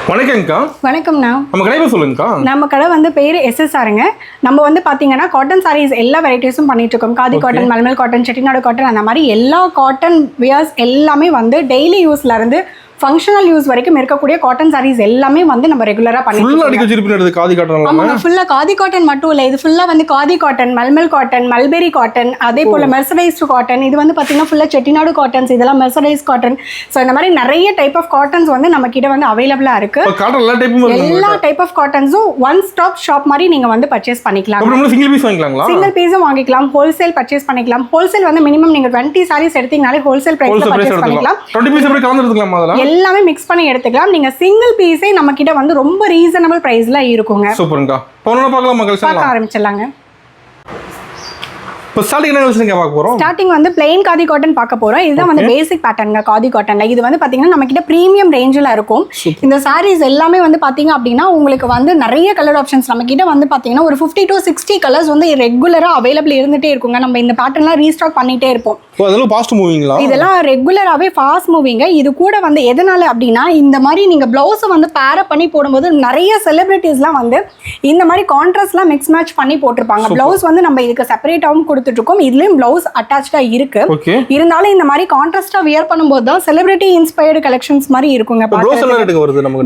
வணக்கம்க்கா. வணக்கம்ண்ணா. நம்ம கடை பேர் சொல்லுங்கக்கா. நம்ம கடை வந்து பேர் SSRங்க. நம்ம வந்து பார்த்தீங்கன்னா காட்டன் சாரீஸ் எல்லா வெரைட்டிஸும் பண்ணிட்டு இருக்கோம். Khadi cotton, mulmul cotton, Chettinad cotton, அந்த மாதிரி எல்லா காட்டன் வியர்ஸ் எல்லாமே வந்து டெய்லி யூஸ்ல இருந்து ஃபங்க்ஷனல் யூஸ் வரைக்கும் இருக்கக்கூடிய காட்டன் சாரீஸ் எல்லாமே வந்து நம்ம ரெகுலரா பண்ணிட்டு ஃபுல்லா அடிக்க வச்சிருப்பீங்க. காதி காட்டன் ஆமாங்க, ஃபுல்லா காதி காட்டன் மட்டும் இல்ல, இது ஃபுல்லா வந்து khadi cotton, mulmul cotton, mulberry cotton, அதே போல மெர்சரைஸ்டு காட்டன், இது வந்து பாத்தீங்கன்னா ஃபுல்லா செட்டிநாடு காட்டன்ஸ், இதெல்லாம் மெர்சரைஸ் காட்டன். ஸோ இந்த மாதிரி நிறைய டைப் ஆஃப் காட்டன்ஸ் வந்து நம்ம கிட்ட வந்து அவைலபிளா இருக்கு. எல்லா டைப் ஆஃப் காட்டன்ஸும் ஒன் ஸ்டாப் ஷாப் மாதிரி நீங்க வந்து பர்ச்சேஸ் பண்ணிக்கலாம். Single piece வாங்கிக்கலாங்களா? சிங்கிள் பீஸும் வாங்கிக்கலாம், ஹோல்சேல் பர்ச்சேஸ் பண்ணிக்கலாம். ஹோல்சேல் வந்து மினிமம் நீங்க 20 சாரீஸ் எடுத்தீங்கனாலே ஹோல்சேல் பிரைஸ்ல பர்ச்சேஸ் பண்ணிக்கலாம். 20 பீஸ் எப்படி கலந்து எடுத்துக்கலாமா? அதெல்லாம் எல்லாமே மிக்ஸ் பண்ணி எடுத்துக்கலாம். நீங்க சிங்கிள் பீஸே நம்ம கிட்ட வந்து ரொம்ப ரீசனபிள் பிரைஸ்ல இருக்குங்க. சூப்பர்ங்கா. போனா பார்க்கலாம், பார்க்க ஆரம்பிச்சிடலாங்க. இப்போ ஸ்டார்டிங் என்ன விஷயம் பார்க்க போறோம்? ஸ்டார்டிங் வந்து பிளைன் காதி காட்டன் பார்க்க போறோம். இதுதான் வந்து பேசிக் பேட்டர்ன்ங்க காதி காட்டன்ல. இது வந்து பாத்தீங்கன்னா நம்ம கிட்ட பிரீமியம் ரேஞ்சில் இருக்கும். இந்த சாரீஸ் எல்லாமே வந்து பாத்தீங்க அப்படின்னா உங்களுக்கு வந்து நிறைய கலர் ஆப்ஷன்ஸ் நம்ம கிட்ட வந்து பாத்தீங்கன்னா ஒரு 50 to 60 கலர்ஸ் வந்து ரெகுலரா அவைலபிள் இருந்துட்டே இருக்குங்க. நம்ம இந்த பேட்டர்ன்லாம் ரீஸ்டாக் பண்ணிட்டே இருப்போம். அதெல்லாம் ஃபாஸ்ட் மூவிங்களா? இதெல்லாம் ரெகுலராகவே ஃபாஸ்ட் மூவிங்க. இது கூட வந்து எதனால அப்படின்னா இந்த மாதிரி நீங்க பிளவுஸை வந்து பேரப் பண்ணி போடும்போது நிறைய செலிபிரிட்டிஸ்லாம் வந்து இந்த மாதிரி கான்ட்ராஸ்ட்லாம் மிக்ஸ் மேட்ச் பண்ணி போட்டிருப்பாங்க. பிளவுஸ் வந்து நம்ம இதுக்கு செப்பரேட்டாகவும் கொடுத்துட்டு இருக்கோம். இதுலயும் பிளவுஸ் அட்டாச்சா இருக்கு. இருந்தாலும் இந்த மாதிரி கான்ட்ராஸ்டா வியர் பண்ணும்போது தான் செலிபிரிட்டி இன்ஸ்பயர்டு கலெக்ஷன்ஸ் மாதிரி இருக்குங்க.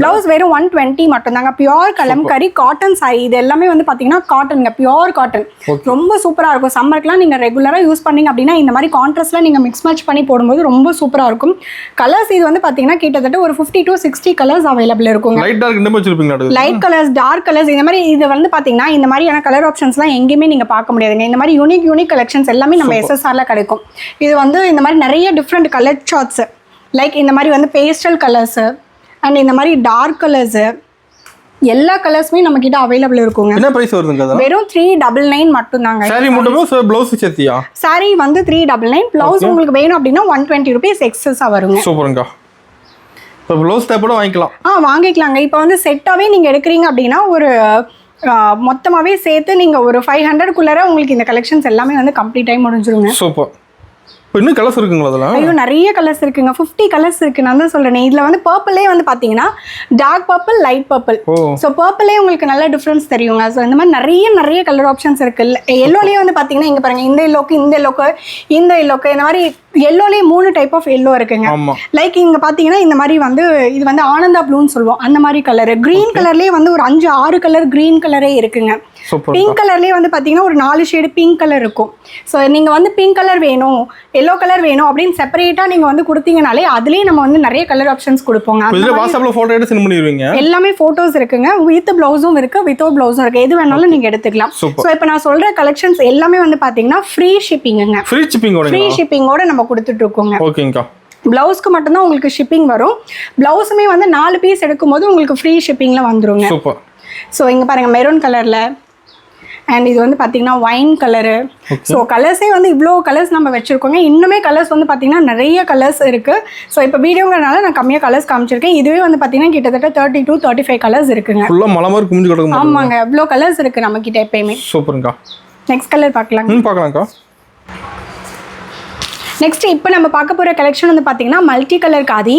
பிளவுஸ் வெறும் 120 மட்டும் தாங்க. Pure kalamkari cotton sorry. இது எல்லாமே வந்து பாத்தீங்கன்னா காட்டன்ங்க, பியூர் காட்டன். ரொம்ப சூப்பரா இருக்கும். சம்மருக்குலாம் நீங்க ரெகுலரா யூஸ் பண்ணீங்க அப்படின்னா இந்த மாதிரி கான்ட்ராஸ்ட்ல நீங்க மிக்ஸ் மேட்ச் பண்ணி போடும்போது ரொம்ப சூப்பரா இருக்கும். கலர்ஸ் இது வந்து பாத்தீங்கன்னா கிட்டத்தட்ட ஒரு 50 to 60 கலர்ஸ் அவைலபிள் இருக்குங்க. லைட் டார்க் என்ன வச்சிருப்பீங்க? லைட் கலர்ஸ், டார்க் கலர்ஸ், இந்த மாதிரி இது வந்து பாத்தீங்கன்னா இந்த மாதிரியான கலர் ஆப்ஷன்ஸ்லாம் எங்கேயுமே நீங்க பார்க்க முடியாதுங்க. இந்த மாதிரி யூனிக் கலெக்ஷன்ஸ் எல்லாமே நம்ம SSRல கிடைக்கும். இது வந்து இந்த மாதிரி நிறைய டிஃப்ரெண்ட் கலர் சார்ட்ஸ், லைக் இந்த மாதிரி வந்து பேஸ்டல் கலர்ஸ் அண்ட் இந்த மாதிரி டார்க் கலர்ஸ், எல்லா கலர்ஸுமே நம்ம கிட்ட அவைலபிள் இருக்குங்க. என்ன பிரைஸ் வருதுங்க? வெறும் 399 மட்டும் தாங்க. சாரி மட்டுமே ப்ளவுஸ் சேர்த்தியா? சாரி வந்து 399, ப்ளவுஸ் உங்களுக்கு வேணும் அப்படின்னா 120 rupees எக்ஸஸா வருங்க. சூப்பர்ங்க. இப்போ ப்ளவுஸ் டைப்போட வாங்கிக்கலாம். வாங்கிக்கலாங்க. இப்போ வந்து செட்டாவே நீங்க எடுக்கிறீங்க அப்படின்னா ஒரு மொத்தமாவே சேர்த்து நீங்க ஒரு 500 உங்களுக்கு இந்த கலெக்ஷன்ஸ் எல்லாமே வந்து கம்ப்ளீட் டைம் முடிஞ்சிருங்க. சூப்பர். இன்னும் கலர்ஸ் இருக்குங்களா? அதெல்லாம் ஐயோ நிறைய கலர்ஸ் இருக்குங்க. 50 கலர்ஸ் இருக்கு. நான் தான் சொல்றேன். இதுல வந்து பர்பிளே வந்து பாத்தீங்கன்னா dark purple, light purple. So பர்பிளே உங்களுக்கு நல்ல டிஃபரன்ஸ் தெரியுங்க. ஸோ இந்த மாதிரி நிறைய கலர் ஆப்ஷன்ஸ் இருக்கு. எல்லோலயே வந்து பாத்தீங்கன்னா இங்க பாருங்க, இந்த எல்லோக்கு, இந்த எல்லோக்கு, இந்த எல்லோக்கு, இந்த மாதிரி எல்லோலயே 3 டைப் ஆஃப் எல்லோ இருக்குங்க. லைக் இங்க பாத்தீங்கன்னா இந்த மாதிரி வந்து இது வந்து ஆனந்தா ப்ளூன்னு சொல்லுவோம். அந்த மாதிரி கலர். கிரீன் கலர்லயே வந்து ஒரு 5-6 கலர் கிரீன் கலரே இருக்குங்க. பிங்க் கலர்லயே வந்து பாத்தீங்கன்னா ஒரு 4 ஷேடு பிங்க் கலர் இருக்கும். ஸோ நீங்க வந்து பிங்க் கலர் வேணும், எல்லோ கலர் வேணும் அப்படின்னு செப்பரேட்டா நீங்க வந்து கொடுத்தீங்கனாலே அதுலயே நம்ம வந்து நிறைய கலர் ஆப்ஷன்ஸ் கொடுப்போங்க. வாட்ஸ்அப்ல போட்டோ எடுத்து சென்ட் பண்ணிடுவீங்க. எல்லாமே போட்டோஸ் இருக்குங்க. வித் பிளவுஸும் இருக்கு, வித்தவுட் பிளவுஸும் இருக்கு. எது வேணாலும் நீங்க எடுத்துக்கலாம். ஸோ இப்போ நான் சொல்ற கலெக்ஷன்ஸ் எல்லாமே வந்து பாத்தீங்கன்னா ஃப்ரீ ஷிப்பிங்குங்க. ஃப்ரீ ஷிப்பிங்கோட நம்ம கொடுத்துட்டு இருக்கோங்க. ஓகேங்கா. பிளவுஸ்க்கு மட்டும் தான் உங்களுக்கு ஷிப்பிங் வரும். பிளவுஸுமே வந்து 4 பீஸ் எடுக்கும்போது உங்களுக்கு ஃப்ரீ ஷிப்பிங்ல வந்துருங்க. சூப்பர். ஸோ இங்க பாருங்க, மெரூன் கலர்ல அண்ட் இது வந்து பார்த்தீங்கன்னா ஒயின் கலரு. ஸோ கலர்ஸே வந்து இவ்வளோ கலர்ஸ் நம்ம வச்சுருக்கோங்க. இன்னுமே கலர்ஸ் வந்து பார்த்தீங்கன்னா நிறைய கலர்ஸ் இருக்குது. ஸோ இப்போ வீடியோங்கிறனால நான் கம்மியாக கலர்ஸ் காமிச்சிருக்கேன். இதுவே வந்து பார்த்தீங்கன்னா கிட்டத்தட்ட 30 to 35 கலர்ஸ் இருக்குங்க. ஆமாங்க, இவ்வளோ கலர்ஸ் இருக்குது நம்மக்கிட்ட எப்பயுமே. சூப்பருங்கா. நெக்ஸ்ட் கலர் பார்க்கலாங்கக்கா. நெக்ஸ்ட் இப்போ நம்ம பார்க்க போகிற கலெக்ஷன் வந்து பார்த்தீங்கன்னா மல்டி கலர் காதி.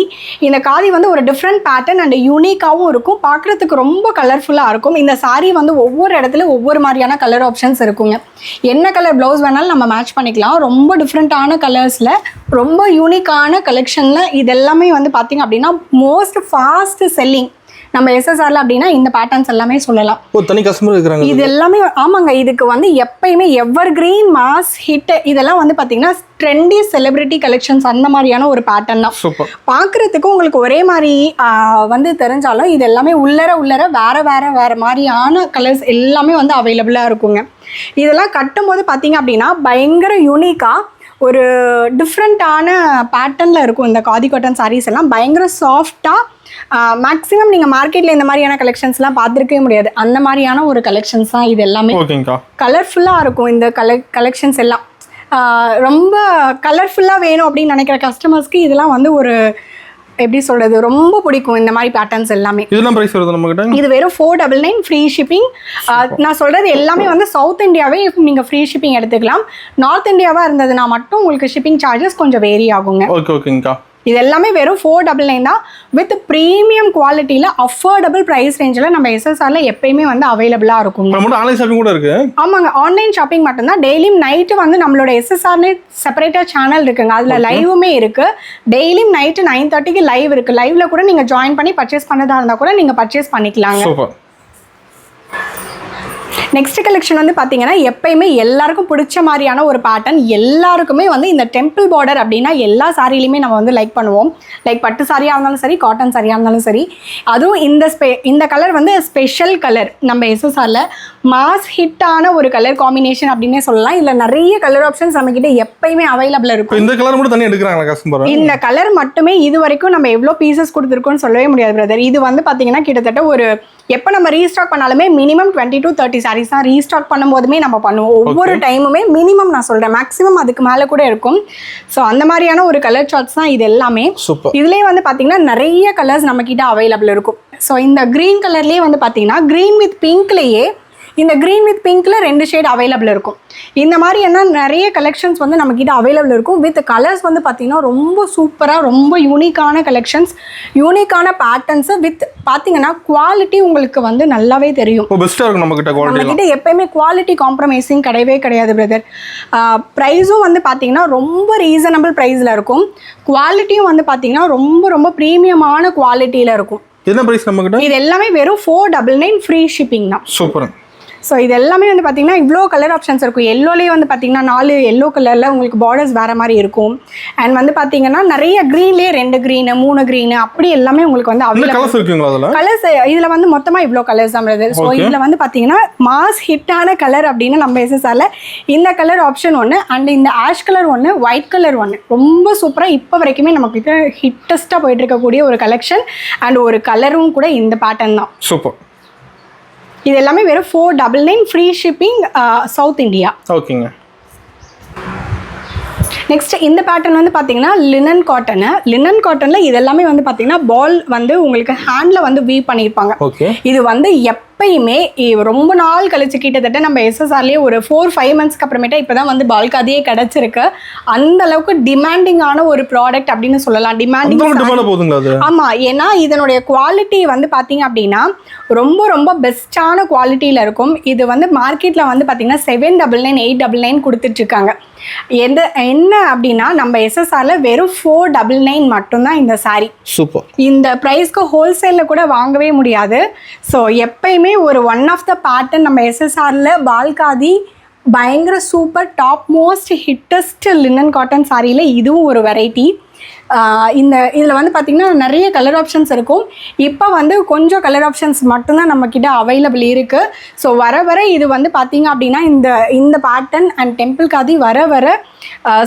இந்த காதி வந்து ஒரு டிஃப்ரெண்ட் பேட்டர்ன் அண்ட் யூனிக்காகவும் இருக்கும். பார்க்குறதுக்கு ரொம்ப கலர்ஃபுல்லாக இருக்கும். இந்த சாரீ வந்து ஒவ்வொரு இடத்துல ஒவ்வொரு மாதிரியான கலர் ஆப்ஷன்ஸ் இருக்குங்க. என்ன கலர் ப்ளவுஸ் வேணாலும் நம்ம மேட்ச் பண்ணிக்கலாம். ரொம்ப டிஃப்ரெண்ட்டான கலர்ஸில் ரொம்ப யூனிக்கான கலெக்ஷனில் இது எல்லாமே வந்து பார்த்தீங்க அப்படின்னா மோஸ்ட் ஃபாஸ்ட் செல்லிங் நம்ம SSRல அப்படின்னா இந்த பேட்டர்ன்ஸ் எல்லாமே சொல்லலாம். தனி கஸ்டமர் இருக்காங்க. இது எல்லாமே ஆமாங்க. இதுக்கு வந்து எப்பயுமே எவர் கிரீன் மாஸ் ஹிட். இதெல்லாம் வந்து பாத்தீங்கன்னா ட்ரெண்டி செலிபிரிட்டி கலெக்ஷன்ஸ் அந்த மாதிரியான ஒரு பேட்டர்ன் தான். பார்க்கறதுக்கு உங்களுக்கு ஒரே மாதிரி வந்து தெரிஞ்சாலும் இது எல்லாமே உள்ளர வேற மாதிரியான கலர்ஸ் எல்லாமே வந்து அவைலபிளா இருக்குங்க. இதெல்லாம் கட்டும்போது பாத்தீங்க அப்படின்னா பயங்கர யூனிக்கா ஒரு டிஃப்ரெண்ட்டான பேட்டர்னில் இருக்கும். இந்த காதி காட்டன் சாரீஸ் எல்லாம் பயங்கர சாஃப்டாக, மேக்ஸிமம் நீங்கள் மார்க்கெட்டில் இந்த மாதிரியான கலெக்ஷன்ஸ்லாம் பார்த்துருக்கவே முடியாது. அந்த மாதிரியான ஒரு கலெக்ஷன்ஸ் தான் இது எல்லாமே. கலர்ஃபுல்லாக இருக்கும் இந்த கலெக்ஷன்ஸ் எல்லாம். ரொம்ப கலர்ஃபுல்லாக வேணும் அப்படின்னு நினைக்கிற கஸ்டமர்ஸ்க்கு இதெல்லாம் வந்து ஒரு எப்படி சொல்றது, ரொம்ப பிடிக்கும் இந்த மாதிரி பேட்டர்ன்ஸ் எல்லாமே. இதெல்லாம் பிரைஸ் வருது நம்மகிட்ட. இது வெறும் 499 ஃப்ரீ ஷிப்பிங். நான் சொல்றது எல்லாமே வந்து சவுத் இந்தியாவே நீங்க ஃப்ரீ ஷிப்பிங் எடுத்துக்கலாம். நார்த் இந்தியாவா இருந்ததுன்னா மட்டும் உங்களுக்கு ஷிப்பிங் சார்ஜஸ் கொஞ்சம் வேரி ஆகுங்க. ஓகேங்கக்கா. இது எல்லாமே வெறும் 499 தான் வித் ப்ரீமியம் குவாலிட்டியில் அஃபோர்டபுள் ப்ரைஸ் ரேஞ்சில் நம்ம எஸ்எஸ்ஆர்ல எப்பயுமே வந்து அவைலபிளாக இருக்கும். ஆன்லைன் ஷாப்பிங் கூட இருக்கு. ஆமாங்க, ஆன்லைன் ஷாப்பிங் மட்டும்தான். டெய்லியும் நைட்டு வந்து நம்மளோட எஸ்எஸ்ஆர்னு செப்பரேட்டாக சேனல் இருக்குங்க, அதில் லைவுமே இருக்கு. டெய்லியும் நைட்டு 9:30க்கு லைவ் இருக்கு. லைவ்ல கூட நீங்கள் ஜாயின் பண்ணி பர்ச்சேஸ் பண்ணதா இருந்தால் கூட நீங்கள் பர்ச்சேஸ் பண்ணிக்கலாங்க. நெக்ஸ்ட் கலெக்ஷன் வந்து பார்த்தீங்கன்னா எப்பயுமே எல்லாருக்கும் பிடிச்ச மாதிரியான ஒரு பேட்டர்ன். எல்லாருக்குமே வந்து இந்த டெம்பிள் பார்டர் அப்படின்னா எல்லா சாரிலையுமே நம்ம வந்து லைக் பண்ணுவோம். லைக் பட்டு சாரியாக இருந்தாலும் சரி, காட்டன் சாரியாக இருந்தாலும் சரி. அதுவும் இந்த கலர் வந்து ஸ்பெஷல் கலர். நம்ம எஸ்எஸ்ஆரில் மாஸ் ஹிட்டான ஒரு கலர் காம்பினேஷன் அப்படின்னே சொல்லலாம். இதில் நிறைய கலர் ஆப்ஷன்ஸ் நம்மக்கிட்ட எப்பயுமே அவைலபிள் இருக்கும். இந்த கலர் மட்டும் தனியாக எடுக்கிறாங்களா கஸ்டமர்? இந்த கலர் மட்டுமே இது வரைக்கும் நம்ம எவ்வளோ பீசஸ் கொடுத்துருக்கோம்னு சொல்லவே முடியாது பிரதர். இது வந்து பார்த்தீங்கன்னா கிட்டத்தட்ட ஒரு எப்போ நம்ம ரீஸ்டாக் பண்ணாலுமே மினிமம் 20 to 30 சாரீஸ் தான் ரீஸ்டாக் பண்ணும்போதுமே நம்ம பண்ணுவோம். ஒவ்வொரு டைமுமே மினிமம் நான் சொல்கிறேன், மேக்ஸிமம் அதுக்கு மேலே கூட இருக்கும். ஸோ அந்த மாதிரியான ஒரு கலர் சார்ட்ஸ் தான் இது எல்லாமே. இதுலேயே வந்து பார்த்தீங்கன்னா நிறைய கலர்ஸ் நம்மக்கிட்ட அவைலபிள் இருக்கும். ஸோ இந்த க்ரீன் கலர்லேயே வந்து பார்த்தீங்கன்னா க்ரீன் வித் பிங்க்லேயே இந்த க்ரீன் வித் பிங்க்கில் 2 ஷேட் அவைலபிள் இருக்கும். இந்த மாதிரி என்ன நிறைய கலெக்ஷன்ஸ் வந்து நம்மக்கிட்ட அவைலபிள் இருக்கும். வித் கலர்ஸ் வந்து பார்த்தீங்கன்னா ரொம்ப சூப்பராக, ரொம்ப யூனிக்கான கலெக்ஷன்ஸ், யூனிக்கான பேட்டர்ன்ஸு வித் பார்த்தீங்கன்னா குவாலிட்டி உங்களுக்கு வந்து நல்லாவே தெரியும். பெஸ்ட்டாக இருக்கும் நம்மக்கிட்ட எப்பயுமே குவாலிட்டி காம்ப்ரமைசிங் கிடையவே கிடையாது பிரதர். ப்ரைஸும் வந்து பார்த்தீங்கன்னா ரொம்ப ரீசனபிள் ப்ரைஸில் இருக்கும். குவாலிட்டியும் வந்து பார்த்தீங்கன்னா ரொம்ப ரொம்ப ப்ரீமியமான குவாலிட்டியில் இருக்கும். என்ன ப்ரைஸ் நம்மக்கிட்ட? இது எல்லாமே வெறும் 499 ஃப்ரீ ஷிப்பிங் தான். சூப்பர். ஸோ இது எல்லாமே வந்து பார்த்தீங்கன்னா இவ்வளோ கலர் ஆப்ஷன்ஸ் இருக்கும். எல்லோலேயே வந்து பார்த்தீங்கன்னா 4 எல்லோ கலரில் உங்களுக்கு பார்டர்ஸ் வேறு மாதிரி இருக்கும். அண்ட் வந்து பார்த்தீங்கன்னா நிறைய க்ரீன்லேயே 2 க்ரீனு 3 க்ரீனு அப்படி எல்லாமே உங்களுக்கு வந்து அவைலபிள். கலர்ஸ் இதில் வந்து மொத்தமாக இவ்வளோ கலர்ஸ் தான் வருது. ஸோ இதில் வந்து பார்த்தீங்கன்னா மாஸ் ஹிட்டான கலர் அப்படின்னு நம்ம எஸ்எஸ்ஆரில் இந்த கலர் ஆப்ஷன் ஒன்று, அண்ட் இந்த ஆஷ் கலர் ஒன்று, ஒயிட் கலர் ஒன்று ரொம்ப சூப்பராக இப்போ வரைக்குமே நமக்கு ஹிட்டஸ்ட்டாக போயிட்டு இருக்கக்கூடிய ஒரு கலெக்ஷன். அண்ட் ஒரு கலரும் கூட இந்த பேட்டர்ன் தான். சூப்பர். இது எல்லாமே வெறும் 499 ஃப்ரீ ஷிப்பிங் சவுத் இந்தியா. ஓகேங்க. நெக்ஸ்ட் இந்த பேட்டர்ன் வந்து பார்த்தீங்கன்னா லினன் காட்டனில் இது எல்லாமே வந்து பார்த்தீங்கன்னா பால் வந்து உங்களுக்கு ஹேண்டில் வந்து வீவ் பண்ணியிருப்பாங்க. இது வந்து எப்பயுமே ரொம்ப நாள் கழிச்சு கிட்டத்தட்ட நம்ம எஸ்எஸ்ஆர்லேயே ஒரு 4-5 மந்த்ஸ்க்கு அப்புறமேட்டா இப்போ தான் வந்து பால்காதியே கிடச்சிருக்கு. அந்த அளவுக்கு டிமாண்டிங்கான ஒரு ப்ராடக்ட் அப்படின்னு சொல்லலாம். ஆமாம், ஏன்னா இதனுடைய குவாலிட்டி வந்து பார்த்தீங்க அப்படின்னா ரொம்ப ரொம்ப பெஸ்ட்டான குவாலிட்டியில் இருக்கும். இது வந்து மார்க்கெட்டில் வந்து பார்த்தீங்கன்னா 799 899 கொடுத்துட்ருக்காங்க. என்ன அப்படின்னா நம்ம எஸ்எஸ்ஆரில் வெறும் 499 மட்டும்தான் இந்த சாரீ. சூப்பர். இந்த ப்ரைஸ்க்கு ஹோல்சேலில் கூட வாங்கவே முடியாது. ஸோ எப்பயுமே ஒரு ஒன் ஆஃப் த பேட்டர்ன் நம்ம எஸ்எஸ்ஆரில் பால்காதி பயங்கர super top most hittest linen cotton சாரியில் இதுவும் ஒரு வெரைட்டி. இதில் வந்து பார்த்திங்கன்னா நிறைய கலர் ஆப்ஷன்ஸ் இருக்கும். இப்போ வந்து கொஞ்சம் கலர் ஆப்ஷன்ஸ் மட்டும்தான் நம்மக்கிட்ட அவைலபிள் இருக்குது. ஸோ வர இது வந்து பார்த்திங்க அப்படின்னா இந்த பேட்டர்ன் அண்ட் டெம்பிள் காதி வர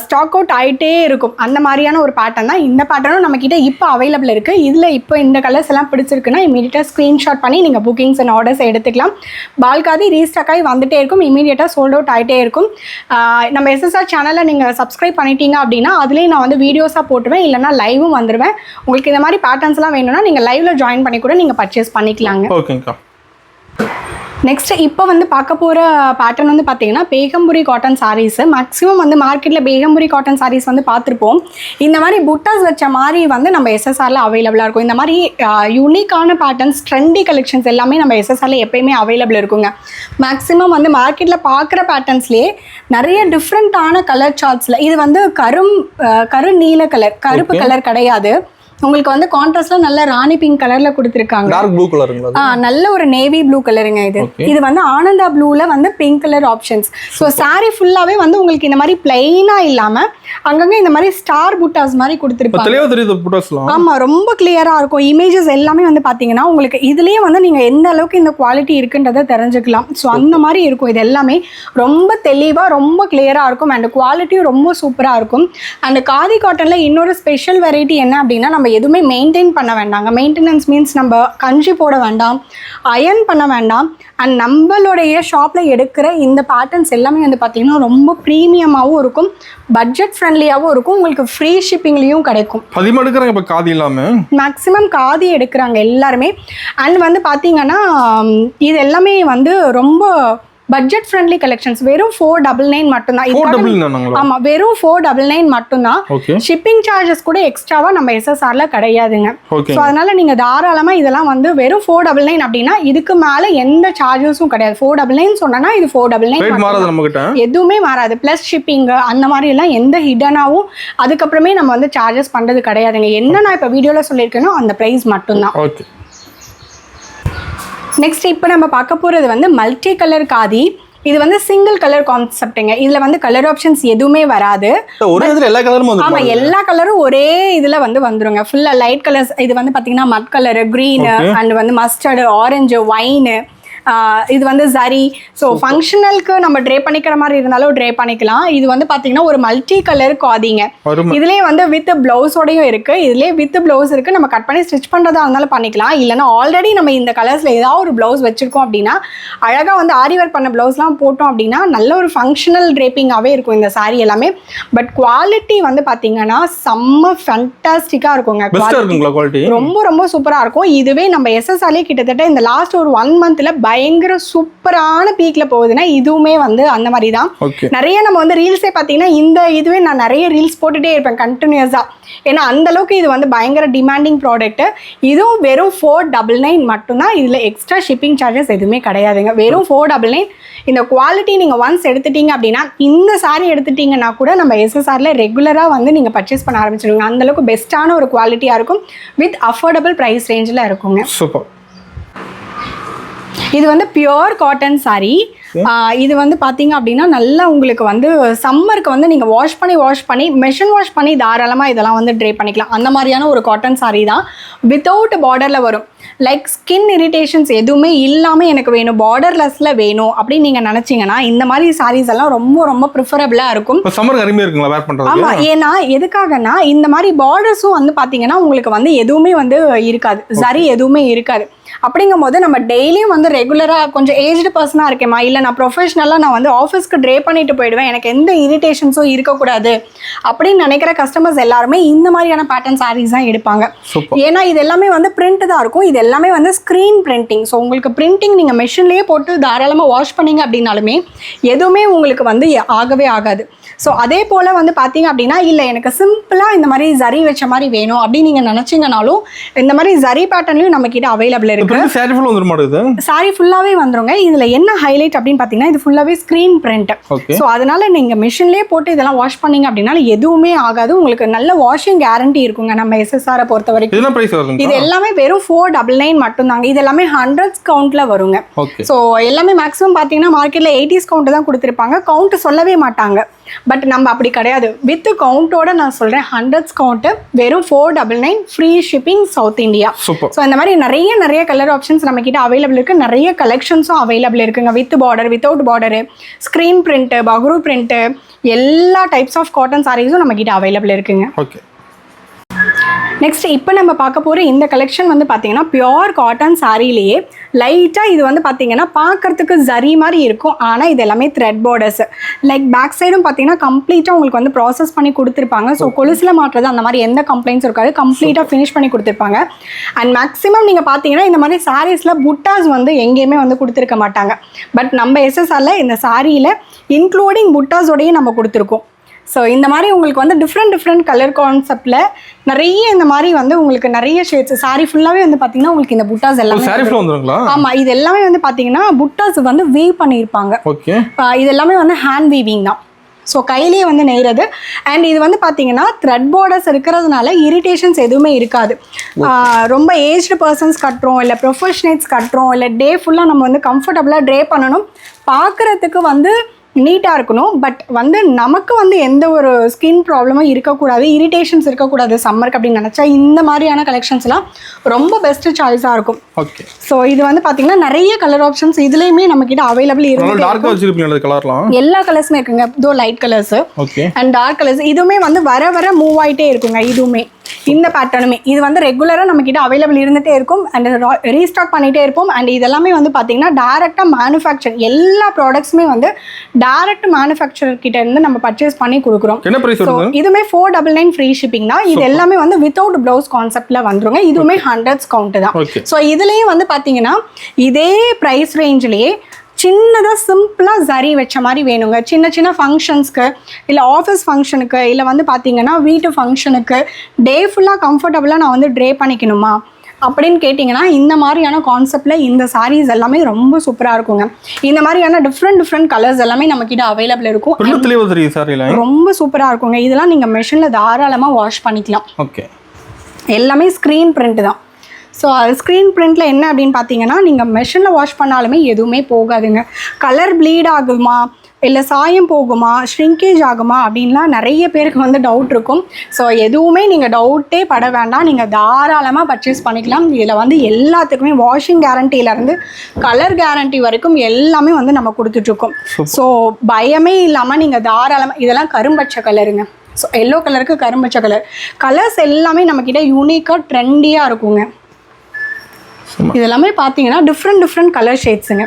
ஸ்டாக் அவுட் ஆகிட்டே இருக்கும். அந்த மாதிரியான ஒரு பேட்டர்ன் தான் இந்த பேட்டர்னும் நம்மக்கிட்ட இப்போ அவைலபிள் இருக்குது. இதில் இப்போ இந்த கலர்ஸ் எல்லாம் பிடிச்சிருக்குன்னா இமீடியட்டாக ஸ்க்ரீன்ஷாட் பண்ணி நீங்கள் புக்கிங்ஸ் அண்ட் ஆர்டர்ஸ் எடுத்துக்கலாம். பால்காதி ரீஸ்டாக் ஆகி வந்துகிட்டே இருக்கும், இமீடியட்டாக சோல்ட் அவுட் ஆகிட்டே இருக்கும். நம்ம எஸ்எஸ்ஆர் சேனலை நீங்கள் சப்ஸ்கிரைப் பண்ணிட்டீங்க அப்படின்னா அதுலேயும் நான் வந்து வீடியோஸாக போட்டுவேன், இல்லைனா லைவும் வந்துடுவேன். உங்களுக்கு இந்த மாதிரி பேட்டர்ன்ஸ்லாம் வேணும்னா நீங்கள் லைவ்ல ஜாயின் பண்ணி கூட நீங்கள் பர்ச்சேஸ் பண்ணிக்கலாங்க. ஓகேங்கக்கா. நெக்ஸ்ட் இப்போ வந்து பார்க்க போகிற பேட்டர்ன் வந்து பார்த்தீங்கன்னா பேகம்புரி காட்டன் சாரீஸு. மேக்ஸிமம் வந்து மார்க்கெட்டில் பேகம்புரி காட்டன் சாரீஸ் வந்து பார்த்துருப்போம். இந்த மாதிரி புட்டாஸ் வச்ச மாதிரி வந்து நம்ம எஸ்எஸ்ஆரில் அவைலபிளாக இருக்கும். இந்த மாதிரி யூனிக்கான பேட்டர்ன்ஸ், ட்ரெண்டி கலெக்ஷன்ஸ் எல்லாமே நம்ம எஸ்எஸ்ஆரில் எப்பயுமே அவைலபிள் இருக்குங்க. மேக்ஸிமம் வந்து மார்க்கெட்டில் பார்க்குற பேட்டர்ன்ஸ்லேயே நிறைய டிஃப்ரெண்ட்டான கலர் சார்ட்ஸில் இது வந்து கரு நீல கலர், கருப்பு கலர் கிடையாது. உங்களுக்கு வந்து கான்ட்ராஸ்ட்ல நல்ல ராணி பிங்க் கலர்ல கொடுத்துருக்காங்க. டார்க் ப்ளூ கலருங்களா? நல்ல ஒரு நேவி ப்ளூ கலருங்க இது. இது வந்து ஆனந்தா ப்ளூல வந்து pink colour options. So sorry ஃபுல்லாவே வந்து உங்களுக்கு இந்த மாதிரி பிளைனா இல்லாம அங்கங்க இந்த மாதிரி ஸ்டார் புட்டாஸ் மாதிரி கொடுத்துருப்பாங்க. ஆமா, ரொம்ப கிளியரா இருக்கும். இமேஜஸ் எல்லாமே வந்து பாத்தீங்கன்னா உங்களுக்கு இதுலயே வந்து நீங்க எந்த அளவுக்கு இந்த குவாலிட்டி இருக்குன்றதை தெரிஞ்சுக்கலாம். ஸோ அந்த மாதிரி இருக்கும். இது எல்லாமே ரொம்ப தெளிவா ரொம்ப கிளியரா இருக்கும். அண்ட் குவாலிட்டியும் ரொம்ப சூப்பரா இருக்கும். அண்ட் காதி காட்டன்ல இன்னொரு ஸ்பெஷல் வெரைட்டி என்ன அப்படின்னா நம்ம எதுவுமே மெயின்டைன் பண்ண வேண்டாங்க. மெயின்டெனன்ஸ் மீன்ஸ் நம்ம கஞ்சி போட வேண்டாம், அயர்ன் பண்ண வேண்டாம். அண்ட் நம்மளுடைய ஷாப்பில் எடுக்கிற இந்த பேட்டர்ன்ஸ் எல்லாமே வந்து பார்த்தீங்கன்னா ரொம்ப ப்ரீமியமாகவும் இருக்கும், பட்ஜெட் ஃப்ரெண்ட்லியாகவும் இருக்கும், உங்களுக்கு ஃப்ரீ ஷிப்பிங்லேயும் கிடைக்கும். அதிகமாக எடுக்கிறாங்க இப்போ காதி இல்லாமல், மேக்ஸிமம் காதி எடுக்கிறாங்க எல்லாருமே. அண்ட் வந்து பார்த்தீங்கன்னா இது எல்லாமே வந்து ரொம்ப பட்ஜெட் ஃப்ரெண்ட்லி கலெக்ஷன்ஸ் வெறும் 499 மட்டும் தான். 499 ஆமா, வெறும் 499 மட்டும் தான். ஷிப்பிங் சார்ஜஸ் கூட எக்ஸ்ட்ராவா நம்ம SSRல கிடையாதுங்க. சோ அதனால நீங்க தாராளமா இதெல்லாம் வந்து வெறும் 499 அப்படின்னா இதுக்கு மேல எந்த சார்ஜஸும் கிடையாது. 499 சொன்னா இது 499 எதுவுமே மாறாது. பிளஸ் ஷிப்பிங் அந்த மாதிரி எல்லாம் எந்த ஹிடனாவும் அதுக்கப்புறமே நம்ம வந்து சார்ஜஸ் பண்றது கிடையாதுங்க. என்ன நான் இப்ப வீடியோல சொல்லியிருக்கேனோ அந்த பிரைஸ் மட்டும் தான். நெக்ஸ்ட் இப்போ நம்ம பார்க்க போகிறது வந்து மல்டி கலர் காதி. இது வந்து சிங்கிள் கலர் கான்செப்ட்டுங்க. இதுல வந்து கலர் ஆப்ஷன்ஸ் எதுவுமே வராது. ஒரே இதுல எல்லா கலரும் வந்துரும். ஆமா, எல்லா கலரும் ஒரே இதுல வந்து வந்துருங்க. ஃபுல்லா லைட் கலர்ஸ். இது வந்து பாத்தீங்கன்னா மட் கலர், கிரீன் அண்ட் வந்து மஸ்டர்டு, ஆரஞ்சு, ஒயின், இது வந்து ஜரி. ஸோ ஃபங்க்ஷனலுக்கு நம்ம ட்ரே பண்ணிக்கிற மாதிரி இருந்தாலும் ட்ரே பண்ணிக்கலாம். இது வந்து பார்த்தீங்கன்னா ஒரு மல்டி கலர் காதிங்க. இதுலேயே வந்து வித் பிளவுஸோடையும் இருக்கு. இதுலேயே வித் பிளவுஸ் இருக்கு. நம்ம கட் பண்ணி ஸ்டிச் பண்ணுறதா இருந்தாலும் பண்ணிக்கலாம். இல்லைன்னா ஆல்ரெடி நம்ம இந்த கலர்ஸில் ஏதாவது ஒரு பிளவுஸ் வச்சிருக்கோம் அப்படின்னா அழகாக வந்து ஆரி ஒர்க் பண்ண பிளவுஸ்லாம் போட்டோம் அப்படின்னா நல்ல ஒரு ஃபங்க்ஷனல் ட்ரேப்பிங்காகவே இருக்கும் இந்த சாரீ எல்லாமே. பட் குவாலிட்டி வந்து பார்த்தீங்கன்னா செம்ம ஃபேண்டாஸ்டிக்காக இருக்குங்க. குவாலிட்டி ரொம்ப ரொம்ப சூப்பராக இருக்கும். இதுவே நம்ம SSRலே கிட்டத்தட்ட இந்த லாஸ்ட் ஒரு 1 மந்த்ல பயங்கர சூப்பரான பீக்ல போகுதுன்னா இதுவுமே வந்து அந்த மாதிரி தான். நிறைய நம்ம வந்து ரீல்ஸே பார்த்தீங்கன்னா இந்த இதுவே நான் நிறைய ரீல்ஸ் போட்டுட்டே இருப்பேன் கண்டினியூஸா. ஏன்னா அந்த அளவுக்கு இது வந்து பயங்கர டிமாண்டிங் ப்ராடக்ட். இதுவும் வெறும் 499 மட்டும்தான். இதுல எக்ஸ்ட்ரா ஷிப்பிங் சார்ஜஸ் எதுவுமே கிடையாதுங்க. வெறும் 499. இந்த குவாலிட்டி நீங்க ஒன்ஸ் எடுத்துட்டீங்க அப்படின்னா இந்த சாரி எடுத்துட்டீங்கன்னா கூட நம்ம SSRல ரெகுலரா வந்து நீங்க பர்ச்சேஸ் பண்ண ஆரம்பிச்சிடுங்க. அந்த அளவுக்கு பெஸ்ட்டான ஒரு குவாலிட்டியா இருக்கும். வித் அஃபோர்டபுள் பிரைஸ் ரேஞ்சில் இருக்குங்க. சூப்பர். இது வந்து பியோர் காட்டன் சாரீ. இது வந்து பார்த்தீங்க அப்படின்னா நல்லா உங்களுக்கு வந்து சம்மருக்கு வந்து நீங்கள் வாஷ் பண்ணி மெஷின் வாஷ் பண்ணி தாராளமாக இதெல்லாம் வந்து ட்ரே பண்ணிக்கலாம். அந்த மாதிரியான ஒரு காட்டன் சாரீ தான். வித்தவுட் பார்டரில் வரும். லைக் ஸ்கின் இரிட்டேஷன்ஸ் எதுவுமே இல்லாமல் எனக்கு வேணும், பார்டர்லெஸ்ல வேணும் அப்படின்னு நீங்கள் நினச்சிங்கன்னா இந்த மாதிரி சாரீஸ் எல்லாம் ரொம்ப ரொம்ப ப்ரிஃபரபிளாக இருக்கும். ஆமாம், ஏன்னா எதுக்காகனா இந்த மாதிரி பார்டர்ஸும் வந்து பார்த்தீங்கன்னா உங்களுக்கு வந்து எதுவுமே வந்து இருக்காது, சரி எதுவுமே இருக்காது. அப்படிங்கும் போது நம்ம டெய்லியும் வந்து ரெகுலராக கொஞ்சம் ஏஜ்டு பர்சனாக இருக்கேமா, இல்லை நான் ப்ரொஃபஷனலாக நான் வந்து ஆஃபீஸ்க்கு ட்ரே பண்ணிட்டு போயிடுவேன், எனக்கு எந்த இரிட்டேஷன்ஸும் இருக்கக்கூடாது அப்படின்னு நினைக்கிற கஸ்டமர்ஸ் எல்லாருமே இந்த மாதிரியான பேட்டர்ன் சாரீஸ் தான் எடுப்பாங்க. ஏன்னா இது எல்லாமே வந்து பிரிண்ட் தான் இருக்கும். இது எல்லாமே வந்து ஸ்க்ரீன் பிரிண்டிங். ஸோ உங்களுக்கு பிரிண்டிங் நீங்கள் மெஷின்லேயே போட்டு தாராளமாக வாஷ் பண்ணிங்க அப்படின்னாலுமே எதுவுமே உங்களுக்கு வந்து ஆகவே ஆகாது. ஸோ அதே போல் வந்து பார்த்தீங்க அப்படின்னா இல்லை எனக்கு சிம்பிளாக இந்த மாதிரி ஜரி வச்ச மாதிரி வேணும் அப்படின்னு நீங்கள் நினச்சிங்கனாலும் இந்த மாதிரி ஜரி பேட்டர்ன்லையும் நம்மக்கிட்ட அவைலபிள் இருக்கு. சாரி ஃபுல்லாவே வந்துருங்க. இதுல என்ன ஹைலைட் அப்படின்னு பாத்தீங்கன்னா இது ஃபுல்லாவே ஸ்கிரீன் பிரிண்ட். சோ அதனால நீங்க மெஷின்லயே போட்டு இதெல்லாம் வாஷ் பண்ணீங்க அப்படின்னா எதுவுமே ஆகாது. உங்களுக்கு நல்ல வாஷிங் கேரண்டி இருக்குங்க நம்ம SSR பொறுத்த வரைக்கும். இது எல்லாமே வெறும் 499 மட்டும் தாங்க. இது எல்லாமே ஹண்ட்ரட்ஸ் கவுண்ட்ல வருங்க. சோ எல்லாமே மேக்ஸிமம் பாத்தீங்கன்னா மார்க்கெட்ல 80s கவுண்ட் தான் கொடுத்திருப்பாங்க. கவுண்ட் சொல்லவே மாட்டாங்க. பட் நம்ம அப்படி கிடையாது. வித் கவுண்டோட நான் சொல்றேன், ஹண்ட்ரட்ஸ் கவுண்ட் வெறும் 499 free shipping south India. So இந்த மாதிரி நிறைய கலர் ஆப்ஷன்ஸ் நம்ம கிட்ட அவைலபிள் இருக்கு. நிறைய கலெக்ஷன்ஸும் அவைலபிள் இருக்குங்க. With border, without border, screen print, Bagru print, எல்லா டைப்ஸ் ஆஃப் காட்டன் சாரீஸும் நம்ம கிட்ட அவைலபிள் இருக்குங்க. நெக்ஸ்ட் இப்போ நம்ம பார்க்க போகிற இந்த கலெக்ஷன் வந்து பார்த்தீங்கன்னா பியோர் காட்டன் சாரீலேயே லைட்டாக இது வந்து பார்த்தீங்கன்னா பார்க்கறதுக்கு ஜரி மாதிரி இருக்கும். ஆனால் இது எல்லாமே த்ரெட் பார்டர்ஸ். லைக் பேக் சைடும் பார்த்தீங்கன்னா கம்ப்ளீட்டாக உங்களுக்கு வந்து ப்ராசஸ் பண்ணி கொடுத்துருப்பாங்க. ஸோ கொலுசில் மாட்டுறது அந்த மாதிரி எந்த கம்ப்ளைண்ட்ஸ் இருக்காது. கம்ப்ளீட்டாக ஃபினிஷ் பண்ணி கொடுத்துருப்பாங்க. அண்ட் மேக்ஸிமம் நீங்கள் பார்த்தீங்கன்னா இந்த மாதிரி சாரீஸில் புட்டாஸ் வந்து எங்கேயுமே வந்து கொடுத்துருக்க மாட்டாங்க. பட் நம்ம SSRல இந்த சாரியில் இன்க்ளூடிங் புட்டாஸோடையும் நம்ம கொடுத்துருக்கோம். ஸோ இந்த மாதிரி உங்களுக்கு வந்து டிஃப்ரெண்ட் கலர் கான்செப்டில் நிறைய இந்த மாதிரி வந்து உங்களுக்கு நிறைய ஷேட்ஸ் சாரி ஃபுல்லாகவே வந்து பார்த்தீங்கன்னா உங்களுக்கு இந்த புட்டாஸ் எல்லாமே. ஆமாம், இது எல்லாமே வந்து பார்த்தீங்கன்னா புட்டாஸ் வந்து வீவ் பண்ணியிருப்பாங்க. இது எல்லாமே வந்து ஹேண்ட் வீவிங் தான். ஸோ கையிலேயே வந்து நெய்கிறது. அண்ட் இது வந்து பார்த்தீங்கன்னா த்ரெட் பார்டர்ஸ் இருக்கிறதுனால இரிட்டேஷன்ஸ் எதுவுமே இருக்காது. ரொம்ப ஏஜ்டு பர்சன்ஸ் கட்டுறோம், இல்லை ப்ரொஃபஷனல்ஸ் கட்டுறோம், இல்லை டே ஃபுல்லாக நம்ம வந்து கம்ஃபர்டபுளாக ட்ரே பண்ணணும், பார்க்குறதுக்கு வந்து நீட்டாக இருக்கணும். பட் வந்து நமக்கு வந்து எந்த ஒரு ஸ்கின் ப்ராப்ளமும் இருக்கக்கூடாது, இரிட்டேஷன்ஸ் இருக்கக்கூடாது சம்மருக்கு அப்படின்னு நினச்சா இந்த மாதிரியான கலெக்ஷன்ஸ்லாம் ரொம்ப பெஸ்ட்டு சாய்ஸாக இருக்கும். ஓகே, ஸோ இது வந்து பார்த்தீங்கன்னா நிறைய கலர் ஆப்ஷன்ஸ் இதுலேயுமே நம்மக்கிட்ட அவைலபிள் இருக்கு. எல்லா கலர்ஸுமே இருக்குங்க. இதோ light colours and dark colours இதுவுமே வந்து வர மூவ் ஆகிட்டே இருக்குங்க. இதுவுமே இந்த பேட்டர்னுமே இது வந்து ரெகுலராக நம்மக்கிட்ட அவைலபிள் இருந்துகிட்டே இருக்கும். அண்ட் ரீஸ்டாக் பண்ணிகிட்டே இருப்போம். அண்ட் இதெல்லாமே வந்து பார்த்தீங்கன்னா டேரெக்டாக மேனுஃபேக்சர் எல்லா ப்ராடக்ட்ஸுமே வந்து டைரக்ட் மேனுஃபேக்சரர் கிட்ட இருந்து நம்ம பர்ச்சேஸ் பண்ணி கொடுக்குறோம். இதுவுமே 499 ஃப்ரீ ஷிப்பிங் தான். இது எல்லாமே வந்து வித்தவுட் பிளவுஸ் கான்செப்ட்ல வந்துருங்க. இதுவுமே ஹண்ட்ரட்ஸ் கவுண்ட் தான். ஸோ இதுலயும் வந்து பாத்தீங்கன்னா இதே பிரைஸ் ரேஞ்சிலேயே சின்னதாக சிம்பிளாக சரி வச்ச மாதிரி வேணுங்க. சின்ன சின்ன ஃபங்க்ஷன்ஸ்க்கு, இல்லை ஆஃபீஸ் ஃபங்க்ஷனுக்கு, இல்லை வந்து பார்த்தீங்கன்னா வீட்டு ஃபங்க்ஷனுக்கு டே ஃபுல்லாக கம்ஃபர்டபுளாக நான் வந்து ட்ரே பண்ணிக்கணுமா அப்படின்னு கேட்டிங்கன்னா இந்த மாதிரியான கான்செப்டில் இந்த சாரீஸ் எல்லாமே ரொம்ப சூப்பராக இருக்குங்க. இந்த மாதிரியான டிஃப்ரெண்ட் கலர்ஸ் எல்லாமே நம்மக்கிட்ட அவைலபிள் இருக்கும். ரொம்ப சூப்பராக இருக்குங்க. இதெல்லாம் நீங்கள் மெஷினில் தாராளமாக வாஷ் பண்ணிக்கலாம். ஓகே, எல்லாமே ஸ்க்ரீன் பிரிண்ட் தான். ஸோ அது ஸ்க்ரீன் பிரிண்டில் என்ன அப்படின்னு பார்த்தீங்கன்னா நீங்கள் மெஷினில் வாஷ் பண்ணாலுமே எதுவுமே போகாதுங்க. கலர் ப்ளீட் ஆகுமா, இல்லை சாயம் போகுமா, ஷ்ரிங்கேஜ் ஆகுமா அப்படின்லாம் நிறைய பேருக்கு வந்து டவுட் இருக்கும். ஸோ எதுவுமே நீங்கள் டவுட்டே பட வேண்டாம், நீங்கள் தாராளமாக பர்ச்சேஸ் பண்ணிக்கலாம். இதில் வந்து எல்லாத்துக்குமே வாஷிங் கேரண்டியிலேருந்து கலர் கேரண்டி வரைக்கும் எல்லாமே வந்து நம்ம கொடுத்துட்ருக்கோம். ஸோ பயமே இல்லாமல் நீங்கள் தாராளமாக, இதெல்லாம் கரும்பச்சை கலருங்க. ஸோ எல்லோ கலருக்கு கரும்பச்சை கலர்ஸ் எல்லாமே நம்மக்கிட்ட யூனிக்காக ட்ரெண்டியாக இருக்குங்க. இதெல்லாமே பார்த்தீங்கன்னா டிஃப்ரெண்ட் கலர் ஷேட்ஸுங்க.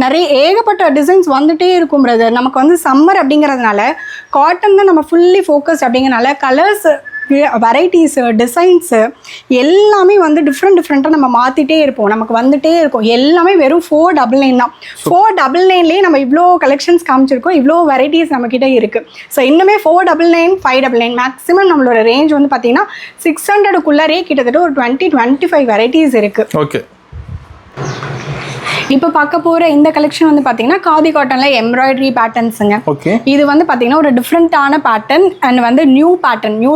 நிறைய ஏகப்பட்ட டிசைன்ஸ் வந்துட்டே இருக்கும் பிரதர். நமக்கு வந்து சம்மர் அப்படிங்கிறதுனால காட்டன் தான் நம்ம ஃபுல்லி ஃபோக்கஸ் அப்படிங்கிறனால கலர்ஸ், வெரைட்டிஸு, டிசைன்ஸு எல்லாமே வந்து டிஃப்ரெண்ட்டாக நம்ம மாற்றிட்டே இருப்போம். நமக்கு வந்துட்டே இருக்கும். எல்லாமே வெறும் 499 தான். 499லேயே நம்ம இவ்வளோ கலெக்ஷன்ஸ் காமிச்சிருக்கோம், இவ்வளோ வெரைட்டிஸ் நம்மக்கிட்ட இருக்குது. ஸோ இன்னுமே 499, 599 மேக்ஸிமம் நம்மளோட ரேஞ்ச் வந்து பார்த்தீங்கன்னா 600க்குள்ளரே கிட்டத்தட்ட ஒரு 20-25 வெரைட்டிஸ் இருக்குது. ஓகே, இப்போ பார்க்க போகிற இந்த கலெக்ஷன் வந்து பார்த்தீங்கன்னா காதி காட்டனில் எம்ப்ராய்டரி பேட்டர்ன்ஸுங்க. ஓகே, இது வந்து பார்த்தீங்கன்னா ஒரு டிஃப்ரெண்ட்டான பேட்டர்ன் அண்ட் வந்து நியூ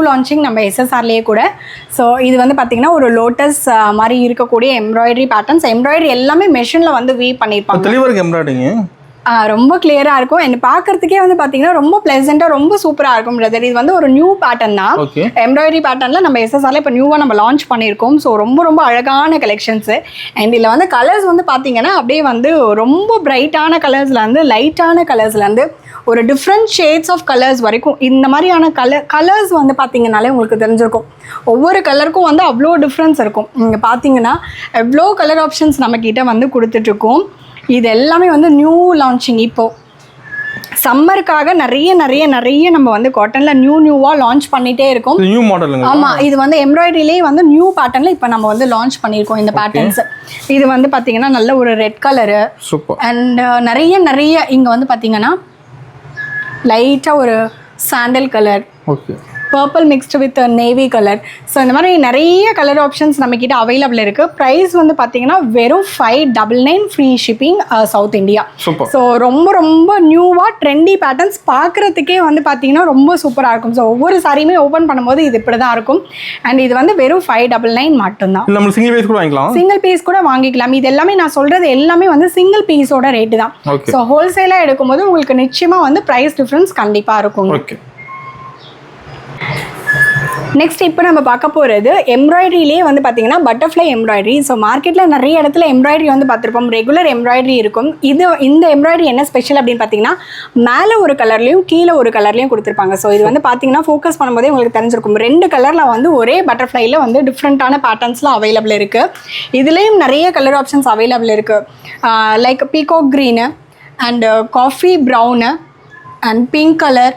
லான்ச்சிங் நம்ம SSRலேயே கூட. ஸோ இது வந்து பார்த்தீங்கன்னா ஒரு லோட்டஸ் மாதிரி இருக்கக்கூடிய எம்ப்ராய்டரி பேட்டர்ன்ஸ். எம்ப்ராய்டரி எல்லாமே மெஷினில் வந்து வீவ் பண்ணியிருப்பாங்க. தெளிவாக எம்ப்ராய்டரிங்க ரொம்ப கிளியராக இருக்கும். என்ன பார்க்கறதுக்கே வந்து பார்த்தீங்கன்னா ரொம்ப ப்ளசண்ட்டாக ரொம்ப சூப்பராக இருக்கும் பிரதர். இது வந்து ஒரு நியூ பேட்டர்ன் தான். எம்ப்ராய்டரி பேட்டர்னில் நம்ம SSRல இப்போ நியூவாக நம்ம லான்ச் பண்ணியிருக்கோம். ஸோ ரொம்ப அழகான கலெக்ஷன்ஸு. அண்ட் இதில் வந்து கலர்ஸ் வந்து பார்த்தீங்கன்னா அப்படியே வந்து ரொம்ப பிரைட்டான கலர்ஸ்லேருந்து லைட்டான கலர்ஸ்லேருந்து ஒரு டிஃப்ரெண்ட் ஷேட்ஸ் ஆஃப் கலர்ஸ் வரைக்கும் இந்த மாதிரியான கலர்ஸ் வந்து பார்த்தீங்கன்னாலே உங்களுக்கு தெரிஞ்சிருக்கும். ஒவ்வொரு கலருக்கும் வந்து அவ்வளோ டிஃப்ரென்ஸ் இருக்கும். நீங்கள் பார்த்தீங்கன்னா எவ்வளோ கலர் ஆப்ஷன்ஸ் நம்மக்கிட்ட வந்து கொடுத்துட்ருக்கோம். இது எல்லாமே வந்து நியூ லான்ச்சிங். இப்போது சம்மருக்காக நிறைய நம்ம வந்து காட்டனில் நியூவாக லான்ச் பண்ணிகிட்டே இருக்கோம். New model. ஆமாம், இது வந்து எம்ப்ராய்டரியிலே வந்து நியூ பேட்டர்னில் இப்போ நம்ம வந்து லான்ச் பண்ணியிருக்கோம் இந்த பேட்டர்ன்ஸ். இது வந்து பார்த்தீங்கன்னா நல்ல ஒரு ரெட் கலரு அண்ட் நிறைய இங்கே வந்து பார்த்தீங்கன்னா லைட்டாக ஒரு sandal colour, purple mixed with navy colour. So இந்த மாதிரி நிறைய கலர் ஆப்ஷன்ஸ் நம்மக்கிட்ட அவைலபிள் இருக்குது. ப்ரைஸ் வந்து பார்த்தீங்கன்னா வெறும் 599 free shipping south India. So ரொம்ப நியூவாக ட்ரெண்டி பேட்டர்ன்ஸ் பார்க்குறதுக்கே வந்து பார்த்தீங்கன்னா ரொம்ப சூப்பராக இருக்கும். ஸோ ஒவ்வொரு சாரியுமே ஓப்பன் பண்ணும்போது இது இப்படி தான் இருக்கும். அண்ட் இது வந்து வெறும் 599 மட்டும்தான். நம்ம சிங்கிள் பீஸ் கூட வாங்கிக்கலாம். இது எல்லாமே நான் சொல்கிறது எல்லாமே வந்து சிங்கிள் பீஸோட ரேட்டு தான். ஸோ ஹோல்சேலாக எடுக்கும்போது உங்களுக்கு நிச்சயமாக வந்து ப்ரைஸ் டிஃப்ரென்ஸ் கண்டிப்பாக இருக்கும். நெக்ஸ்ட் இப்போ நம்ம பார்க்க போகிறது எம்ப்ராய்டரியிலே வந்து பார்த்தீங்கன்னா பட்டர்ஃப்ளை எம்ப்ராய்டரி. ஸோ மார்க்கெட்டில் நிறைய இடத்துல எம்ப்ராய்டரி வந்து பார்த்துருப்போம், ரெகுலர் எம்ப்ராய்டரி இருக்கும். இந்த எம்ப்ராய்டரி என்ன ஸ்பெஷல் அப்படின்னு பார்த்தீங்கன்னா மேலே ஒரு கலர்லையும் கீழே ஒரு கலர்லையும் கொடுத்துருப்பாங்க. ஸோ இது வந்து பார்த்தீங்கன்னா ஃபோக்கஸ் பண்ணும்போதே உங்களுக்கு தெரிஞ்சிருக்கும். 2 கலரில் வந்து ஒரே பட்டர்ஃப்ளைல வந்து டிஃப்ரெண்ட்டான பேட்டர்ன்ஸ்லாம் அவைலபிள் இருக்குது. இதுலேயும் நிறைய கலர் ஆப்ஷன்ஸ் அவைலபிள் இருக்குது. Like peacock green and coffee brown and pink colour,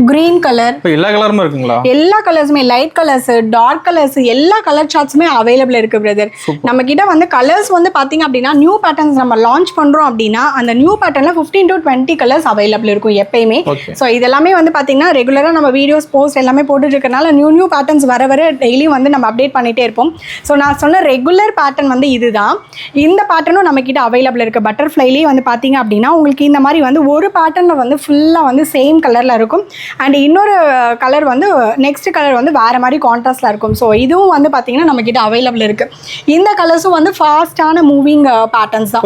green colour, எல்லா கலருமே இருக்குங்களா? எல்லா கலர்ஸுமே, லைட் கலர்ஸ், டார்க் கலர்ஸ், எல்லா கலர் சார்ட்ஸுமே அவைலபிள் இருக்கு பிரதர். நம்ம கிட்ட வந்து கலர்ஸ் வந்து பாத்தீங்க அப்படின்னா நியூ பேட்டர்ன்ஸ் நம்ம லான்ச் பண்றோம் அப்படின்னா அந்த நியூ பேட்டர்ன்ல 15 to 20 கலர்ஸ் அவைலபிள் இருக்கும் எப்பயுமே. ஸோ இதெல்லாமே வந்து பாத்தீங்கன்னா ரெகுலரா நம்ம வீடியோஸ் போஸ்ட் எல்லாமே போட்டுட்டு இருக்கனால நியூ பேட்டர்ன்ஸ் வர டெய்லியும் வந்து நம்ம அப்டேட் பண்ணிட்டே இருப்போம். ஸோ நான் சொன்ன ரெகுலர் பேட்டர்ன் வந்து இதுதான். இந்த பேட்டர்னும் நம்ம கிட்ட அவைலபிள் இருக்கு. பட்டர்ஃப்ளைலேயே வந்து பாத்தீங்க அப்படின்னா உங்களுக்கு இந்த மாதிரி வந்து ஒரு பேட்டர்ன்ல வந்து ஃபுல்லா வந்து சேம் கலர்ல இருக்கும். அண்ட் இன்னொரு கலர் வந்து நெக்ஸ்ட் கலர் வந்து வேறு மாதிரி கான்ட்ராஸ்டில் இருக்கும். ஸோ இதுவும் வந்து பார்த்தீங்கன்னா நம்மக்கிட்ட அவைலபிள் இருக்குது. இந்த கலர்ஸும் வந்து ஃபாஸ்ட்டான மூவிங் பேட்டர்ன்ஸ் தான்.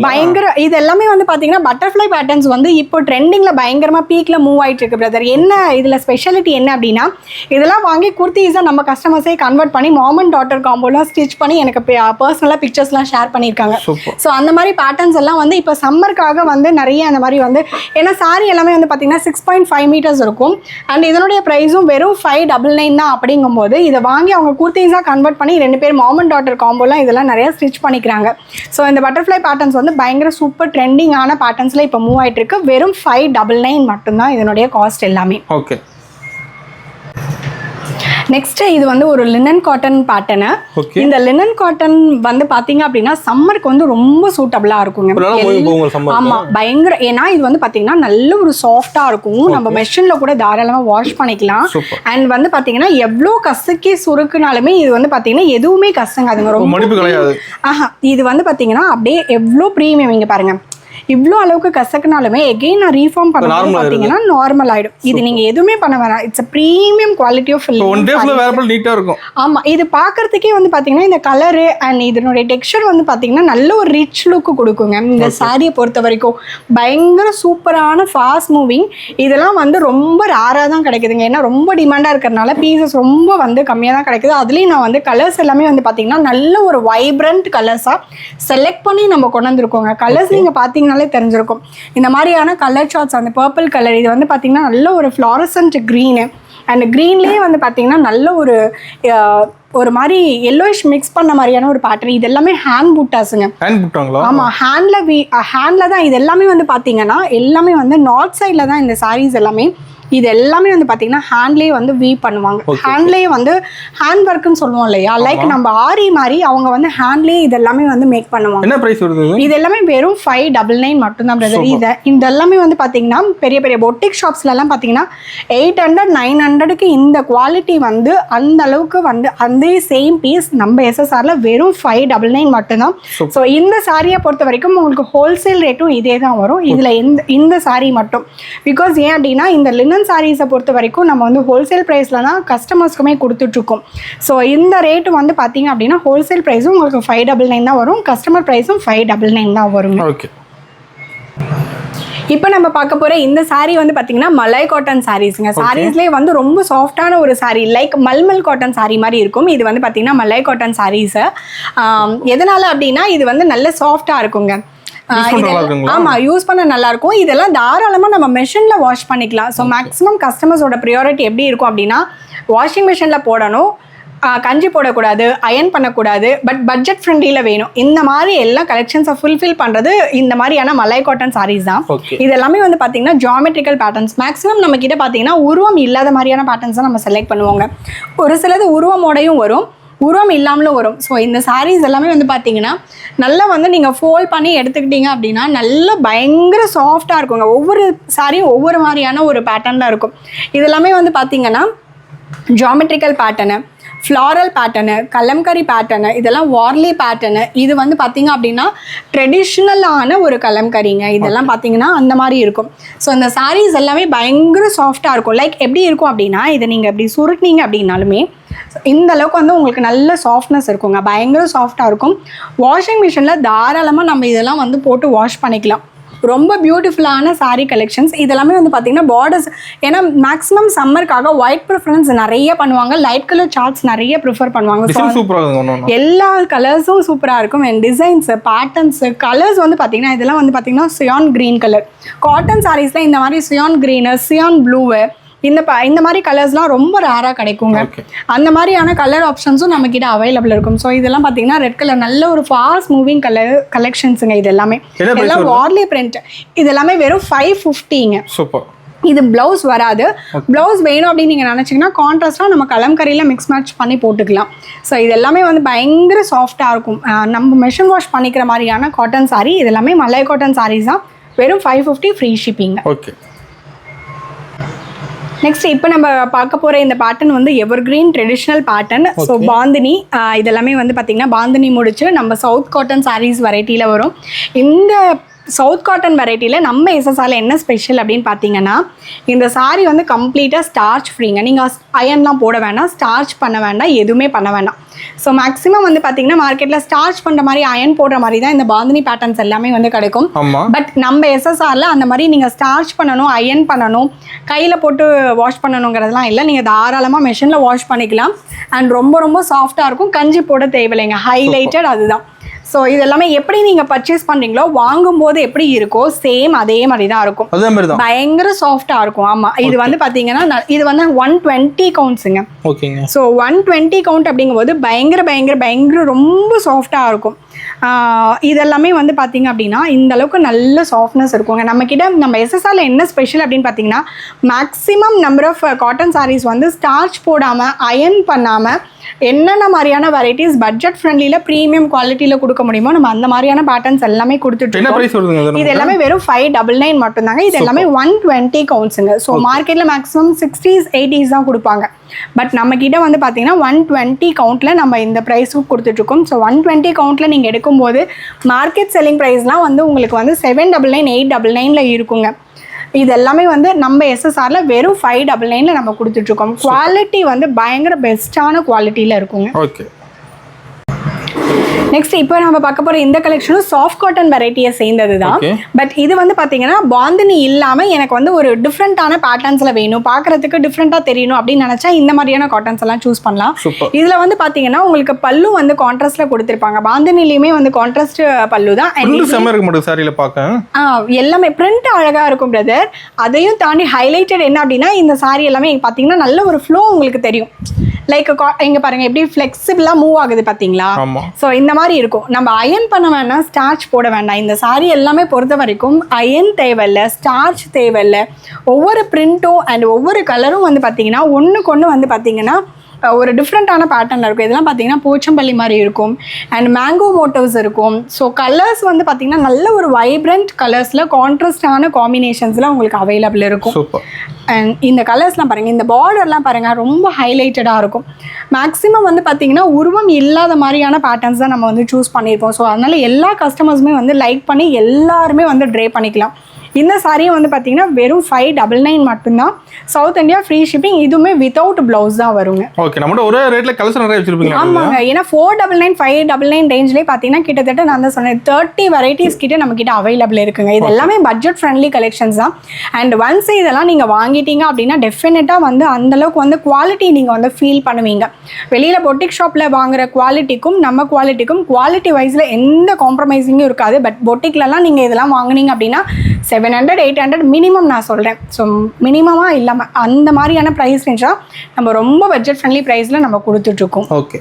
பயங்கர இது எல்லாமே வந்து பார்த்தீங்கன்னா பட்டர்ஃப்ளை பேட்டர்ன்ஸ் வந்து இப்போ ட்ரெண்டிங்கில் பயங்கரமாக பீக்கில் மூவ் ஆகிட்டு இருக்கு பிரதர். என்ன இதில் ஸ்பெஷாலிட்டி என்ன அப்படின்னா இதெல்லாம் வாங்கி குர்த்திஸாக நம்ம கஸ்டமர்ஸே கன்வெர்ட் பண்ணி மாம் அண்ட் டாட்டர் காம்போலாம் ஸ்டிச் பண்ணி எனக்கு பர்சனலாக பிக்சர்ஸ்லாம் ஷேர் பண்ணியிருக்காங்க. ஸோ அந்த மாதிரி பேட்டர்ன்ஸ் எல்லாம் வந்து இப்போ சம்மருக்காக வந்து நிறைய அந்த மாதிரி வந்து ஏன்னா சாரி எல்லாமே வந்து பார்த்தீங்கன்னா 6.5 மீட்டர்ஸ் இருக்கும். அண்ட் இதனுடைய ப்ரைஸும் வெறும் 599 தான். அப்படிங்கும்போது இதை வாங்கி அவங்க குர்த்திஸாக கன்வெர்ட் பண்ணி 2 பேர் மாம் அண்ட் டாட்டர் காம்போலாம் இதெல்லாம் நிறைய ஸ்டிச் பண்ணிக்கிறாங்க. ஸோ இந்த பட்டர்ஃப்ளை பேட்டர்ன்ஸ் வந்து பயங்கர சூப்பர் ட்ரெண்டிங்கான பேட்டர்ன்ஸில் இப்போ மூவ் ஆகிட்டு இருக்கு. வெறும் 599 மட்டும்தான் இதனுடைய காஸ்ட் எல்லாமே. ஓகே. நெக்ஸ்ட் இது வந்து ஒரு லினன் காட்டன் பேட்டர்ன். இந்த லினன் காட்டன் வந்து பாத்தீங்க அப்படின்னா சம்மருக்கு வந்து ரொம்ப சூட்டபிளா இருக்குங்க. ஆமா பயங்கர, ஏன்னா இது வந்து பாத்தீங்கன்னா நல்ல ஒரு சாஃப்டா இருக்கும். நம்ம மெஷின்ல கூட தாராளமா வாஷ் பண்ணிக்கலாம். அண்ட் வந்து பாத்தீங்கன்னா எவ்வளவு கசக்கி சுருக்குனாலுமே இது வந்து பாத்தீங்கன்னா எதுவுமே கசங்காதுங்க. ரொம்ப இது வந்து பாத்தீங்கன்னா அப்படியே எவ்வளவு பிரீமியம். இங்க பாருங்க, இவ்வளோ அளவுக்கு கசக்குனாலுமே எகெயின் நான் ரீஃபார்ம் பண்ணுறது பார்த்தீங்கன்னா நார்மல் ஆகிடும். இது நீங்கள் எதுவுமே பண்ண வேணாம். இட்ஸ் ப்ரீமியம் குவாலிட்டி ஆஃப் நீட்டாக இருக்கும். ஆமாம், இது பார்க்கறதுக்கே வந்து பார்த்தீங்கன்னா இந்த கலரு அண்ட் இதனுடைய டெக்ஸ்சர் வந்து பார்த்தீங்கன்னா நல்ல ஒரு ரிச் லுக்கு கொடுக்குங்க. இந்த சாரியை பொறுத்த வரைக்கும் பயங்கர சூப்பரான ஃபாஸ்ட் மூவிங். இதெல்லாம் வந்து ரொம்ப ரேராக தான் கிடைக்குதுங்க. ஏன்னா ரொம்ப டிமாண்டாக இருக்கிறதுனால பீசஸ் ரொம்ப வந்து கம்மியாக தான் கிடைக்குது. அதுலேயும் நான் வந்து கலர்ஸ் எல்லாமே வந்து பார்த்தீங்கன்னா நல்ல ஒரு வைப்ரண்ட் கலர்ஸாக செலக்ட் பண்ணி நம்ம கொண்டு வந்திருக்கோங்க. கலர்ஸ் நீங்கள் பார்த்தீங்கன்னா தெரிஞ்சிருக்கும். இந்த மாதிரியான கலர் ஷார்ட்ஸ், அந்த பர்பிள் கலர், இது வந்து பாத்தீங்கன்னா நல்ல ஒரு ஃப்ளாரசன்ட் கிரீனு. அண்ட் கிரீன்லேயே வந்து பாத்தீங்கன்னா நல்ல ஒரு மாதிரி எல்லோயிஷ் மிக்ஸ் பண்ண மாதிரியான ஒரு பேட்டர்ன். இது எல்லாமே ஹேண்ட் பூட்டாஸுங்க. ஆமா, ஹேண்ட்ல தான் இது எல்லாமே வந்து பாத்தீங்கன்னா எல்லாமே வந்து நார்த் சைட்ல தான் இந்த சாரீஸ் எல்லாமே. இது எல்லாமே வந்து பாத்தீங்கன்னா ஹேண்ட்லேயே வந்து வீவ் பண்ணுவாங்க. ஹேண்ட்லேயே வந்து ஹேண்ட் ஒர்க்குன்னு சொல்லுவோம் இல்லையா, லைக் நம்ம ஆரி மாதிரி அவங்க வந்து ஹேண்ட்லேயே இது எல்லாமே வந்து மேக் பண்ணுவாங்க. என்ன பிரைஸ் வருது? இது எல்லாமே வெறும் 599 மட்டும்தான் பிரதர். இந்த எல்லாமே வந்து பாத்தீங்கன்னா பெரிய பெரிய பொட்டிக் ஷாப்ஸ்ல எல்லாம் பாத்தீங்கன்னா 800 900க்கு இந்த குவாலிட்டி வந்து அந்த அளவுக்கு வந்து அதே சேம் பீஸ் நம்ம எஸ்எஸ்ஆர்ல வெறும் 599 மட்டும்தான். ஸோ இந்த சாரியை பொறுத்த வரைக்கும் உங்களுக்கு ஹோல்சேல் ரேட்டும் இதே தான் வரும். இதுல இந்த சாரி மட்டும் பிகாஸ் ஏன் அப்படின்னா இந்த லினன் சாரீஸை பொறுத்த வரைக்கும் நம்ம வந்து ஹோல்சேல் ப்ரைஸில் தான் கஸ்டமர்ஸ்க்குமே கொடுத்துட்ருக்கோம். ஸோ இந்த ரேட்டு வந்து பார்த்தீங்க அப்படின்னா ஹோல்சேல் ப்ரைஸும் உங்களுக்கு 599 தான் வரும், கஸ்டமர் ப்ரைஸும் 599 தான் வரும். ஓகே, இப்போ நம்ம பார்க்க போகிற இந்த சாரீ வந்து பார்த்தீங்கன்னா மலாய் காட்டன் சாரீஸுங்க. சாரீஸ்லேயே வந்து ரொம்ப சாஃப்டான ஒரு சாரீ, லைக் மல்மல் காட்டன் சாரீ மாதிரி இருக்கும். இது வந்து பார்த்தீங்கன்னா மலாய் காட்டன் சாரீஸு. எதனால அப்படின்னா இது வந்து நல்ல சாஃப்டாக இருக்குங்க. ஆமா, யூஸ் பண்ண நல்லா இருக்கும். இதெல்லாம் தாராளமா நம்ம மெஷின்ல வாஷ் பண்ணிக்கலாம். ஸோ மேக்ஸிமம் கஸ்டமர்ஸோட ப்ரியாரிட்டி எப்படி இருக்கும் அப்படின்னா வாஷிங் மிஷின்ல போடணும், கஞ்சி போடக்கூடாது, அயன் பண்ணக்கூடாது, பட் பட்ஜெட் ஃப்ரெண்ட்லியில் வேணும். இந்த மாதிரி எல்லா கலெக்ஷன்ஸை ஃபுல்ஃபில் பண்ணுறது இந்த மாதிரியான மலாய் காட்டன் சாரீஸ் தான். இது எல்லாமே வந்து பார்த்தீங்கன்னா ஜியாமெட்ரிக்கல் பேட்டர்ன்ஸ். மேக்ஸிமம் நம்ம கிட்ட பார்த்தீங்கன்னா உருவம் இல்லாத மாதிரியான பேட்டர்ன்ஸை நம்ம செலக்ட் பண்ணுவாங்க. ஒரு சிலது உருவமோடையும் வரும், உருவம் இல்லாமலும் வரும். ஸோ இந்த சாரீஸ் எல்லாமே வந்து பார்த்தீங்கன்னா நல்லா வந்து நீங்கள் ஃபோல்ட் பண்ணி எடுத்துக்கிட்டீங்க அப்படின்னா நல்லா பயங்கர சாஃப்டாக இருக்குங்க. ஒவ்வொரு சாரியும் ஒவ்வொரு மாதிரியான ஒரு பேட்டர்னில் இருக்கும். இதெல்லாமே வந்து பார்த்தீங்கன்னா geometrical pattern, floral pattern, kalamkari pattern, இதெல்லாம் வார்லி பேட்டர்னு. இது வந்து பார்த்தீங்க அப்படின்னா ட்ரெடிஷ்னலான ஒரு கலம்கரிங்க. இதெல்லாம் பார்த்தீங்கன்னா அந்த மாதிரி இருக்கும். ஸோ இந்த சாரீஸ் எல்லாமே பயங்கர சாஃப்டாக இருக்கும். லைக் எப்படி இருக்கும் அப்படின்னா இதை நீங்கள் எப்படி சுருட்டினீங்க அப்படின்னாலுமே இந்த அளவுக்கு வந்து உங்களுக்கு நல்ல சாஃப்ட்னஸ் இருக்குங்க, பயங்கர சாஃப்டாக இருக்கும். வாஷிங் மிஷினில் தாராளமாக நம்ம இதெல்லாம் வந்து போட்டு வாஷ் பண்ணிக்கலாம். ரொம்ப பியூட்டிஃபுல்லான சாரீ கலெக்ஷன்ஸ். இதெல்லாமே வந்து பார்த்தீங்கன்னா பார்டர்ஸ், ஏன்னா மேக்ஸிமம் சம்மருக்காக ஒயிட் ப்ரிஃபரன்ஸ் நிறைய பண்ணுவாங்க, லைட் கலர் சார்ட்ஸ் நிறைய ப்ரிஃபர் பண்ணுவாங்க. எல்லா கலர்ஸும் சூப்பராக இருக்கும். அண்ட் டிசைன்ஸ், பேட்டர்ன்ஸ், கலர்ஸ் வந்து பார்த்தீங்கன்னா இதெல்லாம் வந்து பார்த்தீங்கன்னா சியான் க்ரீன் கலர். காட்டன் சாரீஸில் இந்த மாதிரி சியான் க்ரீனு, சியான் ப்ளூவு, இந்த மாதிரி கலர்ஸ்லாம் ரொம்ப ரேராக கிடைக்குங்க. அந்த மாதிரியான கலர் ஆப்ஷன்ஸும் நம்மக்கிட்ட அவைலபிள் இருக்கும். ஸோ இதெல்லாம் பார்த்தீங்கன்னா ரெட் கலர் நல்ல ஒரு ஃபாஸ்ட் மூவிங் கலெக்ஷன்ஸுங்க. இது எல்லாமே எல்லாம் வார்லி பிரிண்ட். இது எல்லாமே வெறும் 550ங்க. சூப்பர். இது ப்ளவுஸ் வராது. ப்ளவுஸ் வேணும் அப்படின்னு நீங்கள் நினச்சிங்கன்னா கான்ட்ராஸ்ட்டாக நம்ம கலம்கரியில் மிக்ஸ் மேட்ச் பண்ணி போட்டுக்கலாம். ஸோ இது எல்லாமே வந்து பயங்கர சாஃப்டாக இருக்கும். நம்ம மெஷின் வாஷ் பண்ணிக்கிற மாதிரியான காட்டன் சாரீ. இது எல்லாமே மலாய் காட்டன் சாரீஸ் தான். வெறும் 550 ஃப்ரீ ஷிப்பிங். ஓகே. நெக்ஸ்ட் இப்போ நம்ம பார்க்க போகிற இந்த பேட்டர்ன் வந்து எவர் green traditional pattern. So bandhani, இதெல்லாமே வந்து பார்த்திங்கன்னா பாந்தினி முடிச்சு நம்ம சவுத் காட்டன் சாரீஸ் வெரைட்டியில் வரும். இந்த சவுத் காட்டன் வெரைட்டியில் நம்ம எஸ்எஸ்ஆரில் என்ன ஸ்பெஷல் அப்படின்னு பார்த்தீங்கன்னா இந்த சாரீ வந்து கம்ப்ளீட்டாக ஸ்டார்ச் ஃப்ரீங்க. நீங்கள் அயன்லாம் போட வேண்டாம், ஸ்டார்ச் பண்ண வேண்டாம், எதுவுமே பண்ண வேண்டாம். ஸோ மேக்ஸிமம் வந்து பார்த்தீங்கன்னா மார்க்கெட்டில் ஸ்டார்ச் பண்ணுற மாதிரி அயன் போடுற மாதிரி தான் இந்த பாந்தினி பேட்டர்ன்ஸ் எல்லாமே வந்து கிடைக்கும். பட் நம்ம எஸ்எஸ்ஆரில் அந்த மாதிரி நீங்கள் ஸ்டார்ச் பண்ணணும், அயன் பண்ணணும், கையில் போட்டு வாஷ் பண்ணணுங்கிறதுலாம் இல்லை. நீங்கள் தாராளமாக மெஷினில் வாஷ் பண்ணிக்கலாம். அண்ட் ரொம்ப ரொம்ப சாஃப்டாக இருக்கும், கஞ்சி போட தேவையில்லைங்க, ஹைலைட்டட் அதுதான். ஸோ இது எல்லாமே எப்படி நீங்க பர்ச்சேஸ் பண்றீங்களோ வாங்கும்போது எப்படி இருக்கோ சேம் அதே மாதிரி தான் இருக்கும். பயங்கர சாஃப்டா இருக்கும். ஆமா, இது வந்து பாத்தீங்கன்னா இது வந்து 120 கவுண்ட்ஸுங்க. ஓகேங்க. ஸோ 120 கவுண்ட் அப்படிங்கும்போது பயங்கர பயங்கர பயங்கர ரொம்ப சாஃப்டா இருக்கும். இதெல்லாமே வந்து பார்த்தீங்க அப்படின்னா இந்த அளவுக்கு நல்ல சாஃப்ட்னஸ் இருக்குங்க. நம்ம எஸ்எஸ்ஆரில் என்ன ஸ்பெஷல் அப்படின்னு பார்த்தீங்கன்னா maximum number of cotton saris வந்து ஸ்டார்ச் போடாமல் அயர்ன் பண்ணாமல் என்னென்ன மாதிரியான வெரைட்டிஸ் பட்ஜெட் ஃப்ரெண்ட்லியில் ப்ரீமியம் குவாலிட்டியில் கொடுக்க முடியுமோ நம்ம அந்த மாதிரியான பேட்டர்ன்ஸ் எல்லாமே கொடுத்துட்டு இது எல்லாமே வெறும் 599 மட்டும்தாங்க. இது எல்லாமே 120 கவுண்ட்ஸுங்க. ஸோ மார்க்கெட்டில் மேக்ஸிமம் 60s 80s தான் கொடுப்பாங்க. பட் நம்ம கிட்ட வந்து பார்த்தீங்கன்னா 120 கவுண்ட்டில் நம்ம இந்த ப்ரைஸுக்கு கொடுத்துட்ருக்கோம். ஸோ 120 கவுண்ட்டில் நீங்கள் எடுக்கும்போது மார்க்கெட் செல்லிங் ப்ரைஸ்லாம் வந்து உங்களுக்கு வந்து 799 899 இருக்குங்க. இது எல்லாமே வந்து நம்ம எஸ்எஸ்ஆரில் வெறும் 599 நம்ம கொடுத்துட்ருக்கோம். குவாலிட்டி வந்து பயங்கர பெஸ்ட்டான குவாலிட்டியில் இருக்குங்க. ஓகே. நெக்ஸ்ட் இப்போ நம்ம பார்க்க போகிற இந்த கலெக்ஷனும் சாஃப்ட் காட்டன் வெரைட்டியை சேர்ந்தது தான். பட் இது வந்து பார்த்தீங்கன்னா பாந்தினி இல்லாமல் எனக்கு வந்து ஒரு டிஃப்ரெண்ட்டான பேட்டர்ன்ஸில் வேணும், பார்க்குறதுக்கு டிஃப்ரெண்ட்டாக தெரியணும் அப்படின்னு நினச்சா இந்த மாதிரியான காட்டன்ஸ் எல்லாம் சூஸ் பண்ணலாம். இதில் வந்து பார்த்தீங்கன்னா உங்களுக்கு பல்லு வந்து கான்ட்ராஸ்ட்டில் கொடுத்துருப்பாங்க. பாந்தினிலையுமே வந்து கான்ட்ராஸ்ட் பல்லு தான். எல்லாமே பிரிண்ட் அழகாக இருக்கும் பிரதர். அதையும் தாண்டி ஹைலைட்டட் என்ன அப்படின்னா இந்த சாரி எல்லாமே பார்த்தீங்கன்னா நல்ல ஒரு ஃப்ளோ உங்களுக்கு தெரியும். லைக் இங்க பாருங்க எப்படி ஃப்ளெக்சிபிளா மூவ் ஆகுது பாத்தீங்களா? ஸோ இந்த மாதிரி இருக்கும். நம்ம அயன் பண்ண வேண்டாம், ஸ்டார்ச் போட வேண்டாம். இந்த சாரி எல்லாமே பொறுத்த வரைக்கும் அயன் தேவையில்லை, ஸ்டார்ச் தேவையில்லை. ஒவ்வொரு பிரிண்ட்டும் அண்ட் ஒவ்வொரு கலரும் வந்து பார்த்தீங்கன்னா ஒன்றுக்கு ஒன்று வந்து பார்த்தீங்கன்னா ஒரு டிஃப்ரெண்ட்டான பேட்டர்னில் இருக்கும். இதெல்லாம் பார்த்தீங்கன்னா போச்சம்பள்ளி மாதிரி இருக்கும் அண்ட் மேங்கோ மோட்டிவ்ஸ் இருக்கும். ஸோ கலர்ஸ் வந்து பார்த்தீங்கன்னா நல்ல ஒரு வைப்ரண்ட் கலர்ஸில் கான்ட்ராஸ்டான காம்பினேஷன்ஸில் உங்களுக்கு அவைலபிள் இருக்கும். அண்ட் இந்த கலர்ஸ்லாம் பாருங்கள், இந்த பார்டர்லாம் பாருங்கள் ரொம்ப ஹைலைட்டடாக இருக்கும். மேக்ஸிமம் வந்து பார்த்திங்கன்னா உருவம் இல்லாத மாதிரியான பேட்டர்ன்ஸ் தான் நம்ம வந்து சூஸ் பண்ணியிருப்போம். ஸோ அதனால் எல்லா கஸ்டமர்ஸுமே வந்து லைக் பண்ணி எல்லாருமே வந்து ட்ரே பண்ணிக்கலாம். இந்த சாரியும் வந்து பார்த்தீங்கன்னா வெறும் 599 மட்டும்தான். South India free shipping. இதுவுமே வித்தவுட் பிளவுஸ் தான் வருங்க. ஓகே. நம்ம ஒரே ரேட்ல கலெக்ஷன் நிறைய வச்சிருப்பீங்க. ஆமாங்க. ஏன்னா 499 599 ரேஞ்சிலே பார்த்தீங்கன்னா கிட்டத்தட்ட நான் தான் சொன்னேன் 30 வெரைட்டிஸ் கிட்ட நம்ம கிட்ட அவைலபிள் இருக்குங்க. இது எல்லாமே பட்ஜெட் ஃப்ரெண்ட்லி கலெக்ஷன்ஸ் தான். அண்ட் ஒன்ஸ் இதெல்லாம் நீங்கள் வாங்கிட்டீங்க அப்படின்னா டெஃபினட்டாக வந்து அந்தளவுக்கு வந்து குவாலிட்டி நீங்கள் வந்து ஃபீல் பண்ணுவீங்க. வெளியில் பொட்டிக் ஷாப்பில் வாங்குற குவாலிட்டிக்கும் நம்ம குவாலிட்டிக்கும் குவாலிட்டி வைஸில் எந்த காம்ப்ரமைசிங்கும் இருக்காது. பட் பொட்டிக்லலாம் நீங்கள் இதெல்லாம் வாங்கினீங்க அப்படின்னா 700 800 மினிமம் நான் சொல்கிறேன். ஸோ மினிமமாக இல்லாமல் அந்த மாதிரியான ப்ரைஸ் ரேஞ்சாக நம்ம ரொம்ப பட்ஜெட் ஃப்ரெண்ட்லி ப்ரைஸில் நம்ம கொடுத்துட்ருக்கோம். ஓகே.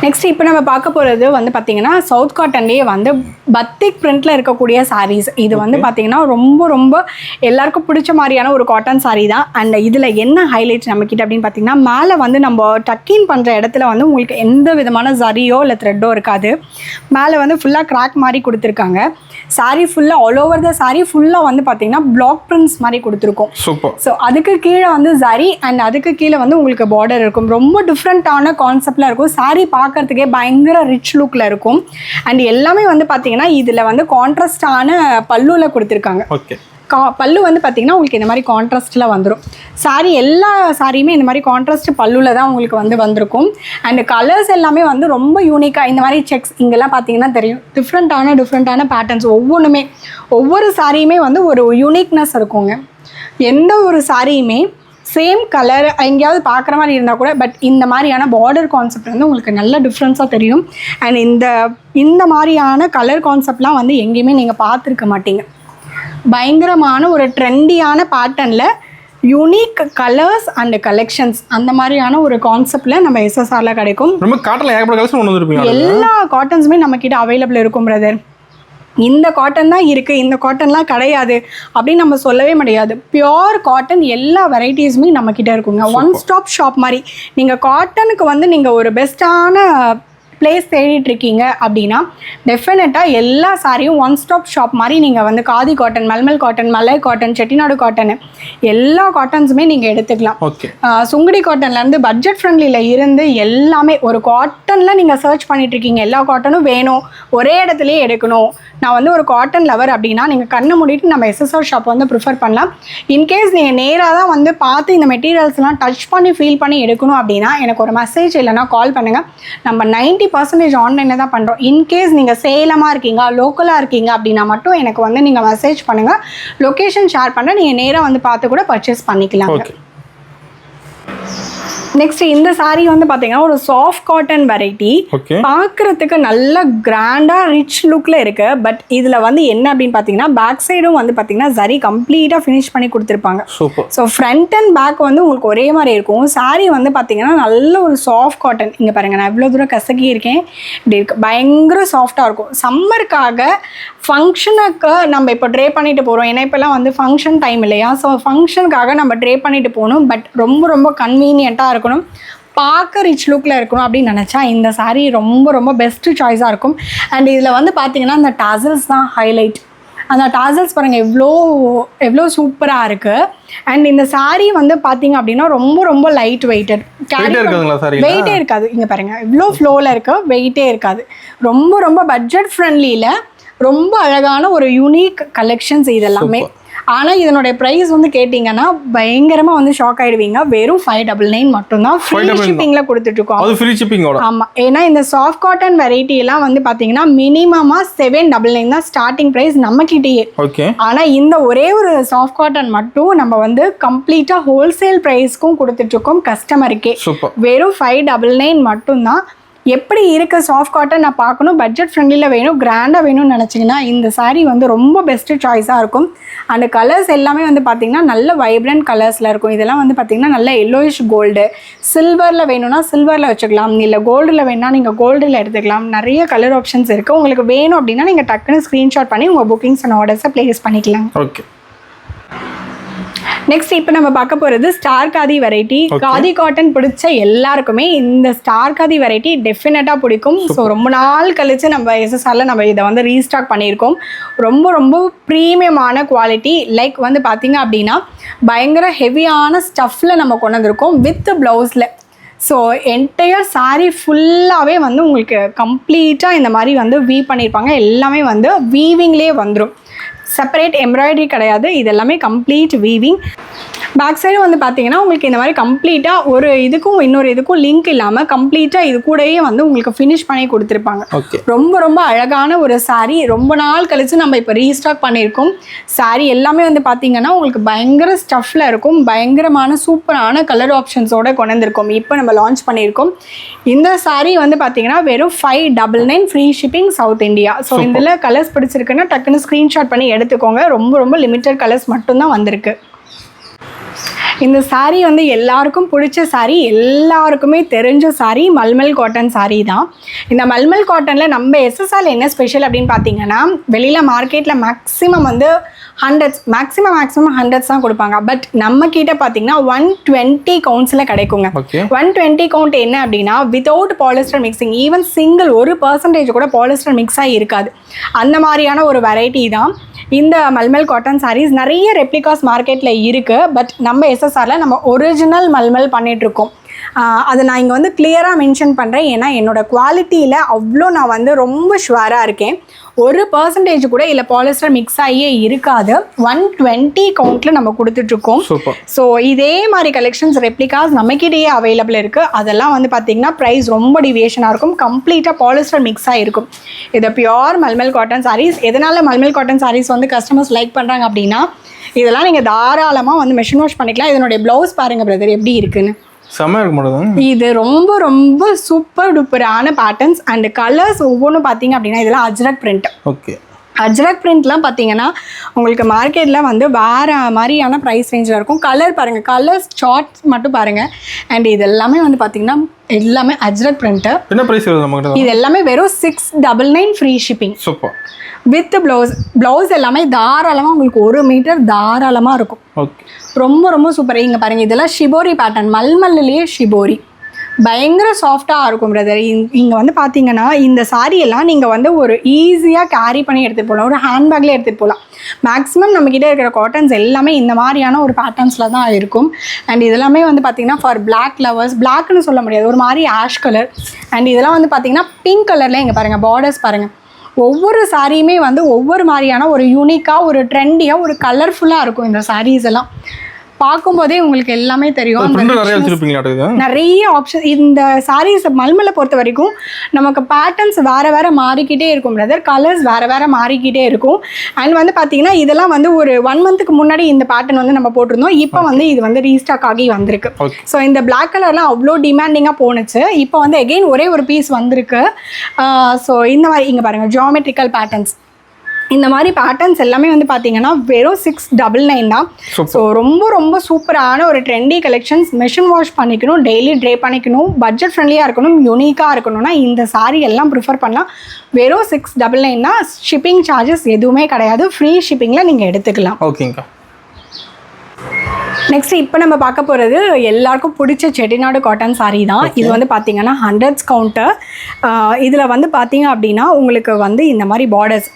நெக்ஸ்ட் இப்போ நம்ம பார்க்க போகிறது வந்து பார்த்திங்கன்னா சவுத் காட்டன்லேயே வந்து பத்திக் பிரிண்டில் இருக்கக்கூடிய சாரீஸ். இது வந்து பார்த்திங்கன்னா ரொம்ப ரொம்ப எல்லாருக்கும் பிடிச்ச மாதிரியான ஒரு காட்டன் சாரீ தான். அண்ட் இதில் என்ன ஹைலைட்ஸ் நம்மக்கிட்ட அப்படின்னு பார்த்திங்கன்னா மேலே வந்து நம்ம டக்கின் பண்ணுற இடத்துல வந்து உங்களுக்கு எந்த விதமான ஜரியோ இல்லை த்ரெட்டோ இருக்காது. மேலே வந்து ஃபுல்லாக கிராக் மாதிரி கொடுத்துருக்காங்க. சாரீ ஃபுல்லாக ஆல் ஓவர் த சாரீ ஃபுல்லாக வந்து பார்த்திங்கன்னா பிளாக் பிரிண்ட்ஸ் மாதிரி கொடுத்துருக்கோம். ஸோ அதுக்கு கீழே வந்து ஜரி அண்ட் அதுக்கு கீழே வந்து உங்களுக்கு பார்டர் இருக்கும். ரொம்ப டிஃப்ரெண்ட்டான கான்செப்டில் இருக்கும். சாரீ பார்க்கறதுக்கே பயங்கர ரிச் லுக்கில் இருக்கும். அண்ட் எல்லாமே வந்து பார்த்தீங்கன்னா இதில் வந்து கான்ட்ராஸ்டான பல்லுவில் கொடுத்துருக்காங்க. பல்லு வந்து பார்த்தீங்கன்னா உங்களுக்கு இந்த மாதிரி கான்ட்ராஸ்டில் வந்துடும். சாரீ எல்லா சாரியுமே இந்த மாதிரி கான்ட்ராஸ்ட் பல்லுவில் தான் உங்களுக்கு வந்து வந்திருக்கும். அண்ட் கலர்ஸ் எல்லாமே வந்து ரொம்ப யூனிக்காக இந்த மாதிரி செக்ஸ் இங்கெல்லாம் பார்த்தீங்கன்னா தெரியும் டிஃப்ரெண்ட்டான பேட்டர்ன்ஸ். ஒவ்வொரு சாரியுமே வந்து ஒரு யூனிக்னஸ் இருக்குங்க. எந்த ஒரு சாரியுமே சேம் கலர் எங்கேயாவது பார்க்குற மாதிரி இருந்தால் கூட பட் இந்த மாதிரியான பார்டர் கான்செப்ட் வந்து உங்களுக்கு நல்ல டிஃப்ரென்ஸாக தெரியும். அண்ட் இந்த மாதிரியான கலர் கான்செப்ட்லாம் வந்து எங்கேயுமே நீங்கள் பார்த்துருக்க மாட்டீங்க. பயங்கரமான ஒரு ட்ரெண்டியான பேட்டர்னில் யூனிக் கலர்ஸ் அண்ட் கலெக்ஷன்ஸ் அந்த மாதிரியான ஒரு கான்செப்டில் நம்ம எஸ்எஸ்ஆரில் கிடைக்கும். எல்லா காட்டன்ஸுமே நம்மக்கிட்ட அவைலபிள் இருக்கும் பிரதர். இந்த காட்டன் தான் இருக்குது, இந்த காட்டன்லாம் கிடையாது அப்படின்னு நம்ம சொல்லவே முடியாது. பியோர் காட்டன் எல்லா வெரைட்டிஸுமே நம்மக்கிட்ட இருக்குங்க. ஒன் ஸ்டாப் ஷாப் மாதிரி. நீங்கள் காட்டனுக்கு வந்து நீங்கள் ஒரு பெஸ்ட்டான பிளேஸ் தேடிட்டுருக்கீங்க அப்படின்னா டெஃபினட்டாக எல்லா சாரியும் ஒன் ஸ்டாப் ஷாப் மாதிரி நீங்கள் வந்து காதி காட்டன், மல்மல் காட்டன், மலை காட்டன், செட்டிநாடு காட்டன் எல்லா காட்டன்ஸுமே நீங்கள் எடுத்துக்கலாம். சுங்குடி காட்டன்லேருந்து பட்ஜெட் ஃப்ரெண்ட்லியில் இருந்து எல்லாமே ஒரு காட்டனில் நீங்கள் சர்ச் பண்ணிட்டுருக்கீங்க. எல்லா காட்டனும் வேணும், ஒரே இடத்துலையே எடுக்கணும், நான் வந்து ஒரு காட்டன் லவர் அப்படின்னா நீங்கள் கண்ணை மூடிட்டு நம்ம எஸ்எஸ்ஆர் ஷாப் வந்து ப்ரிஃபர் பண்ணலாம். இன்கேஸ் நீங்கள் நேராக தான் வந்து பார்த்து இந்த மெட்டீரியல்ஸ்லாம் டச் பண்ணி ஃபீல் பண்ணி எடுக்கணும் அப்படின்னா எனக்கு ஒரு மெசேஜ் இல்லைனா கால் பண்ணுங்கள். நம்ம 90% ஆன்லைனில் தான் பண்ணுறோம். இன்கேஸ் நீங்கள் சேலமாக இருக்கீங்க, லோக்கலாக இருக்கீங்க அப்படின்னா மட்டும் எனக்கு வந்து நீங்கள் மெசேஜ் பண்ணுங்கள். லொக்கேஷன் ஷேர் பண்ண நீங்கள் நேராக வந்து பார்த்து கூட பர்ச்சேஸ் பண்ணிக்கலாம். நெக்ஸ்ட் இந்த saree வந்து பாத்தீங்கன்னா ஒரு சாஃப்ட் காட்டன் வெரைட்டி. பார்க்கறதுக்கு நல்ல கிராண்டா ரிச் லுக்ல இருக்கு. பட் இதுல வந்து என்ன அப்படின்னு பாத்தீங்கன்னா பேக் சைடும் வந்து பாத்தீங்கன்னா சரி கம்ப்ளீட்டா ஃபினிஷ் பண்ணி கொடுத்துருப்பாங்க. ஸோ ஃப்ரண்ட் அண்ட் பேக் வந்து உங்களுக்கு ஒரே மாதிரி இருக்கும். saree வந்து பாத்தீங்கன்னா நல்ல ஒரு சாஃப்ட் காட்டன். இங்க பாருங்க நான் எவ்வளவு தூரம் கசக்கி இருக்கேன். இப்படி இருக்கு, பயங்கர சாஃப்டா இருக்கும். சம்மருக்காக ஃபங்க்ஷனுக்கு நம்ம இப்போ ட்ரே பண்ணிட்டு போகிறோம். ஏன்னா இப்போலாம் வந்து ஃபங்க்ஷன் டைம் இல்லையா? ஸோ ஃபங்க்ஷனுக்காக நம்ம ட்ரே பண்ணிட்டு போகணும். பட் ரொம்ப ரொம்ப கன்வீனியண்ட்டாக இருக்கணும், பார்க்க ரிச் லுக்கில் இருக்கணும் அப்படின்னு நினச்சா இந்த saree ரொம்ப ரொம்ப பெஸ்ட்டு சாய்ஸாக இருக்கும். அண்ட் இதில் வந்து பார்த்தீங்கன்னா அந்த டாசல்ஸ் தான் ஹைலைட். அந்த டாசல்ஸ் பாருங்கள் எவ்வளோ சூப்பராக இருக்குது. அண்ட் இந்த saree வந்து பார்த்தீங்க அப்படின்னா ரொம்ப ரொம்ப லைட் வெயிட்டட், வெயிட்டே இருக்காது. இங்கே பாருங்கள் இவ்வளோ ஃப்ளோவில் இருக்குது, வெயிட்டே இருக்காது. ரொம்ப ரொம்ப பட்ஜெட் ஃப்ரெண்ட்லியில் ரொம்ப அழகான ஒரு யூனிக் கலெக்ஷன்ஸ் இதெல்லாமே. ஆனால் இதனுடைய ப்ரைஸ் வந்து கேட்டிங்கன்னா பயங்கரமாக வந்து ஷாக் ஆகிடுவீங்க. வெறும் 599 மட்டும்தான் ஃப்ரீ ஷிப்பிங்கில் கொடுத்துட்ருக்கோம். ஆமாம், ஏன்னா இந்த சாஃப்ட் காட்டன் வெரைட்டி எல்லாம் வந்து பார்த்தீங்கன்னா மினிமமாக 799 தான் ஸ்டார்டிங் ப்ரைஸ் நம்மக்கிட்டேயே. ஆனால் இந்த ஒரே ஒரு சாஃப்ட் காட்டன் மட்டும் நம்ம வந்து கம்ப்ளீட்டாக ஹோல்சேல் ப்ரைஸ்க்கும் கொடுத்துட்ருக்கோம் கஸ்டமருக்கே. வெறும் 599 மட்டும்தான். எப்படி இருக்க சாஃப்ட் காட்டன் நான் பார்க்கணும், பட்ஜெட் ஃப்ரெண்ட்லியில் வேணும், கிராண்டாக வேணும்னு நினச்சிங்கன்னா இந்த saree வந்து ரொம்ப பெஸ்ட்டு சாய்ஸாக இருக்கும். அந்த கலர்ஸ் எல்லாமே வந்து பார்த்திங்கன்னா நல்ல வைப்ரண்ட் கலர்ஸில் இருக்கும். இதெல்லாம் வந்து பார்த்திங்கன்னா நல்ல எல்லோயிஷ் கோல்டு, சில்வரில் வேணும்னா சில்வரில் வச்சுக்கலாம், இல்லை கோல்டில் வேணும்னா நீங்கள் கோல்டில் எடுத்துக்கலாம். நிறைய கலர் ஆப்ஷன்ஸ் இருக்குது. உங்களுக்கு வேணும் அப்படின்னா நீங்கள் டக்குன்னு ஸ்க்ரீன்ஷாட் பண்ணி உங்கள் புக்கிங்ஸ் அண்ட் ஆர்டர்ஸை ப்ளேஸ் பண்ணிக்கலாம். ஓகே, நெக்ஸ்ட் இப்போ நம்ம பார்க்க போகிறது star khadi variety. Khadi cotton பிடிச்ச எல்லாருக்குமே இந்த ஸ்டார் காதி வெரைட்டி டெஃபினட்டாக பிடிக்கும். ஸோ ரொம்ப நாள் கழிச்சு நம்ம எஸ்எஸ்ஆரில் நம்ம இதை வந்து ரீஸ்டாக் பண்ணியிருக்கோம். ரொம்ப ரொம்ப ப்ரீமியமான குவாலிட்டி. லைக் வந்து பார்த்தீங்க அப்படின்னா பயங்கர ஹெவியான ஸ்டஃப்பில் நம்ம கொண்டு வந்திருக்கோம் வித் ப்ளவுஸில். ஸோ என்டையர் saree ஃபுல்லாகவே வந்து உங்களுக்கு கம்ப்ளீட்டாக இந்த மாதிரி வந்து வீவ் பண்ணியிருப்பாங்க. எல்லாமே வந்து வீவிங்லேயே வந்துடும், செப்பரேட் எம்ப்ராய்டரி கிடையாது. இது எல்லாமே கம்ப்ளீட் வீவிங். பேக் சைடு வந்து பார்த்தீங்கன்னா உங்களுக்கு இந்த மாதிரி கம்ப்ளீட்டாக ஒரு இதுக்கும் இன்னொரு இதுக்கும் லிங்க் இல்லாமல் கம்ப்ளீட்டாக இது கூடயே வந்து உங்களுக்கு ஃபினிஷ் பண்ணி கொடுத்துருப்பாங்க. ரொம்ப ரொம்ப அழகான ஒரு saree. ரொம்ப நாள் கழிச்சு நம்ம இப்போ ரீஸ்டாக் பண்ணியிருக்கோம். saree எல்லாமே வந்து பார்த்தீங்கன்னா உங்களுக்கு பயங்கர ஸ்டஃப்பில் இருக்கும். பயங்கரமான சூப்பரான கலர் ஆப்ஷன்ஸோடு கொண்டு வந்திருக்கோம். இப்போ நம்ம லான்ச் பண்ணியிருக்கோம். இந்த saree வந்து பார்த்தீங்கன்னா வெறும் 599 free shipping south India. So இதில் கலர்ஸ் பிடிச்சிருக்குன்னா டக்குன்னு ஸ்க்ரீன்ஷாட் பண்ணி எடுத்துக்கோங்க. ரொம்ப ரொம்ப லிமிட்டட் கலர்ஸ் மட்டும்தான் வந்திருக்கு. இந்த saree வந்து எல்லாருக்கும் பிடிச்ச saree, எல்லாருக்குமே தெரிஞ்ச saree மல்மல் காட்டன் saree தான். இந்த மல்மல் காட்டனில் நம்ம எஸ்எஸ்ஆரில் என்ன ஸ்பெஷல் அப்படின்னு பார்த்தீங்கன்னா வெளியில் மார்க்கெட்டில் மேக்ஸிமம் வந்து மேக்ஸிமம் 100s தான் கொடுப்பாங்க. பட் நம்ம கிட்ட பார்த்தீங்கன்னா 120 கவுண்ட்ஸில் கிடைக்குங்க. 120 கவுண்ட் என்ன அப்படின்னா without polyester mixing, even single 1% கூட பாலிஸ்டர் மிக்ஸ் ஆகி இருக்காது. அந்த மாதிரியான ஒரு வெரைட்டி தான் இந்த மல்மல் காட்டன் சாரீஸ். நிறைய ரெப்ளிகாஸ் மார்க்கெட்டில் இருக்குது. பட் நம்ம எஸ்எஸ்ஆரில் நம்ம ஒரிஜினல் மல்மல் பண்ணிகிட்ருக்கோம். அதை நான் இங்கே வந்து கிளியராக மென்ஷன் பண்ணுறேன். ஏன்னா என்னோடய குவாலிட்டியில் அவ்வளோ நான் வந்து ரொம்ப ஷுவராக இருக்கேன். 1% கூட இல்லை பாலிஸ்டர் மிக்ஸ் ஆகியே இருக்காது. 120 கவுண்ட்டில் நம்ம கொடுத்துட்ருக்கோம். ஸோ இதே மாதிரி கலெக்ஷன்ஸ் ரெப்ளிகாஸ் நம்மக்கிட்டேயே அவைலபிள் இருக்குது. அதெல்லாம் வந்து பார்த்திங்கன்னா ப்ரைஸ் ரொம்ப டிவியேஷனாக இருக்கும். கம்ப்ளீட்டாக பாலிஸ்டர் மிக்ஸ் ஆகிருக்கும். இது பியோர் மல்மல் காட்டன் சாரீஸ். எதனால் மல்மல் காட்டன் சாரீஸ் வந்து கஸ்டமர்ஸ் லைக் பண்ணுறாங்க அப்படின்னா இதெல்லாம் நீங்கள் தாராளமாக வந்து மெஷின் வாஷ் பண்ணிக்கலாம். இதனுடைய ப்ளவுஸ் பாருங்கள் பிரதர் எப்படி இருக்குன்னு. இது ரொம்ப ரொம்ப சூப்பர் டூப்பரான பேட்டர்ன்ஸ் அண்ட் கலர்ஸ் ஒவ்வொன்றும் பார்த்தீங்க அப்படின்னா இதெல்லாம் அஜ்ரக் பிரிண்ட். ஓகே, அஜ்ரக் பிரிண்ட்லாம் பார்த்தீங்கன்னா உங்களுக்கு மார்க்கெட்டில் வந்து வேறு மாதிரியான ப்ரைஸ் ரேஞ்சில் இருக்கும். கலர் பாருங்கள், கலர்ஸ் சார்ட்ஸ் மட்டும் பாருங்கள். அண்ட் இது எல்லாமே வந்து பார்த்தீங்கன்னா எல்லாமே அஜ்ரக் பிரிண்ட்டு. என்ன ப்ரைஸ்? இது எல்லாமே வெறும் 699 free shipping. Super. With blouse எல்லாமே தாராளமாக உங்களுக்கு 1 மீட்டர் தாராளமாக இருக்கும். ஓகே, ரொம்ப ரொம்ப சூப்பர். இங்கே பாருங்கள், இதெல்லாம் ஷிபோரி பேட்டர்ன், மல்மல்லையே ஷிபோரி. பயங்கர சாஃப்டாக இருக்கும் பிரதர். இங்கே வந்து பார்த்தீங்கன்னா இந்த சாரியெல்லாம் நீங்கள் வந்து ஒரு ஈஸியாக கேரி பண்ணி எடுத்துகிட்டு போகலாம், ஒரு ஹேண்ட்பேக்லேயே எடுத்துகிட்டு போகலாம். மேக்ஸிமம் நம்மக்கிட்ட இருக்கிற காட்டன்ஸ் எல்லாமே இந்த மாதிரியான ஒரு பேட்டர்ன்ஸில் தான் இருக்கும். அண்ட் இதெல்லாமே வந்து பார்த்திங்கன்னா ஃபார் பிளாக் லவர்ஸ், பிளாக்னு சொல்ல முடியாது, ஒரு மாதிரி ஆஷ் கலர். அண்ட் இதெல்லாம் வந்து பார்த்திங்கன்னா பிங்க் கலரில் இங்கே பாருங்கள் பார்டர்ஸ் பாருங்கள். ஒவ்வொரு சாரியுமே வந்து ஒவ்வொரு மாதிரியான ஒரு யூனிக்காக, ஒரு ட்ரெண்டியாக, ஒரு கலர்ஃபுல்லாக இருக்கும் இந்த சாரீஸ் எல்லாம். பார்க்கும்போதே உங்களுக்கு எல்லாமே தெரியும். நிறைய ஆப்ஷன் இந்த சாரீஸ் மல்மலை பொறுத்த வரைக்கும் நமக்கு பேட்டர்ன்ஸ் வேற மாறிக்கிட்டே இருக்கும் பிரதர், கலர்ஸ் வேற மாறிக்கிட்டே இருக்கும். அண்ட் வந்து பார்த்தீங்கன்னா இதெல்லாம் வந்து ஒரு 1 மந்த்துக்கு முன்னாடி இந்த பேட்டர்ன் வந்து நம்ம போட்டிருந்தோம். இப்போ வந்து இது வந்து ரீஸ்டாக் ஆகி வந்திருக்கு. ஸோ இந்த பிளாக் கலர்லாம் அவ்வளோ டிமாண்டிங்காக போணுச்சு. இப்போ வந்து அகெயின் ஒரே ஒரு பீஸ் வந்திருக்கு. ஸோ இந்த மாதிரி இங்கே பாருங்கள் ஜியோமெட்ரிக்கல் பேட்டர்ன்ஸ், இந்த மாதிரி பேட்டர்ன்ஸ் எல்லாமே வந்து பார்த்தீங்கன்னா வெறும் 699 தான். ஸோ ரொம்ப சூப்பரான ஒரு ட்ரெண்டி கலெக்ஷன்ஸ். மெஷின் வாஷ் பண்ணிக்கணும், டெய்லி ட்ரே பண்ணிக்கணும், பட்ஜெட் ஃப்ரெண்ட்லியாக இருக்கணும், யூனிக்காக இருக்கணும்னா இந்த சாரீ எல்லாம் ப்ரிஃபர் பண்ணலாம். வெறும் 699 தான். ஷிப்பிங் சார்ஜஸ் எதுவுமே கிடையாது, ஃப்ரீ ஷிப்பிங்கில் நீங்கள் எடுத்துக்கலாம். ஓகேங்க. நெக்ஸ்ட் இப்போ நம்ம பார்க்க போகிறது எல்லாருக்கும் பிடிச்ச செட்டிநாடு காட்டன் சாரீ தான். இது வந்து பார்த்தீங்கன்னா 100s கவுண்டர். இதில் வந்து பார்த்தீங்க அப்படின்னா உங்களுக்கு வந்து இந்த மாதிரி பார்டர்ஸ்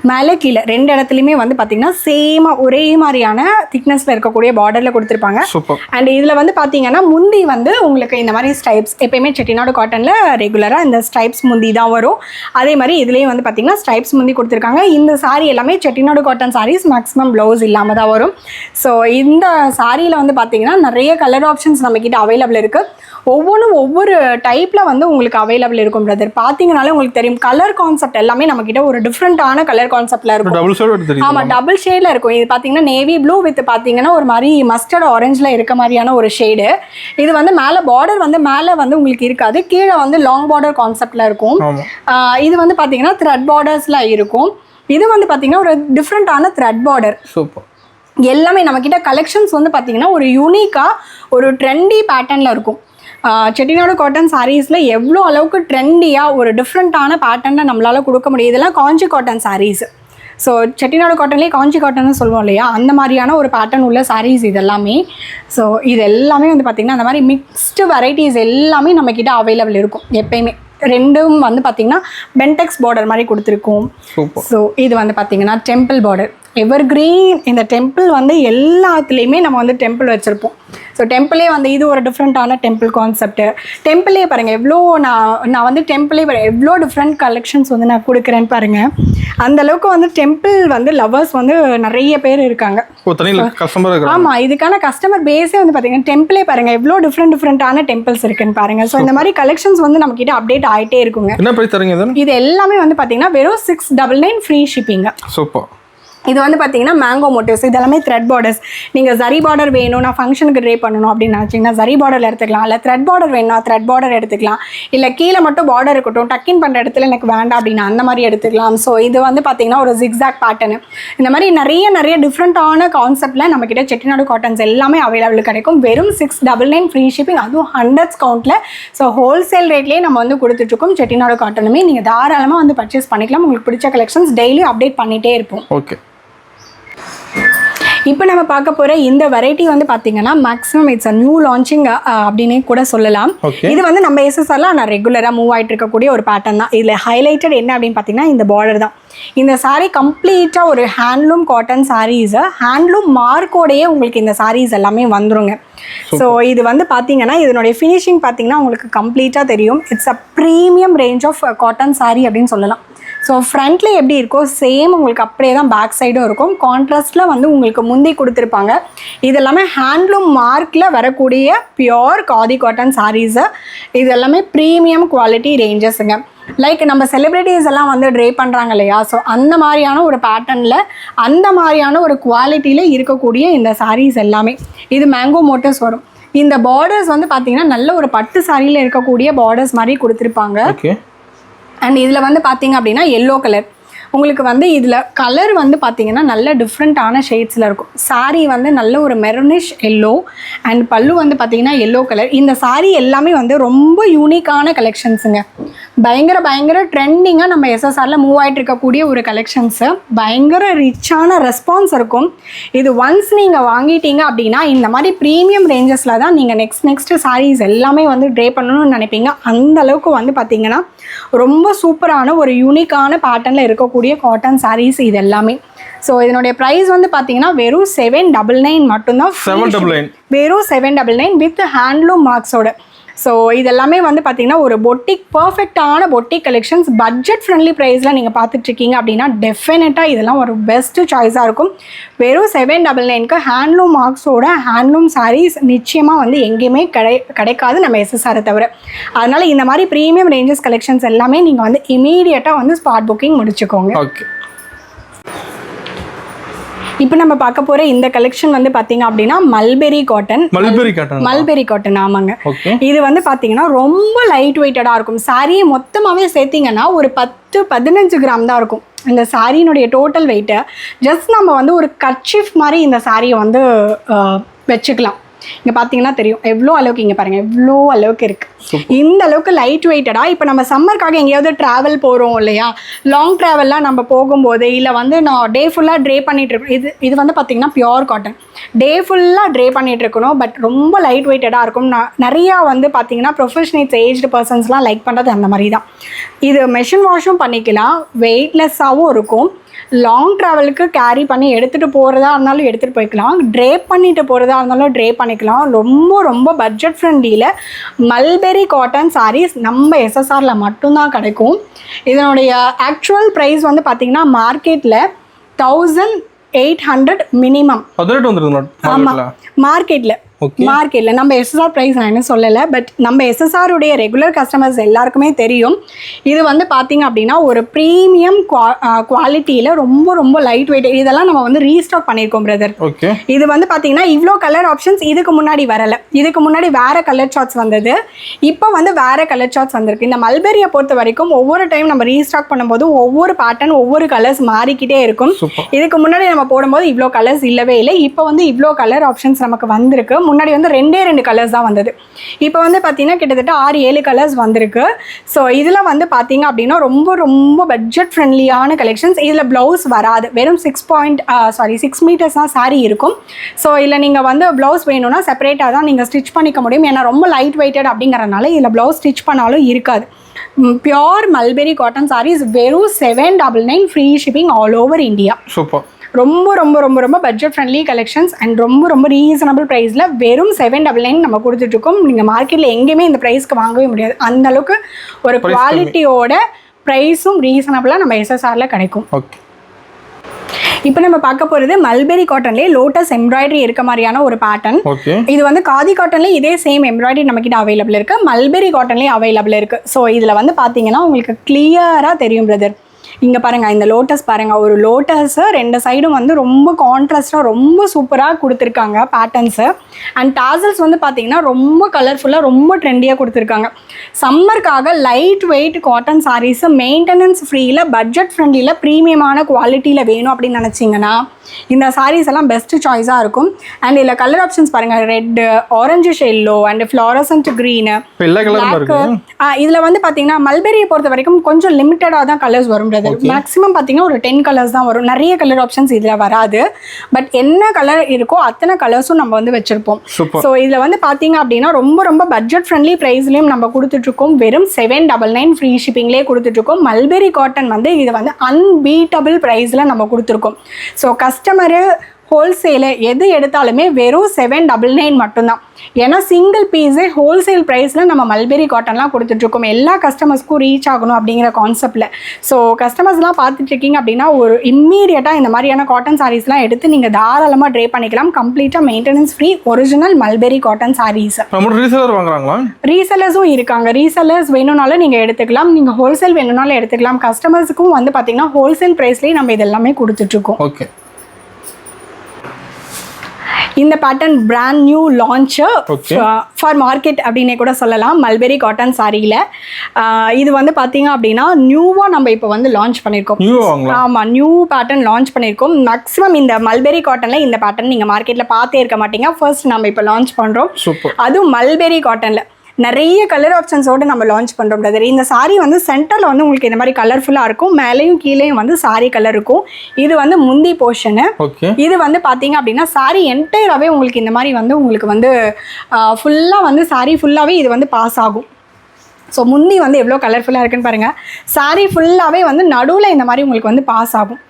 மேலே கீழே 2 இடத்துலையுமே வந்து பார்த்தீங்கன்னா சேமாக ஒரே மாதிரியான திக்னஸில் இருக்கக்கூடிய பார்டரில் கொடுத்துருப்பாங்க. அண்ட் இதில் வந்து பார்த்தீங்கன்னா முந்தி வந்து உங்களுக்கு இந்த மாதிரி ஸ்ட்ரைப்ஸ், எப்பயுமே செட்டிநாடு காட்டனில் ரெகுலராக இந்த ஸ்ட்ரைப்ஸ் முந்தி தான் வரும். அதே மாதிரி இதுலேயும் வந்து பார்த்தீங்கன்னா ஸ்ட்ரைப்ஸ் முந்தி கொடுத்துருக்காங்க. இந்த சாரீ எல்லாமே Chettinad cotton saris, maximum blouse இல்லாமல் தான் வரும். ஸோ இந்த சாரியில் வந்து பார்த்தீங்கன்னா நிறைய கலர் ஆப்ஷன்ஸ் நம்மக்கிட்ட அவைலபிள் இருக்குது. ஒவ்வொன்றும் ஒவ்வொரு டைப்பில் வந்து உங்களுக்கு அவைலபிள் இருக்கும் பிரதர். பார்த்தீங்கனாலே உங்களுக்கு தெரியும் கலர் கான்செப்ட் எல்லாமே நம்மக்கிட்ட ஒரு டிஃப்ரெண்ட்டான கலர் கான்செப்ட்ல இருக்கும். ஆமாம், டபுள் ஷேடில் இருக்கும். இது பார்த்தீங்கன்னா நேவி ப்ளூ வித் பார்த்தீங்கன்னா ஒரு மாதிரி மஸ்டர்ட் ஆரஞ்சில் இருக்க மாதிரியான ஒரு ஷேடு. இது வந்து மேலே பார்டர் வந்து மேலே வந்து உங்களுக்கு இருக்காது, கீழே வந்து லாங் பார்டர் கான்செப்டில் இருக்கும். இது வந்து பார்த்தீங்கன்னா த்ரெட் பார்டர்ஸில் இருக்கும். இது வந்து பார்த்தீங்கன்னா ஒரு டிஃப்ரெண்ட்டான த்ரெட் பார்டர். எல்லாமே நம்மக்கிட்ட கலெக்ஷன்ஸ் வந்து பார்த்தீங்கன்னா ஒரு யூனிக்காக ஒரு ட்ரெண்டி பேட்டர்னில் இருக்கும். செட்டிநாடு காட்டன் சாரீஸில் எவ்வளோ அளவுக்கு ட்ரெண்டியாக ஒரு டிஃப்ரெண்ட்டான பேட்டர்னில் நம்மளால் கொடுக்க முடியும். இதெல்லாம் காஞ்சி காட்டன் சாரீஸ். ஸோ செட்டிநாடு காட்டன்லேயே காஞ்சி காட்டன் சொல்லுவோம் இல்லையா, அந்த மாதிரியான ஒரு பேட்டர்ன் உள்ள சாரீஸ் இது எல்லாமே. ஸோ இது எல்லாமே வந்து பார்த்திங்கன்னா அந்த மாதிரி மிக்ஸ்டு வெரைட்டிஸ் எல்லாமே நம்மக்கிட்ட அவைலபிள் இருக்கும் எப்பயுமே. ரெண்டும் வந்து பார்த்திங்கன்னா பென்டெக்ஸ் பார்டர் மாதிரி கொடுத்துருக்கோம். ஸோ இது வந்து பார்த்திங்கன்னா டெம்பிள் பார்டர், எவர் கிரீன். இந்த டெம்பிள் வந்து எல்லாத்துலேயுமே நம்ம வந்து டெம்பிள் வச்சுருப்போம். ஸோ டெம்பிளே வந்து இது ஒரு டிஃப்ரெண்ட்டான டெம்பிள் கான்செப்ட்டு. டெம்பிளே பாருங்கள் எவ்வளோ நான் வந்து டெம்பிளே எவ்வளோ டிஃப்ரெண்ட் கலெக்ஷன்ஸ் வந்து நான் கொடுக்குறேன்னு பாருங்கள். அந்தளவுக்கு வந்து டெம்பிள் வந்து லவர்ஸ் வந்து நிறைய பேர் இருக்காங்க. ஆமாம், இதுக்கான கஸ்டமர் பேஸே வந்து பார்த்தீங்கன்னா டெம்பிளே பாருங்கள் எவ்வளோ டிஃப்ரெண்ட்டான டெம்பிள்ஸ் இருக்குன்னு பாருங்கள். ஸோ இந்த மாதிரி கலெக்ஷன்ஸ் வந்து நம்மக்கிட்ட அப்டேட் ஆகிட்டே இருக்குங்க. இது எல்லாமே வந்து பார்த்தீங்கன்னா வெறும் 699 ஃப்ரீ ஷிப்பிங்க. சூப்பர். இது வந்து பார்த்தீங்கன்னா மேங்கோ மோட்டிவ்ஸ், இதெல்லாமே த்ரெட் பார்டர்ஸ். நீங்கள் ஜரி பார்டர் வேணும், நான் ஃபங்க்ஷனுக்கு ட்ரே பண்ணணும் அப்படின்னு நினச்சிங்கன்னா ஜரி பார்டரில் எடுத்துக்கலாம். இல்லை த்ரெட் பார்டர் வேணும்னா த்ரெட் பார்டர் எடுத்துக்கலாம். இல்லை கீழே மட்டும் பார்டர் இருக்கட்டும், டக்கின் பண்ணுற இடத்துல எனக்கு வேண்டாம் அப்படின்னா அந்த மாதிரி எடுத்துக்கலாம். ஸோ இது வந்து பார்த்தீங்கன்னா ஒரு ஜிக்ஸாக் பேட்டர்னு. இந்த மாதிரி நிறைய டிஃப்ரெண்ட்டான கான்செப்டில் நம்மக்கிட்ட செட்டிநாடு காட்டன்ஸ் எல்லாமே அவைலபிள் கிடைக்கும். வெறும் 699 ஃப்ரீ ஷிப்பிங், அதுவும் 100s கவுண்டில். ஸோ ஹோல்சேல் ரேட்லேயே நம்ம வந்து கொடுத்துட்ருக்கோம். செட்டிநாடு காட்டனுமே நீங்கள் தாராளமாக வந்து பர்ச்சேஸ் பண்ணிக்கலாம். உங்களுக்கு பிடிச்ச கலெக்ஷன்ஸ் டெய்லி அப்டேட் பண்ணிகிட்டே இருப்போம். ஓகே. இப்போ நம்ம பார்க்க போகிற இந்த வெரைட்டி வந்து பார்த்தீங்கன்னா maximum it's a new launching அப்படின்னே கூட சொல்லலாம். இது வந்து நம்ம எஸ்எஸ்ஆரில் நான் ரெகுலராக மூவ் ஆகிட்டு இருக்கக்கூடிய ஒரு பேட்டர்ன் தான். இதில் ஹைலைட்டட் என்ன அப்படின்னு பார்த்தீங்கன்னா இந்த பார்டர் தான். இந்த சாரீ கம்ப்ளீட்டாக ஒரு ஹேண்ட்லூம் காட்டன் சாரீஸு, ஹேண்ட்லூம் மார்க்கோடையே உங்களுக்கு இந்த சாரீஸ் எல்லாமே வந்துருங்க. ஸோ இது வந்து பார்த்தீங்கன்னா இதனுடைய ஃபினிஷிங் பார்த்தீங்கன்னா உங்களுக்கு கம்ப்ளீட்டாக தெரியும். It's a premium range of cotton sari அப்படின்னு சொல்லலாம். ஸோ ஃப்ரண்ட்ல எப்படி இருக்கோ சேம் உங்களுக்கு அப்படியே தான் பேக் சைடும் இருக்கும். கான்ட்ராஸ்டில் வந்து உங்களுக்கு முந்தி கொடுத்துருப்பாங்க. இது எல்லாமே ஹேண்ட்லூம் மார்க்கில் வரக்கூடிய பியோர் காதி காட்டன் சாரீஸு. இது எல்லாமே ப்ரீமியம் குவாலிட்டி ரேஞ்சஸுங்க. லைக் நம்ம செலிப்ரிட்டிஸ் எல்லாம் வந்து ட்ரே பண்ணுறாங்க இல்லையா, ஸோ அந்த மாதிரியான ஒரு பேட்டர்னில் அந்த மாதிரியான ஒரு குவாலிட்டியில் இருக்கக்கூடிய இந்த சாரீஸ் எல்லாமே. இது மேங்கோ மோட்டிவ்ஸ் வரும். இந்த பார்டர்ஸ் வந்து பார்த்தீங்கன்னா நல்ல ஒரு பட்டு சாரியில் இருக்கக்கூடிய பார்டர்ஸ் மாதிரி கொடுத்துருப்பாங்க. அண்ட் இதில் வந்து பார்த்தீங்க அப்படின்னா எல்லோ கலர் உங்களுக்கு வந்து இதில் கலர் வந்து பார்த்தீங்கன்னா நல்ல டிஃப்ரெண்ட்டான ஷேட்ஸில் இருக்கும். சாரீ வந்து நல்ல ஒரு மெரூனிஷ் எல்லோ அண்ட் பல்லு வந்து பார்த்தீங்கன்னா எல்லோ கலர். இந்த சாரீ எல்லாமே வந்து ரொம்ப யூனிக்கான கலெக்ஷன்ஸுங்க. பயங்கர ட்ரெண்டிங்காக நம்ம எஸ்எஸ்ஆரில் மூவ் ஆகிட்டு இருக்கக்கூடிய ஒரு கலெக்ஷன்ஸு. பயங்கர ரிச்சான ரெஸ்பான்ஸ் இருக்கும். இது ஒன்ஸ் நீங்கள் வாங்கிட்டீங்க அப்படின்னா இந்த மாதிரி ப்ரீமியம் ரேஞ்சஸில் தான் நீங்கள் நெக்ஸ்ட்டு சாரீஸ் எல்லாமே வந்து ட்ரே பண்ணணும்னு நினைப்பீங்க. அந்தளவுக்கு வந்து பார்த்தீங்கன்னா ரொம்ப சூப்பரான ஒரு யூனிக்கான பேட்டர்னில் இருக்கக்கூடிய காட்டன் சாரீஸ் இது எல்லாமே. ஸோ இதனுடைய ப்ரைஸ் வந்து பார்த்தீங்கன்னா வெறும் 799 மட்டும்தான். வெறும் 799 வித் ஹேண்ட்லூம் மார்க்ஸோட. ஸோ இதெல்லாமே வந்து பார்த்தீங்கன்னா ஒரு பொட்டிக் பர்ஃபெக்டான பொட்டிக் கலெக்ஷன்ஸ் பட்ஜெட் ஃப்ரெண்ட்லி ப்ரைஸில் நீங்கள் பார்த்துட்ருக்கீங்க அப்படின்னா டெஃபினட்டாக இதெல்லாம் ஒரு பெஸ்ட்டு சாய்ஸாக இருக்கும். வெறும் 799க்கு ஹேண்ட்லூம் மார்க்ஸோட ஹேண்ட்லூம் சாரீஸ் நிச்சயமாக வந்து எங்கேயுமே கிடைக்காது நம்ம எஸ்எஸ்ஆரை தவிர. அதனால் இந்த மாதிரி ப்ரீமியம் ரேஞ்சஸ் கலெக்ஷன்ஸ் எல்லாமே நீங்கள் வந்து இமீடியட்டாக வந்து ஸ்பாட் புக்கிங் முடிச்சுக்கோங்க. ஓகே, இப்போ நம்ம பார்க்க போகிற இந்த கலெக்ஷன் வந்து பார்த்தீங்க அப்படின்னா மல்பெரி காட்டன். ஆமாங்க. இது வந்து பார்த்தீங்கன்னா ரொம்ப லைட் வெயிட்டடாக இருக்கும். சாரியை மொத்தமாகவே சேர்த்திங்கன்னா ஒரு 10-15 கிராம் தான் இருக்கும் இந்த சாரியினுடைய டோட்டல் வெயிட்டு. ஜஸ்ட் நம்ம வந்து ஒரு கர்ச்சீஃப் மாதிரி இந்த சாரியை வந்து வச்சுக்கலாம். இங்கே பார்த்தீங்கன்னா தெரியும் எவ்வளோ அளவுக்கு, இங்கே பாருங்கள் எவ்வளோ அளவுக்கு இருக்குது. இந்த அளவுக்கு லைட் வெயிட்டடாக இப்போ நம்ம சம்மருக்காக எங்கேயாவது ட்ராவல் போகிறோம் இல்லையா, லாங் ட்ராவல்லாம் நம்ம போகும்போது இல்லை வந்து நான் டே ஃபுல்லாக ட்ரே பண்ணிகிட்ருக்கேன். இது வந்து பார்த்திங்கன்னா பியோர் காட்டன். டே ஃபுல்லாக ட்ரே பண்ணிகிட்ருக்கணும், பட் ரொம்ப லைட் வெயிட்டடாக இருக்கும். நிறையா வந்து பார்த்திங்கன்னா ப்ரொஃபஷனல்ஸ் ஏஜ்டு பர்சன்ஸ்லாம் லைக் பண்ணுறது அந்த மாதிரி தான். இது மெஷின் வாஷும் பண்ணிக்கலாம், வெயிட்லெஸ்ஸாகவும் இருக்கும். லாங் ட்ராவலுக்கு கேரி பண்ணி எடுத்துகிட்டு போகிறதா இருந்தாலும் எடுத்துகிட்டு போய்க்கலாம், ட்ரேப் பண்ணிட்டு போகிறதா இருந்தாலும் ட்ரேப் பண்ணிக்கலாம். ரொம்ப ரொம்ப பட்ஜெட் ஃப்ரெண்ட்லியில் மல்பெரி காட்டன் சாரீஸ் நம்ம எஸ்எஸ்ஆரில் மட்டும்தான் கிடைக்கும். இதனுடைய ஆக்சுவல் ப்ரைஸ் வந்து பார்த்திங்கன்னா மார்க்கெட்டில் 1800 மினிமம். ஆமாம், மார்க்கெட்டில் நம்ம எஸ்எஸ்ஆர் ப்ரைஸ் நான் என்ன சொல்லலை, பட் நம்ம எஸ்எஸ்ஆருடைய ரெகுலர் கஸ்டமர்ஸ் எல்லாருக்குமே தெரியும். இது வந்து பார்த்திங்க அப்படின்னா ஒரு ப்ரீமியம் குவாலிட்டியில் ரொம்ப ரொம்ப லைட் வெயிட். இதெல்லாம் நம்ம வந்து ரீஸ்டாக் பண்ணியிருக்கோம் பிரதர். இது வந்து பார்த்திங்கன்னா இவ்வளோ கலர் ஆப்ஷன்ஸ் இதுக்கு முன்னாடி வரலை. இதுக்கு முன்னாடி வேறு கலர் சார்ட்ஸ் வந்தது, இப்போ வந்து வேறு கலர் சார்ட்ஸ் வந்திருக்கு. இந்த மல்பெரியை பொறுத்த வரைக்கும் ஒவ்வொரு டைம் நம்ம ரீஸ்டாக் பண்ணும்போது ஒவ்வொரு பேட்டர்ன் ஒவ்வொரு கலர்ஸ் மாறிக்கிட்டே இருக்கும். இதுக்கு முன்னாடி நம்ம போடும்போது இவ்வளோ கலர்ஸ் இல்லவே இல்லை, இப்போ வந்து இவ்வளோ கலர் ஆப்ஷன்ஸ் நமக்கு வந்திருக்கு. முன்னாடி வந்து 2 கலர்ஸ் தான் வந்தது, இப்போ வந்து பார்த்தீங்கன்னா கிட்டத்தட்ட 6-7 கலர்ஸ் வந்திருக்கு. ஸோ இதில் வந்து பார்த்தீங்க அப்படின்னா ரொம்ப ரொம்ப பட்ஜெட் ஃப்ரெண்ட்லியான கலெக்ஷன்ஸ். இதில் ப்ளவுஸ் வராது, வெறும் 6 மீட்டர்ஸ் தான் சாரீ இருக்கும். ஸோ இதில் நீங்கள் வந்து ப்ளவுஸ் வேணும்னா செப்பரேட்டாக தான் நீங்கள் ஸ்டிச் பண்ணிக்க முடியும். ஏன்னா ரொம்ப லைட் வெயிட்டட் அப்படிங்கிறனால இதில் ப்ளவுஸ் ஸ்டிச் பண்ணாலும் இருக்காது. பியோர் மல்பெரி காட்டன் சாரீஸ் வெறும் 799 free shipping all over India. Super. ரொம்ப ரொம்ப ரொம்ப ரொம்ப பட்ஜெட் ஃப்ரெண்ட்லி கலெக்ஷன்ஸ் அண்ட் ரொம்ப ரொம்ப ரீசனபிள் ப்ரைஸில் வெறும் 799 நம்ம கொடுத்துட்ருக்கோம். நீங்கள் மார்க்கெட்டில் எங்கேயுமே இந்த ப்ரைஸ்க்கு வாங்கவே முடியாது. அந்த அளவுக்கு ஒரு குவாலிட்டியோட ப்ரைஸும் ரீசனபிளாக நம்ம எஸ்எஸ்ஆரில் கிடைக்கும். ஓகே, இப்போ நம்ம பார்க்க போகிறது மல்பெரி காட்டன்லேயே லோட்டஸ் எம்ப்ராய்டரி இருக்க மாதிரியான ஒரு பேட்டர்ன். இது வந்து காதி காட்டன்லேயே இதே சேம் எம்ப்ராய்டரி நம்மக்கிட்ட அவைலபிள் இருக்குது, மல்பெரி காட்டன்லேயே அவைலபிள் இருக்குது. ஸோ இதில் வந்து பார்த்தீங்கன்னா உங்களுக்கு கிளியராக தெரியும் பிரதர். இங்கே பாருங்கள், இந்த லோட்டஸ் பாருங்கள், ஒரு லோட்டஸு 2 சைடும் வந்து ரொம்ப கான்ட்ராஸ்டாக ரொம்ப சூப்பராக கொடுத்துருக்காங்க பேட்டர்ன்ஸு. அண்ட் டாசல்ஸ் வந்து பார்த்திங்கன்னா ரொம்ப கலர்ஃபுல்லாக ரொம்ப ட்ரெண்டியாக கொடுத்துருக்காங்க. சம்மருக்காக light weight cotton saris maintenance ஃப்ரீயில் பட்ஜெட் ஃப்ரெண்ட்லியில் ப்ரீமியமான குவாலிட்டியில் வேணும் அப்படின்னு நினச்சிங்கன்னா இந்த சாரீஸ் எல்லாம் பெஸ்ட்டு சாய்ஸாக இருக்கும். அண்ட் இதில் கலர் ஆப்ஷன்ஸ் பாருங்கள், red, orange cello and fluorescent green, இதில் வந்து பார்த்தீங்கன்னா மல்பெரியை பொறுத்த வரைக்கும் கொஞ்சம் லிமிட்டடாக தான் கலர்ஸ் வரும். மேக்ஸிமம் பார்த்தீங்கன்னா ஒரு 10 கலர்ஸ் தான் வரும், நிறைய கலர் ஆப்ஷன்ஸ் இதில் வராது. பட் என்ன கலர் இருக்கோ அத்தனை கலர்ஸும் நம்ம வந்து வச்சுருப்போம். ஸோ இதில் வந்து பார்த்தீங்க அப்படின்னா ரொம்ப ரொம்ப பட்ஜெட் ஃப்ரெண்ட்லி ப்ரைஸ்லேயும் நம்ம கொடுத்துட்ருக்கோம். வெறும் 799 ஃப்ரீ ஷிப்பிங்லேயே கொடுத்துட்ருக்கோம். மல்பெரி காட்டன் வந்து இது வந்து அன்பீட்டபிள் ப்ரைஸில் நம்ம கொடுத்துருக்கோம். ஸோ கஸ்டமரு ஹோல்சேலு எது எடுத்தாலுமே வெறும் 799 மட்டும்தான். ஏன்னா சிங்கிள் பீஸே ஹோல்சேல் ப்ரைஸில் நம்ம மல்பெரி காட்டன்லாம் கொடுத்துட்ருக்கோம், எல்லா கஸ்டமர்ஸ்க்கும் ரீச் ஆகணும் அப்படிங்கிற கான்செப்டில். ஸோ கஸ்டமர்ஸ்லாம் பார்த்துட்ருக்கீங்க அப்படின்னா ஒரு இம்மீடியட்டாக இந்த மாதிரியான காட்டன் சாரீஸ்லாம் எடுத்து நீங்கள் தாராளமாக ட்ரே பண்ணிக்கலாம். கம்ப்ளீட்டாக maintenance free original mulberry cotton saris. ரீசெல்லர்ஸும் இருக்காங்க, ரீசெல்லர்ஸ் வேணும்னாலும் நீங்கள் எடுத்துக்கலாம், நீங்கள் ஹோல்சேல் வேணும்னாலும் எடுத்துக்கலாம். கஸ்டமர்ஸுக்கும் வந்து பார்த்தீங்கன்னா ஹோல்சேல் ப்ரைஸ்லேயே நம்ம இதெல்லாமே கொடுத்துட்ருக்கோம். ஓகே, இந்த pattern brand new launch for market அப்படின்னே கூட சொல்லலாம். மல்பெரி காட்டன் சாரியில் இது வந்து பார்த்தீங்க அப்படின்னா நியூவாக நம்ம இப்போ வந்து லான்ச் பண்ணியிருக்கோம். ஆமாம், நியூ பேட்டர்ன் லான்ச் பண்ணியிருக்கோம். மேக்ஸிமம் இந்த மல்பெரி காட்டனில் இந்த பேட்டர்ன் நீங்கள் மார்க்கெட்டில் பார்த்தே இருக்க மாட்டீங்க, ஃபர்ஸ்ட் நம்ம இப்போ லான்ச் பண்ணுறோம். அதுவும் மல்பெரி காட்டனில் நிறைய கலர் ஆப்ஷன்ஸோடு நம்ம லான்ச் பண்ணுறோம் பிரதர். இந்த சாரீ வந்து சென்டரில் வந்து உங்களுக்கு இந்த மாதிரி கலர்ஃபுல்லாக இருக்கும், மேலேயும் கீழேயும் வந்து சாரீ கலர் இருக்கும். இது வந்து முந்தி போர்ஷனு. இது வந்து பார்த்தீங்க அப்படின்னா சாரீ என்டையராகவே உங்களுக்கு இந்த மாதிரி வந்து உங்களுக்கு வந்து ஃபுல்லாக வந்து சாரீ ஃபுல்லாகவே இது வந்து பாஸ் ஆகும். ஸோ முந்தி வந்து எவ்வளோ கலர்ஃபுல்லாக இருக்குன்னு பாருங்கள். சாரீ ஃபுல்லாகவே வந்து நடுவில் இந்த மாதிரி உங்களுக்கு வந்து பாஸ் ஆகும்.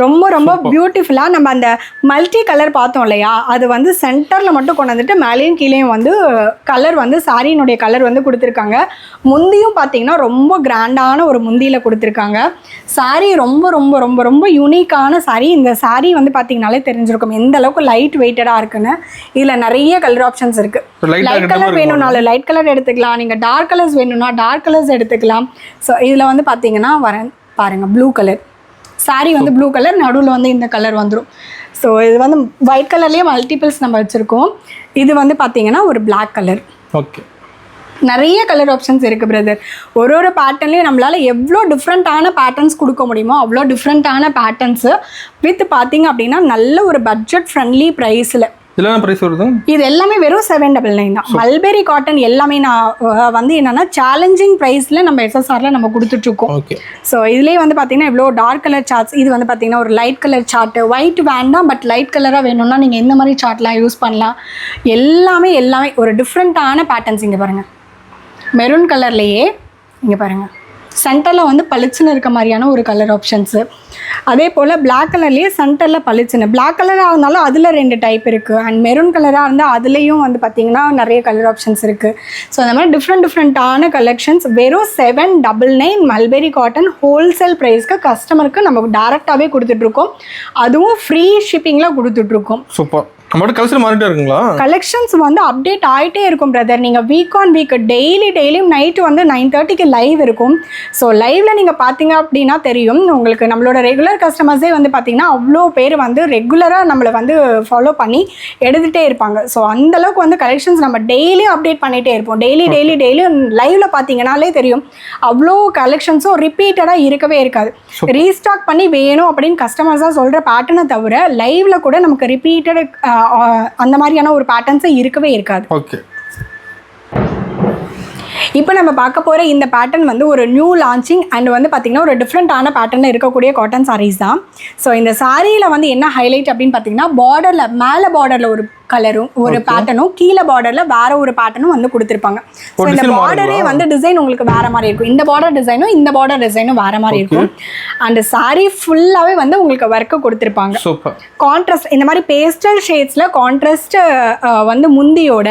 ரொம்ப ரொம்ப பியூட்டிஃபுல்லாக நம்ம அந்த மல்டி கலர் பார்த்தோம் இல்லையா, அது வந்து சென்டரில் மட்டும் கொண்டு வந்துட்டு மேலேயும் கீழேயும் வந்து கலர் வந்து சாரியினுடைய கலர் வந்து கொடுத்துருக்காங்க. முந்தியும் பார்த்தீங்கன்னா ரொம்ப கிராண்டான ஒரு முந்தியில் கொடுத்துருக்காங்க. சாரீ ரொம்ப ரொம்ப ரொம்ப ரொம்ப யூனிக்கான சாரீ. இந்த சாரீ வந்து பார்த்தீங்கனாலே தெரிஞ்சிருக்கும் எந்த அளவுக்கு லைட் வெயிட்டடாக இருக்குன்னு. இதில் நிறைய கலர் ஆப்ஷன்ஸ் இருக்குது. லைட் கலர் வேணும்னாலும் லைட் கலர் எடுத்துக்கலாம், நீங்கள் டார்க் கலர்ஸ் வேணும்னா டார்க் கலர்ஸ் எடுத்துக்கலாம். ஸோ இதில் வந்து பார்த்தீங்கன்னா பாருங்கள் ப்ளூ கலர் சாரீ வந்து ப்ளூ கலர், நடுவில் வந்து இந்த கலர் வந்துடும். ஸோ இது வந்து ஒயிட் கலர்லேயே மல்டிபிள்ஸ் நம்ம வச்சுருக்கோம். இது வந்து பார்த்தீங்கன்னா ஒரு பிளாக் கலர். ஓகே, நிறைய கலர் ஆப்ஷன்ஸ் இருக்குது பிரதர். ஒரு பேட்டர்ன்லேயும் நம்மளால் எவ்வளோ டிஃப்ரெண்ட்டான பேட்டர்ன்ஸ் கொடுக்க முடியுமோ அவ்வளோ டிஃப்ரெண்ட்டான பேட்டர்ன்ஸு வித் பார்த்தீங்க அப்படின்னா நல்ல ஒரு பட்ஜெட் ஃப்ரெண்ட்லி ப்ரைஸில். இதெல்லாம் பிரைஸ் வருது. இது எல்லாமே வெறும் 799 தான். மல்பெரி காட்டன் எல்லாமே நான் வந்து என்னன்னா சேலஞ்சிங் ப்ரைஸில் நம்ம எஸ்எஸ்ஆரில் நம்ம கொடுத்துட்ருக்கோம். ஓகே, ஸோ இதுலேயே வந்து பார்த்தீங்கன்னா இவ்வளோ டார்க் கலர் சார்ட்ஸ். இது வந்து பார்த்தீங்கன்னா ஒரு லைட் கலர் சார்ட்டு. ஒயிட் வேண்டாம், பட் லைட் கலராக வேணும்னா நீங்கள் எந்த மாதிரி சார்ட்லாம் யூஸ் பண்ணலாம். எல்லாமே ஒரு டிஃப்ரெண்ட்டான பேட்டர்ன்ஸ். இங்கே பாருங்கள், மெரூன் கலர்லேயே இங்கே பாருங்கள் சென்டரில் வந்து பளிச்சுன்னு இருக்க மாதிரியான ஒரு கலர் ஆப்ஷன்ஸு. அதே போல் பிளாக் கலர்லேயே சென்டரில் பளிச்சுன்னு. பிளாக் கலராக இருந்தாலும் அதில் 2 டைப் இருக்குது. அண்ட் மெரூன் கலராக இருந்தால் அதுலேயும் வந்து பார்த்திங்கன்னா நிறைய கலர் ஆப்ஷன்ஸ் இருக்குது. ஸோ அந்த மாதிரி டிஃப்ரெண்ட்டான கலெக்ஷன்ஸ் வெறும் 799 மல்பெரி காட்டன் ஹோல்சேல் ப்ரைஸ்க்கு கஸ்டமருக்கு நம்ம டேரெக்டாகவே கொடுத்துட்ருக்கோம். அதுவும் ஃப்ரீ ஷிப்பிங்கில் கொடுத்துட்ருக்கோம். சூப்பர். நம்மளோட கலெக்ஷன் மாறிட்டே இருக்குங்களா? கலெக்ஷன்ஸ் வந்து அப்டேட் ஆகிட்டே இருக்கும் பிரதர். நீங்கள் வீக் ஆன் வீக் டெய்லியும் நைட்டு வந்து 9:30க்கு லைவ் இருக்கும். ஸோ லைவில் நீங்கள் பார்த்தீங்க அப்படின்னா தெரியும் உங்களுக்கு. நம்மளோட ரெகுலர் கஸ்டமர்ஸே வந்து பார்த்தீங்கன்னா அவ்வளோ பேர் வந்து ரெகுலராக நம்மளை வந்து ஃபாலோ பண்ணி எடுத்துகிட்டே இருப்பாங்க. ஸோ அந்தளவுக்கு வந்து கலெக்ஷன்ஸ் நம்ம டெய்லியும் அப்டேட் பண்ணிகிட்டே இருப்போம். டெய்லியும் லைவில் பார்த்தீங்கன்னாலே தெரியும் அவ்வளோ கலெக்ஷன்ஸும் ரிப்பீட்டடாக இருக்கவே இருக்காது. ரீஸ்டாக் பண்ணி வேணும் அப்படின்னு கஸ்டமர்ஸாக சொல்கிற பேட்டர்னை தவிர லைவில் கூட நமக்கு ரிப்பீட்டட் அந்த மாதிரியான ஒரு பேட்டர்ன்ஸே இருக்கவே இருக்காது. ஓகே, இப்போ நம்ம பார்க்க போகிற இந்த பேட்டர்ன் வந்து ஒரு நியூ லான்ச்சிங் அண்ட் வந்து பார்த்திங்கன்னா ஒரு டிஃப்ரெண்ட்டான பேட்டர்னில் இருக்கக்கூடிய காட்டன் சாரீஸ் தான். ஸோ இந்த சாரியில் வந்து என்ன ஹைலைட் அப்படின்னு பார்த்தீங்கன்னா பார்டரில் மேலே பார்டரில் ஒரு கலரும் ஒரு பேட்டர்னும் கீழே பார்டரில் வேற ஒரு பேட்டர்னும் வந்து கொடுத்துருப்பாங்க. ஸோ இந்த பார்டரே வந்து டிசைன் உங்களுக்கு வேற மாதிரி இருக்கும். இந்த பார்டர் டிசைனும் வேற மாதிரி இருக்கும். அண்ட் சாரீ ஃபுல்லாகவே வந்து உங்களுக்கு ஒர்க்கு கொடுத்துருப்பாங்க. கான்ட்ராஸ்ட் இந்த மாதிரி பேஸ்டல் ஷேட்ஸில் கான்ட்ராஸ்ட் வந்து முந்தியோட.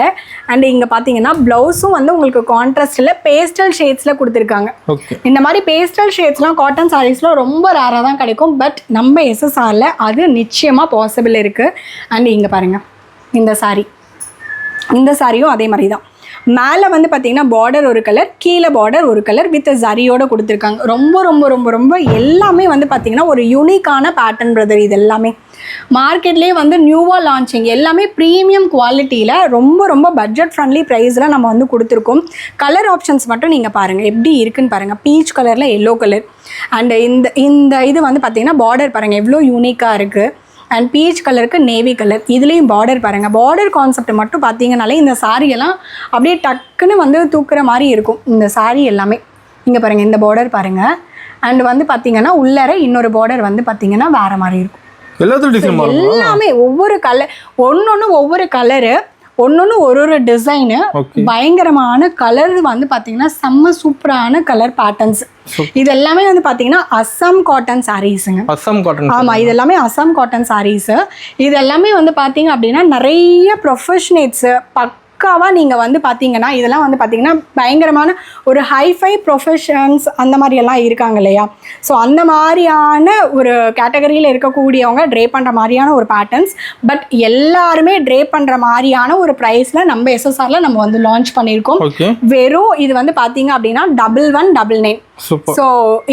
அண்ட் இங்கே பார்த்தீங்கன்னா ப்ளவுஸும் வந்து உங்களுக்கு கான்ட்ராஸ்டில் பேஸ்டல் ஷேட்ஸில் கொடுத்துருக்காங்க. இந்த மாதிரி பேஸ்டல் ஷேட்ஸ்லாம் காட்டன் சாரீஸில் ரொம்ப ரேராக தான் கிடைக்கும். பட் நம்ம எஸ்எஸ்ஆரில் அது நிச்சயமாக பாசிபிள் இருக்குது. அண்ட் இங்கே பாருங்கள் இந்த சாரியும் அதே மாதிரி தான். மேலே வந்து பார்த்தீங்கன்னா பார்டர் ஒரு கலர், கீழே பார்டர் ஒரு கலர் வித் சரியோடு கொடுத்துருக்காங்க. ரொம்ப ரொம்ப ரொம்ப ரொம்ப எல்லாமே வந்து பார்த்திங்கன்னா ஒரு யூனிக்கான பேட்டர்ன் பிரதர். இது எல்லாமே மார்க்கெட்லேயே வந்து நியூவாக லான்ச்சிங், எல்லாமே ப்ரீமியம் குவாலிட்டியில் ரொம்ப ரொம்ப பட்ஜெட் ஃப்ரெண்ட்லி ப்ரைஸில் நம்ம வந்து கொடுத்துருக்கோம். கலர் ஆப்ஷன்ஸ் மட்டும் நீங்கள் பாருங்கள் எப்படி இருக்குன்னு பாருங்கள். பீச் கலரில் எல்லோ கலர் அண்ட் இந்த இது வந்து பார்த்திங்கன்னா பார்டர் பாருங்கள் எவ்வளோ யூனிக்காக இருக்குது. அண்ட் பீச் கலருக்கு நேவி கலர். இதுலேயும் பார்டர் பாருங்கள். பார்டர் கான்செப்ட் மட்டும் பார்த்தீங்கனாலே இந்த சாரியெல்லாம் அப்படியே டக்குன்னு வந்து தூக்குற மாதிரி இருக்கும் இந்த சாரீ எல்லாமே. இங்கே பாருங்கள் இந்த பார்டர் பாருங்கள். அண்ட் வந்து பார்த்தீங்கன்னா உள்ளர இன்னொரு பார்டர் வந்து பார்த்தீங்கன்னா வேறு மாதிரி இருக்கும். எல்லாமே ஒவ்வொரு கலர் ஒவ்வொரு கலரு ஒரு டிசைனு பயங்கரமான கலர் வந்து பார்த்தீங்கன்னா செம்ம சூப்பரான கலர் பேட்டர்ன்ஸ். இது எல்லாமே வந்து பார்த்தீங்கன்னா அஸ்ஸாம் காட்டன் சாரீஸுங்க. ஆமாம், இது எல்லாமே அஸ்ஸாம் காட்டன் சாரீஸு. இது எல்லாமே வந்து பார்த்தீங்க அப்படின்னா நிறைய ப்ரொஃபஷனேட்ஸு பக்காவாக நீங்கள் வந்து பார்த்தீங்கன்னா இதெல்லாம் வந்து பார்த்தீங்கன்னா பயங்கரமான ஒரு ஹைஃபை ப்ரொஃபஷன்ஸ் அந்த மாதிரியெல்லாம் இருக்காங்க இல்லையா. ஸோ அந்த மாதிரியான ஒரு கேட்டகரியில் இருக்கக்கூடியவங்க ட்ரே பண்ணுற மாதிரியான ஒரு பேட்டர்ன்ஸ். பட் எல்லாருமே ட்ரே பண்ணுற மாதிரியான ஒரு ப்ரைஸில் நம்ம எஸ்எஸ்ஆரில் நம்ம வந்து லான்ச் பண்ணியிருக்கோம். வெறும் இது வந்து பார்த்தீங்க அப்படின்னா 1199. ஸோ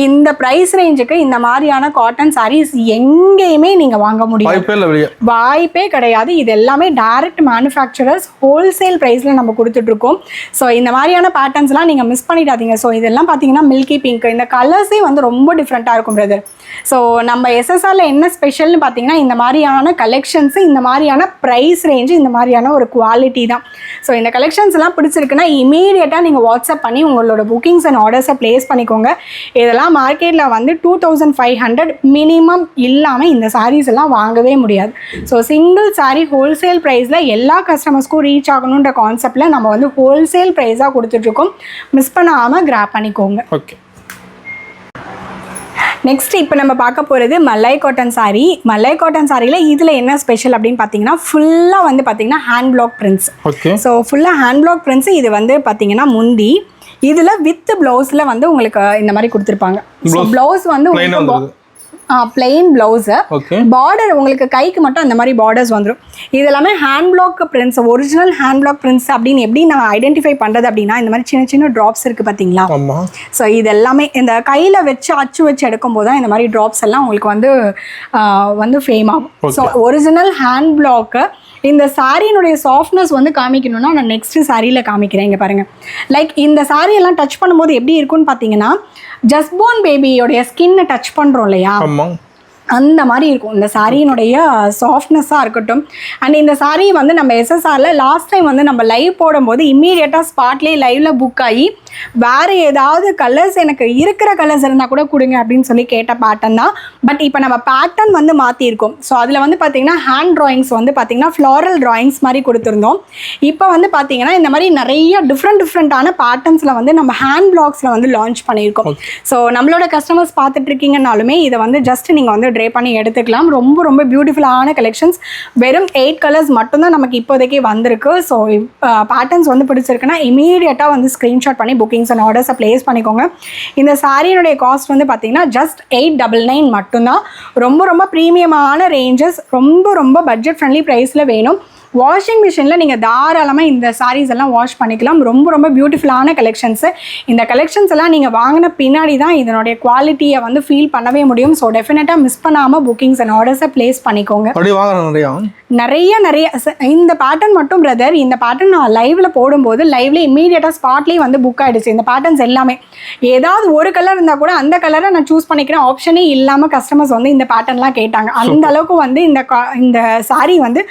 இந்த ப்ரைஸ் ரேஞ்சுக்கு இந்த மாதிரியான காட்டன் சாரீஸ் எங்கேயுமே நீங்கள் வாங்க முடியாது, வாய்ப்பே கிடையாது. இது எல்லாமே டைரக்ட் மேனுஃபேக்சரர்ஸ் ஹோல்சேல் ப்ரைஸில் நம்ம கொடுத்துட்ருக்கோம். ஸோ இந்த மாதிரியான பேட்டர்ன்ஸ்லாம் நீங்கள் மிஸ் பண்ணிடாதீங்க. ஸோ இதெல்லாம் பார்த்தீங்கன்னா மில்கி பிங்க், இந்த கலர்ஸே வந்து ரொம்ப டிஃப்ரெண்ட்டாக இருக்கும் பிரதர். ஸோ நம்ம எஸ்எஸ்ஆரில் என்ன ஸ்பெஷல்னு பார்த்தீங்கன்னா இந்த மாதிரியான கலெக்ஷன்ஸு, இந்த மாதிரியான ப்ரைஸ் ரேஞ்சு, இந்த மாதிரியான ஒரு குவாலிட்டி தான். ஸோ இந்த கலெக்ஷன்ஸ்லாம் பிடிச்சிருக்குன்னா இமீடியட்டாக நீங்கள் வாட்ஸ்அப் பண்ணி உங்களோட புக்கிங்ஸ் அண்ட் ஆர்டர்ஸை ப்ளேஸ் பண்ணிக்கோங்க. இதெல்லாம் மார்க்கெட்டில் வந்து 2500 மினிமம் இல்லாமல் இந்த சாரீஸ் எல்லாம் வாங்கவே முடியாது. ஸோ சிங்கிள் சாரீ ஹோல்சேல் ப்ரைஸில் எல்லா கஸ்டமர்ஸ்க்கும் ரீச் ஆகணுன்ற கான்செப்டில் நம்ம வந்து ஹோல்சேல் ப்ரைஸாக கொடுத்துட்ருக்கோம். மிஸ் பண்ணாமல் கிராப் பண்ணிக்கோங்க. ஓகே, நெக்ஸ்ட் இப்போ நம்ம பார்க்க போகிறது மலாய் காட்டன் சாரீ. மலாய் காட்டன் சாரியில் இதில் என்ன ஸ்பெஷல் அப்படின்னு பார்த்தீங்கன்னா ஃபுல்லாக வந்து பார்த்தீங்கன்னா ஹேண்ட் பிளாக் பிரிண்ட்ஸ். ஸோ ஃபுல்லாக ஹேண்ட் பிளாக் பிரிண்ட்ஸ். இது வந்து பார்த்தீங்கன்னா முந்தி இதில் வித் ப்ளவுஸில் வந்து உங்களுக்கு இந்த மாதிரி கொடுத்துருப்பாங்க. ஸோ ப்ளவுஸ் வந்து உங்களுக்கு பிளெயின் ப்ளவுஸு, பார்டர் உங்களுக்கு கைக்கு மட்டும் அந்த மாதிரி பார்டர்ஸ் வந்துடும். இது எல்லாமே hand block prints, original hand block prints அப்படின்னு எப்படி நான் ஐடென்டிஃபை பண்ணுறது அப்படின்னா இந்த மாதிரி சின்ன சின்ன ட்ராப்ஸ் இருக்குது பார்த்தீங்களா. ஸோ இது எல்லாமே இந்த கையில் வச்சு அச்சு வச்சு எடுக்கும்போது தான் இந்த மாதிரி ட்ராப்ஸ் எல்லாம் உங்களுக்கு வந்து ஃபேம் ஆகும். So original hand block. இந்த சாரியினுடைய சாஃப்ட்னஸ் வந்து காமிக்கணும்னா நான் நெக்ஸ்ட் சாரியில் காமிக்கிறேன். இங்கே பாருங்கள், லைக் இந்த சாரி எல்லாம் டச் பண்ணும்போது எப்படி இருக்குன்னு பார்த்தீங்கன்னா ஜஸ்ட் போர்ன் பேபியோடைய ஸ்கின்னை டச் பண்ணுறோம் இல்லையா, அந்த மாதிரி இருக்கும் இந்த சாரியினுடைய சாஃப்ட்னஸாக இருக்கட்டும். அண்ட் இந்த சாரீ வந்து நம்ம எஸ்எஸ்ஆரில் லாஸ்ட் டைம் வந்து நம்ம லைவ் போடும்போது இம்மீடியட்டாக ஸ்பாட்லேயே லைவில் புக் ஆகி வேறு ஏதாவது கலர்ஸ் எனக்கு இருக்கிற கலர்ஸ் இருந்தால் கூட கொடுங்க அப்படின்னு சொல்லி கேட்ட பேட்டர்ன் தான். பட் இப்போ நம்ம பேட்டர்ன் வந்து மாற்றிருக்கோம். ஸோ அதில் வந்து பார்த்திங்கன்னா ஹேண்ட் ட்ராயிங்ஸ் வந்து பார்த்திங்கன்னா ஃப்ளாரல் ட்ராயிங்ஸ் மாதிரி கொடுத்துருந்தோம். இப்போ வந்து பார்த்திங்கன்னா இந்த மாதிரி நிறைய டிஃப்ரெண்ட்டான பேட்டர்ன்ஸில் வந்து நம்ம ஹேண்ட் பிளாக்ஸில் வந்து லான்ச் பண்ணியிருக்கோம். ஸோ நம்மளோட கஸ்டமர்ஸ் பார்த்துட்டு இருக்கீங்கன்னாலுமே இதை வந்து ஜஸ்ட் நீங்கள் வந்து ட்ரே பண்ணி எடுத்துக்கலாம். ரொம்ப ரொம்ப பியூட்டிஃபுல்லான கலெக்ஷன்ஸ். வெறும் 8 கலர்ஸ் மட்டும்தான் நமக்கு இப்போதைக்கு வந்திருக்கு. ஸோ பேட்டர்ன்ஸ் வந்து பிடிச்சிருக்குன்னா இமீடியட்டாக வந்து ஸ்க்ரீன்ஷாட் பண்ணி புக்கிங்ஸ் அண்ட் ஆர்டர்ஸை ப்ளேஸ் பண்ணிக்கோங்க. இந்த சாரியினுடைய காஸ்ட் வந்து பார்த்தீங்கன்னா ஜஸ்ட் 899 மட்டும்தான். ரொம்ப ரொம்ப ப்ரீமியமான ரேஞ்சஸ், ரொம்ப ரொம்ப பட்ஜெட் ஃப்ரெண்ட்லி ப்ரைஸில் வேணும். வாஷிங் மிஷினில் நீங்கள் தாராளமாக இந்த சாரீஸ் எல்லாம் வாஷ் பண்ணிக்கலாம். ரொம்ப ரொம்ப பியூட்டிஃபுல்லான கலெக்ஷன்ஸு. இந்த கலெக்ஷன்ஸ் எல்லாம் நீங்கள் வாங்கின பின்னாடி தான் இதனுடைய குவாலிட்டியை வந்து ஃபீல் பண்ணவே முடியும். ஸோ டெஃபினட்டாக மிஸ் பண்ணாமல் புக்கிங்ஸ் அண்ட் ஆர்டர்ஸை ப்ளேஸ் பண்ணிக்கோங்க. நிறைய இந்த பேட்டர்ன் மட்டும் பிரதர், இந்த பேட்டர்ன் நான் லைவில் போடும்போது லைவ்ல இம்மீடியட்டாக ஸ்பாட்லேயே வந்து புக் ஆகிடுச்சு. இந்த பேட்டர்ன்ஸ் எல்லாமே ஏதாவது ஒரு கலர் இருந்தால் கூட அந்த கலரை நான் சூஸ் பண்ணிக்கிறேன் ஆப்ஷனே இல்லாமல் கஸ்டமர்ஸ் வந்து இந்த பேட்டர்ன்லாம் கேட்டாங்க. அந்த அளவுக்கு வந்து இந்த சாரீ வந்து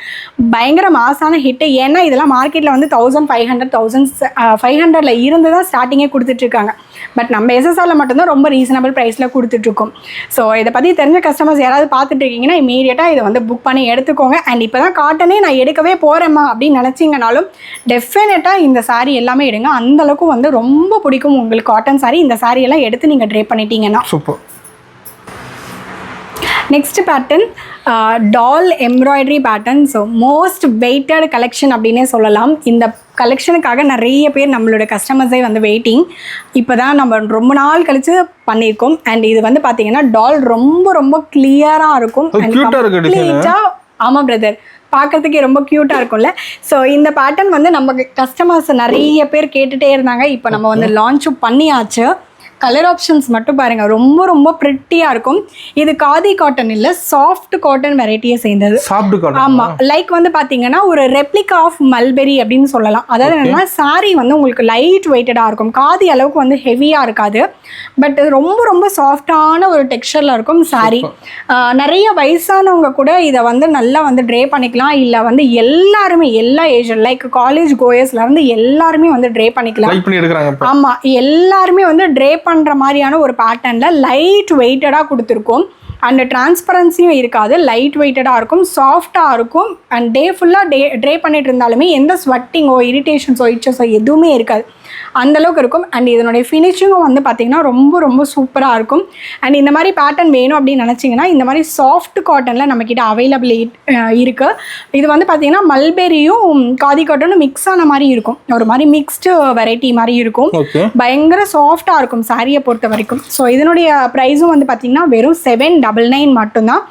பயங்கர மாசான ஹிட்டு. ஏன்னா இதெல்லாம் மார்க்கெட்டில் வந்து 1500 இருந்து தான் ஸ்டார்டிங்கே கொடுத்துட்ருக்காங்க. பட் நம்ம எஸ்எஸ்ஆரில் மட்டும்தான் ரொம்ப ரீசனபிள் ப்ரைஸில் கொடுத்துட்ருக்கோம். ஸோ இதை பற்றி தெரிஞ்ச கஸ்டமர்ஸ் யாராவது பார்த்துட்டு இருக்கீங்கன்னா இமீடியட்டாக இதை வந்து புக் பண்ணி எடுத்துக்கோங்க. அண்ட் இப்போ தான் காட்டனே நான் எடுக்கவே போகிறேம்மா அப்படின்னு நினச்சிங்கனாலும் டெஃபினட்டாக இந்த சாரீ எல்லாமே எடுங்க. அந்தளவுக்கு வந்து ரொம்ப பிடிக்கும் உங்களுக்கு காட்டன் சாரீ. இந்த சாரியெல்லாம் எடுத்து நீங்கள் ட்ரை பண்ணிட்டீங்கன்னா சூப்பர். நெக்ஸ்ட் பேட்டர்ன் டால் embroidery pattern. So most weighted collection அப்படின்னே சொல்லலாம். இந்த கலெக்ஷனுக்காக நிறைய பேர் நம்மளோட கஸ்டமர்ஸே வந்து வெயிட்டிங். இப்போ தான் நம்ம ரொம்ப நாள் கழித்து பண்ணியிருக்கோம். அண்ட் இது வந்து பார்த்தீங்கன்னா டால் ரொம்ப ரொம்ப கிளியராக இருக்கும். ஆமாம் பிரதர், பார்க்குறதுக்கே ரொம்ப க்யூட்டாக இருக்கும்ல. ஸோ இந்த பேட்டர்ன் வந்து நம்ம கஸ்டமர்ஸ் நிறைய பேர் கேட்டுகிட்டே இருந்தாங்க. இப்போ நம்ம வந்து லான்ச்சும் பண்ணியாச்சு. கலர் ஆப்ஷன்ஸ் மட்டும் பாருங்கள், ரொம்ப ரொம்ப ப்ரிட்டியாக இருக்கும். இது காதி காட்டன் இல்லை, சாஃப்ட் காட்டன் வெரைட்டியை சேர்ந்தது. ஆமாம், லைக் வந்து பார்த்தீங்கன்னா ஒரு ரெப்ளிகா ஆஃப் மல்பெரி அப்படின்னு சொல்லலாம். அதாவது என்னென்னா சாரீ வந்து உங்களுக்கு லைட் வெயிட்டடாக இருக்கும். காதி அளவுக்கு வந்து ஹெவியாக இருக்காது. பட் ரொம்ப ரொம்ப சாஃப்டான ஒரு டெக்ஸ்சரில் இருக்கும் சாரீ. நிறைய வயசானவங்க கூட இதை வந்து நல்லா வந்து ட்ரே பண்ணிக்கலாம். இல்லை வந்து எல்லாருமே எல்லா ஏஜ் லைக் காலேஜ் கோயர்ஸ்லேருந்து எல்லாருமே வந்து ட்ரே பண்ணிக்கலாம். ஆமாம், எல்லாருமே வந்து ட்ரே பண்ணுற மாதிரியான ஒரு பேட்டர்னில் லைட் வெயிட்டடாக கொடுத்துருக்கோம். அண்ட் டிரான்ஸ்பரன்சியும் இருக்காது, லைட் வெயிட்டடாக இருக்கும், சாஃப்டாக இருக்கும். அண்ட் டே ஃபுல்லாக ட்ரே பண்ணிட்டு இருந்தாலுமே எந்த ஸ்வெட்டிங்கோ இரிட்டேஷன்ஸோ இச்சஸோ எதுவுமே இருக்காது, அந்தளவுக்கு இருக்கும். அண்ட் இதனுடைய ஃபினிஷிங்கும் வந்து பார்த்திங்கன்னா ரொம்ப ரொம்ப சூப்பராக இருக்கும். அண்ட் இந்த மாதிரி பேட்டர்ன் வேணும் அப்படின்னு நினச்சிங்கன்னா இந்த மாதிரி சாஃப்ட் காட்டனில் நம்மக்கிட்ட அவைலபிள் இருக்குது. இது வந்து பார்த்திங்கன்னா மல்பெரியும் காதி காட்டனும் மிக்ஸ் ஆன மாதிரி இருக்கும். ஒரு மாதிரி மிக்ஸ்டு வெரைட்டி மாதிரி இருக்கும். பயங்கர சாஃப்டாக இருக்கும் சாரியை பொறுத்த வரைக்கும். ஸோ இதனுடைய ப்ரைஸும் வந்து பார்த்திங்கன்னா வெறும் 799 மட்டும்தான்.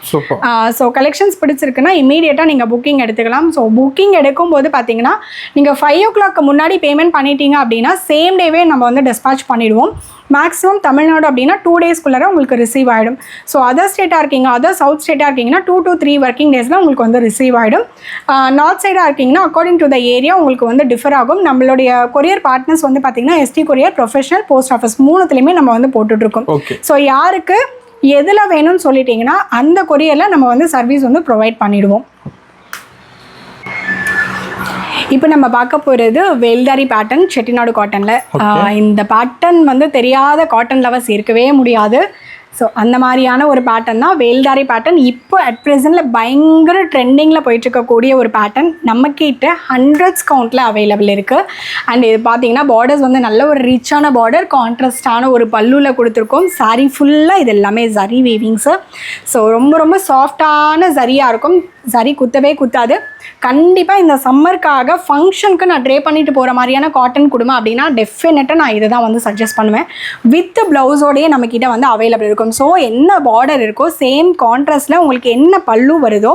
ஸோ கலெக்ஷன்ஸ் பிடிச்சிருக்குன்னா இமீடியட்டாக நீங்கள் புக்கிங் எடுத்துக்கலாம். ஸோ புக்கிங் எடுக்கும்போது பார்த்திங்கன்னா நீங்கள் 5 o'clock முன்னாடி பேமெண்ட் பண்ணிட்டீங்க அப்படின்னா சேம் டேவே நம்ம வந்து டிஸ்பேச் பண்ணிடுவோம். மேக்ஸிமம் தமிழ்நாடு அப்படின்னா 2 daysக்குள்ளே உங்களுக்கு ரிசீவ் ஆகிடும். ஸோ அதர் ஸ்டேட்டாக இருக்கீங்க, அதர் சவுத் ஸ்டேட்டாக இருக்கீங்கன்னா 2 to 3 working daysல உங்களுக்கு வந்து ரிசீவ் ஆகிடும். நார்த் சைடாக இருக்கீங்கன்னா அக்கார்டிங் டு த ஏரியா உங்களுக்கு வந்து டிஃபர் ஆகும். நம்மளுடைய கொரியர் பார்ட்னர்ஸ் வந்து பார்த்திங்கன்னா S T courier, professional, post office 3த்துலையுமே நம்ம வந்து போட்டுட்ருக்கோம். ஸோ யாருக்கு எதில் வேணும்னு சொல்லிட்டிங்கன்னா அந்த கொரியரில் நம்ம வந்து சர்வீஸ் வந்து ப்ரொவைட் பண்ணிவிடுவோம். இப்போ நம்ம பார்க்க போகிறது வேல்தாரி பேட்டர்ன் செட்டிநாடு காட்டனில். இந்த பேட்டர்ன் வந்து தெரியாத காட்டன் லவர்ஸ் இருக்கவே முடியாது. ஸோ அந்த மாதிரியான ஒரு பேட்டர்ன் தான் வேல்தாரி பேட்டர்ன். இப்போ அட் ப்ரெசென்ட்டில் பயங்கர ட்ரெண்டிங்கில் போயிட்டுருக்கக்கூடிய ஒரு பேட்டர்ன் நம்மக்கிட்ட ஹண்ட்ரட்ஸ் கவுண்டில் அவைலபிள் இருக்குது. அண்ட் இது பார்த்தீங்கன்னா பார்டர்ஸ் வந்து நல்ல ஒரு ரிச்சான பார்டர், கான்ட்ராஸ்டான ஒரு பல்லுவில் கொடுத்துருக்கோம். சாரீ ஃபுல்லாக இது எல்லாமே ஜரி வீவிங்ஸு. ஸோ ரொம்ப ரொம்ப சாஃப்டான ஜரியாக இருக்கும். சரி குத்தவே குத்தாது. கண்டிப்பாக இந்த சம்மருக்காக ஃபங்க்ஷனுக்கு நான் ட்ரே பண்ணிட்டு போகிற மாதிரியான காட்டன் கொடுமை அப்படின்னா டெஃபினட்டாக நான் இதை தான் வந்து சஜஸ்ட் பண்ணுவேன். வித் ப்ளவுஸோடையே நம்மக்கிட்ட வந்து அவைலபிள் இருக்கும். ஸோ என்ன பார்டர் இருக்கோ சேம் கான்ட்ராஸ்டில் உங்களுக்கு என்ன பல்லு வருதோ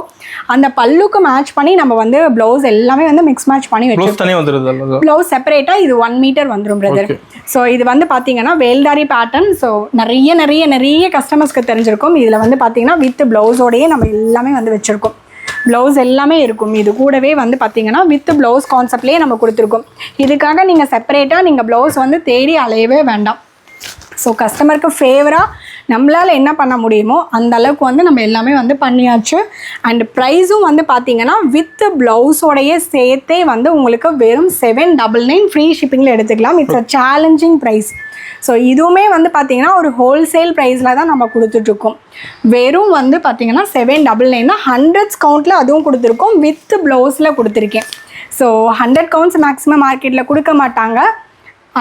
அந்த பல்லுக்கு மேட்ச் பண்ணி நம்ம வந்து ப்ளவுஸ் எல்லாமே வந்து மிக்ஸ் மேட்ச் பண்ணி வச்சுருக்கோம். ப்ளவுஸ் செப்பரேட்டாக இது 1 மீட்டர் வந்துடும் பிரதர். ஸோ இது வந்து பார்த்தீங்கன்னா வேல்தாரி பேட்டர்ன். ஸோ நிறைய கஸ்டமர்ஸ்க்கு தெரிஞ்சிருக்கும். இதில் வந்து பார்த்தீங்கன்னா வித் ப்ளவுஸோடையே நம்ம எல்லாமே வந்து வச்சுருக்கோம். ப்ளவுஸ் எல்லாமே இருக்கும். இது கூடவே வந்து பார்த்தீங்கன்னா வித் ப்ளவுஸ் கான்செப்ட்லேயே நம்ம கொடுத்துருக்கோம். இதுக்காக நீங்கள் செப்பரேட்டாக நீங்கள் ப்ளவுஸ் வந்து தேடி அலையவே வேண்டாம். ஸோ கஸ்டமருக்கு ஃபேவராக நம்மளால் என்ன பண்ண முடியுமோ அந்த அளவுக்கு வந்து நம்ம எல்லாமே வந்து பண்ணியாச்சு. அண்ட் ப்ரைஸும் வந்து பார்த்தீங்கன்னா வித் ப்ளவுஸோடையே சேர்த்தே வந்து உங்களுக்கு வெறும் 799 ஃப்ரீ ஷிப்பிங்கில் எடுத்துக்கலாம். It's a challenging price. So இதுவுமே வந்து பார்த்திங்கன்னா ஒரு ஹோல்சேல் ப்ரைஸில் தான் நம்ம கொடுத்துட்ருக்கோம். வெறும் வந்து பார்த்திங்கன்னா 799 தான். ஹண்ட்ரட்ஸ் கவுண்டில் அதுவும் கொடுத்துருக்கோம். வித் ப்ளவுஸில் கொடுத்துருக்கேன். ஸோ 100 கவுண்ட்ஸ் மேக்ஸிமம் மார்க்கெட்டில் கொடுக்க மாட்டாங்க.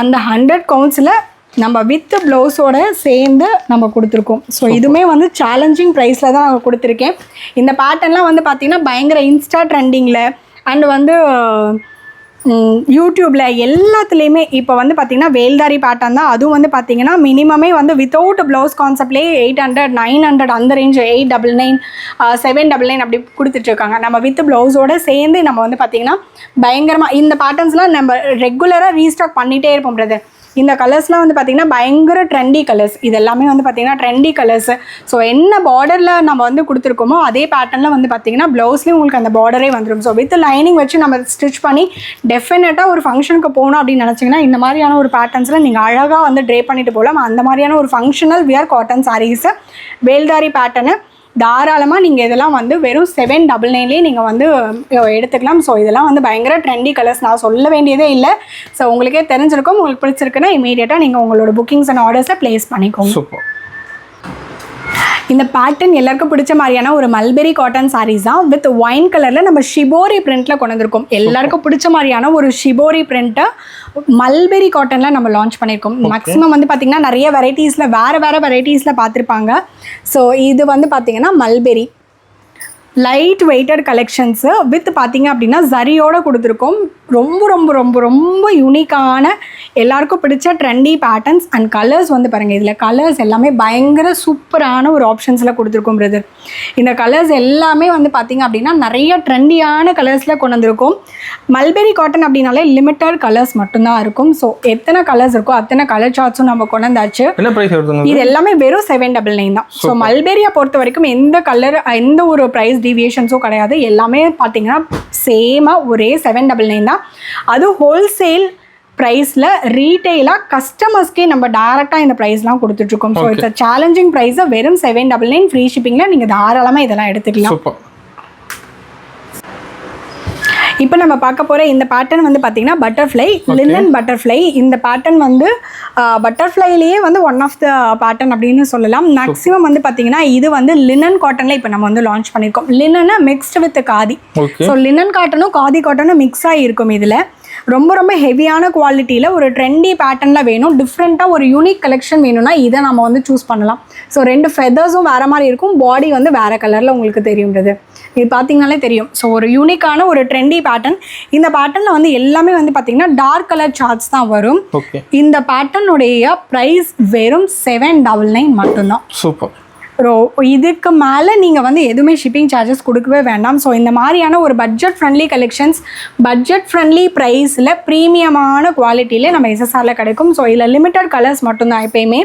அந்த 100 கவுண்ட்ஸில் நம்ம வித் ப்ளவுஸோட சேர்ந்து நம்ம கொடுத்துருக்கோம். ஸோ இதுவுமே வந்து சேலஞ்சிங் ப்ரைஸில் தான் நான் கொடுத்துருக்கேன். இந்த பேட்டர்ன்லாம் வந்து பார்த்திங்கன்னா பயங்கர இன்ஸ்டா ட்ரெண்டிங்கில் அண்ட் வந்து யூடியூப்பில் எல்லாத்துலேயுமே இப்போ வந்து பார்த்திங்கன்னா வேல்தாரி பேட்டர்ன் தான். அதுவும் வந்து பார்த்திங்கன்னா மினிமமே வந்து வித்தவுட் ப்ளவுஸ் கான்செப்ட்லேயே 800 900 அந்த ரேஞ்ச் 899 799 அப்படி கொடுத்துட்ருக்காங்க. நம்ம வித் ப்ளவுஸோடு சேர்ந்து நம்ம வந்து பார்த்திங்கன்னா பயங்கரமாக இந்த பேட்டர்ன்ஸ்லாம் நம்ம ரெகுலராக ரீஸ்டாக் பண்ணிகிட்டே இருப்போம் பிரதர். இந்த கலர்ஸ்லாம் வந்து பார்த்திங்கன்னா பயங்கர ட்ரெண்டி கலர்ஸ். இது எல்லாமே வந்து பார்த்திங்கன்னா ட்ரெண்டி கலர்ஸு. ஸோ என்ன பார்டரில் நம்ம வந்து கொடுத்துருக்கோமோ அதே பேட்டர்னில் வந்து பார்த்திங்கன்னா ப்ளவுஸ்லேயும் உங்களுக்கு அந்த பார்டரே வந்துடும். ஸோ வித் லைனிங் வச்சு நம்ம ஸ்டிச் பண்ணி டெஃபினட்டாக ஒரு ஃபங்க்ஷனுக்கு போகணும் அப்படின்னு நினச்சிங்கன்னா இந்த மாதிரியான ஒரு பேட்டர்ன்ஸில் நீங்கள் அழகாக வந்து ட்ரே பண்ணிட்டு போகலாம். அந்த மாதிரியான ஒரு ஃபங்க்ஷனல் வியர் காட்டன் சாரீஸு வேல்தாரி பேட்டர்னு தாராளமாக நீங்கள் இதெல்லாம் வந்து வெறும் 799லேயே நீங்கள் வந்து எடுத்துக்கலாம். ஸோ இதெல்லாம் வந்து பயங்கர ட்ரெண்டி கலர்ஸ், நான் சொல்ல வேண்டியதே இல்லை. ஸோ உங்களுக்கே தெரிஞ்சிருக்கும். உங்களுக்கு பிடிச்சிருக்குன்னா இமீடியட்டாக நீங்கள் உங்களோட புக்கிங்ஸ் அண்ட் ஆர்டர்ஸை ப்ளேஸ் பண்ணிக்கோங்க. சூப்பர். இந்த பேட்டர்ன் எல்லாருக்கும் பிடிச்ச மாதிரியான ஒரு மல்பெரி காட்டன் சாரீஸ் தான். வித் ஒயின் கலரில் நம்ம ஷிபோரி பிரிண்ட்டில் கொண்டு வந்திருக்கோம். எல்லாருக்கும் பிடிச்ச மாதிரியான ஒரு ஷிபோரி பிரிண்ட்டை மல்பெரி காட்டனில் நம்ம லான்ச் பண்ணியிருக்கோம். மேக்ஸிமம் வந்து பார்த்திங்கன்னா நிறைய வெரைட்டிஸில் வேறு வெரைட்டிஸில் பார்த்துருப்பாங்க. ஸோ இது வந்து பார்த்திங்கன்னா mulberry light weighted collections with பார்த்திங்க அப்படின்னா ஜரியோடு கொடுத்துருக்கோம். ரொம்ப ரொம்ப ரொம்ப ரொம்ப யூனிக்கான எல்லாருக்கும் பிடிச்ச ட்ரெண்டி பேட்டர்ன்ஸ் அண்ட் கலர்ஸ் வந்து பாருங்கள். இதில் கலர்ஸ் எல்லாமே பயங்கர சூப்பரான ஒரு ஆப்ஷன்ஸில் கொடுத்துருக்கோம் பிரதர். இந்த கலர்ஸ் எல்லாமே வந்து பார்த்திங்க அப்படின்னா நிறைய ட்ரெண்டியான கலர்ஸில் கொண்டு வந்திருக்கோம். மல்பெரி காட்டன் அப்படின்னாலே லிமிட்டட் கலர்ஸ் மட்டும்தான் இருக்கும். ஸோ எத்தனை கலர்ஸ் இருக்கோ அத்தனை கலர் சார்ட்ஸும் நம்ம கொண்டு வந்தாச்சு. இது எல்லாமே வெறும் 799 தான். ஸோ மல்பெரியை பொறுத்த வரைக்கும் எந்த ஒரு ப்ரைஸ் டீவியேஷன்ஸும் கிடையாது. எல்லாமே பார்த்தீங்கன்னா சேமாக ஒரே 799 தான். அது ஹோல்சேல் ப்ரைஸில் ரீட்டெயிலாக கஸ்டமர்ஸ்க்கே நம்ம டேரெக்டாக இந்த ப்ரைஸ்லாம் கொடுத்துட்ருக்கோம். ஸோ இட்ஸ் சேலஞ்சிங் ப்ரைஸை வெறும் 799 ஃப்ரீ ஷிப்பிங்கில் நீங்கள் தாராளமாக இதெல்லாம் எடுத்துக்கலாம். இப்போ நம்ம பார்க்க போகிற இந்த பேட்டர்ன் வந்து பார்த்திங்கன்னா பட்டர்ஃப்ளை, லினன் பட்டர்ஃப்ளை. இந்த பேட்டர்ன் வந்து பட்டர்ஃப்ளைலேயே வந்து ஒன் ஆஃப் த பேட்டர்ன் அப்படின்னு சொல்லலாம். மேக்ஸிமம் வந்து பார்த்திங்கன்னா இது வந்து லினன் காட்டனில் இப்போ நம்ம வந்து லான்ச் பண்ணியிருக்கோம். லினனை mixed with khadi. So linen காட்டனும் காதி காட்டனும் மிக்ஸ் ஆகிருக்கும். இதில் ரொம்ப ரொம்ப ஹெவியான குவாலிட்டியில் ஒரு ட்ரெண்டி பேட்டர்னில் வேணும், டிஃப்ரெண்ட்டாக ஒரு யூனிக் கலெக்ஷன் வேணும்னா இதை நம்ம வந்து சூஸ் பண்ணலாம். ஸோ 2 ஃபெதர்ஸும் வேறு மாதிரி இருக்கும், பாடி வந்து வேறு கலரில் உங்களுக்கு தெரியும்ன்றது இது பார்த்தீங்கனாலே தெரியும். ஸோ ஒரு யூனிக்கான ஒரு ட்ரெண்டி பேட்டர்ன். இந்த பேட்டர்னில் வந்து எல்லாமே வந்து பார்த்தீங்கன்னா டார்க் கலர் சார்ட்ஸ் தான் வரும். இந்த பேட்டர்னுடைய ப்ரைஸ் வெறும் 799 மட்டும்தான். சூப்பர். இதுக்கு மேலே நீங்கள் வந்து எதுவுமே ஷிப்பிங் சார்ஜஸ் கொடுக்கவே வேண்டாம். ஸோ இந்த மாதிரியான ஒரு budget friendly collections budget friendly ப்ரைஸில் ப்ரீமியமான குவாலிட்டியில் நம்ம எஸ்எஸ்ஆரில் கிடைக்கும். ஸோ இதில் லிமிட்டட் கலர்ஸ் மட்டும்தான் எப்பயுமே.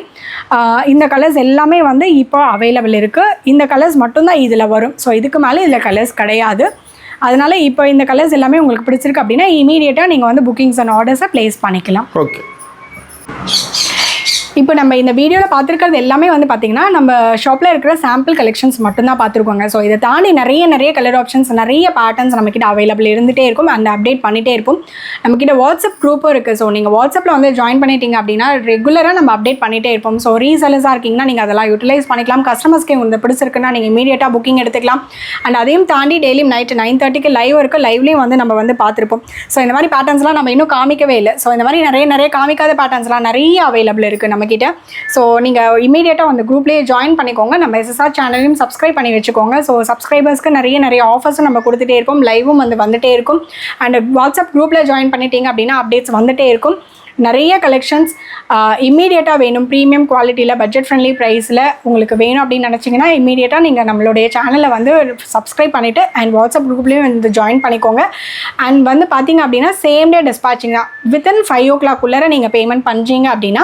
இந்த கலர்ஸ் எல்லாமே வந்து இப்போ அவைலபிள் இருக்குது. இந்த கலர்ஸ் மட்டும்தான் இதில் வரும். ஸோ இதுக்கு மேலே இதில் கலர்ஸ் கிடையாது. அதனால் இப்போ இந்த கலர்ஸ் எல்லாமே உங்களுக்கு பிடிச்சிருக்கு அப்படின்னா இமீடியட்டாக நீங்கள் வந்து புக்கிங்ஸ் அண்ட் ஆர்டர்ஸை ப்ளேஸ் பண்ணிக்கலாம். ஓகே. இப்போ நம்ம இந்த வீடியோவில் பார்த்துருக்கிறது எல்லாமே வந்து பார்த்தீங்கன்னா நம்ம ஷாப்பில் இருக்கிற சாம்பிள் கலெக்ஷன்ஸ் மட்டும்தான் பார்த்துருக்கோங்க. ஸோ இதை தாண்டி நிறைய கலர் ஆப்ஷன்ஸ், நிறைய பேட்டர்ன்ஸ் நம்மக்கிட்ட அவைலபிள் இருந்துகிட்டே இருக்கும். அந்த அப்டேட் பண்ணிகிட்டே இருக்கும். நம்மக்கிட்ட வாட்ஸ்அப் குரூப்பும் இருக்குது. ஸோ நீங்கள் வாட்ஸ்அப்பில் வந்து ஜாயின் பண்ணிட்டீங்க அப்படின்னா ரெகுலராக நம்ம அப்டேட் பண்ணிகிட்டே இருப்போம். ஸோ ரீசெல்லர்ஸாக இருக்கீங்கன்னா நீங்கள் அதெல்லாம் யூட்டிலைஸ் பண்ணிக்கலாம். கஸ்டமர்ஸ்க்கு உங்களுக்கு பிடிச்சிருக்குன்னா நீங்கள் இமீடியட்டாக புக்கிங் எடுத்துக்கலாம். அண்ட் அதையும் தாண்டி டெய்லியும் நைட்டு 9:30க்கு லைவ் இருக்குது. லைவ்லேயும் வந்து நம்ம வந்து பார்த்துருப்போம். ஸோ இந்த மாதிரி பேட்டர்ன்ஸ்லாம் நம்ம இன்னும் காமிக்கவே இல்லை. ஸோ இந்த மாதிரி நிறைய காமிக்காத பேட்டர்ன்ஸ்லாம் நிறைய அவைலபிள் இருக்குது நம்மக்கிட்ட. ஸோ நீங்கள் இமீடியட்டாக அந்த குரூப்லேயே ஜாயின் பண்ணிக்கோங்க. நம்ம எஸ்எஸ்ஆர் சேனலையும் சப்ஸ்கிரைப் பண்ணி வச்சுக்கோங்க. ஸோ சப்ஸ்கிரைபர்ஸ்க்கு நிறைய ஆஃபர்ஸும் நம்ம கொடுத்துட்டே இருப்போம். லைவும் வந்து வந்துட்டே இருக்கும். அண்ட் வாட்ஸ்அப் குரூப்பில் ஜாயின் பண்ணிட்டீங்க அப்படின்னா அப்டேட்ஸ் வந்துட்டே இருக்கும். நிறைய கலெக்ஷன்ஸ் இம்மீடியட்டாக வேணும், ப்ரீமியம் குவாலிட்டியில், பட்ஜெட் ஃப்ரெண்ட்லி ப்ரைஸில் உங்களுக்கு வேணும் அப்படின்னு நினச்சிங்கன்னா இம்மீடியட்டாக நீங்கள் நம்மளுடைய சேனலை வந்து சப்ஸ்கிரைப் பண்ணிவிட்டு அண்ட் வாட்ஸ்அப் குரூப்லேயும் வந்து ஜாயின் பண்ணிக்கோங்க. அண்ட் வந்து பார்த்தீங்க அப்படின்னா சேம் டே டிஸ்பேச்சிங் தான். வித்தின் 5 o'clock நீங்கள் பேமெண்ட் பண்ணிங்க அப்படின்னா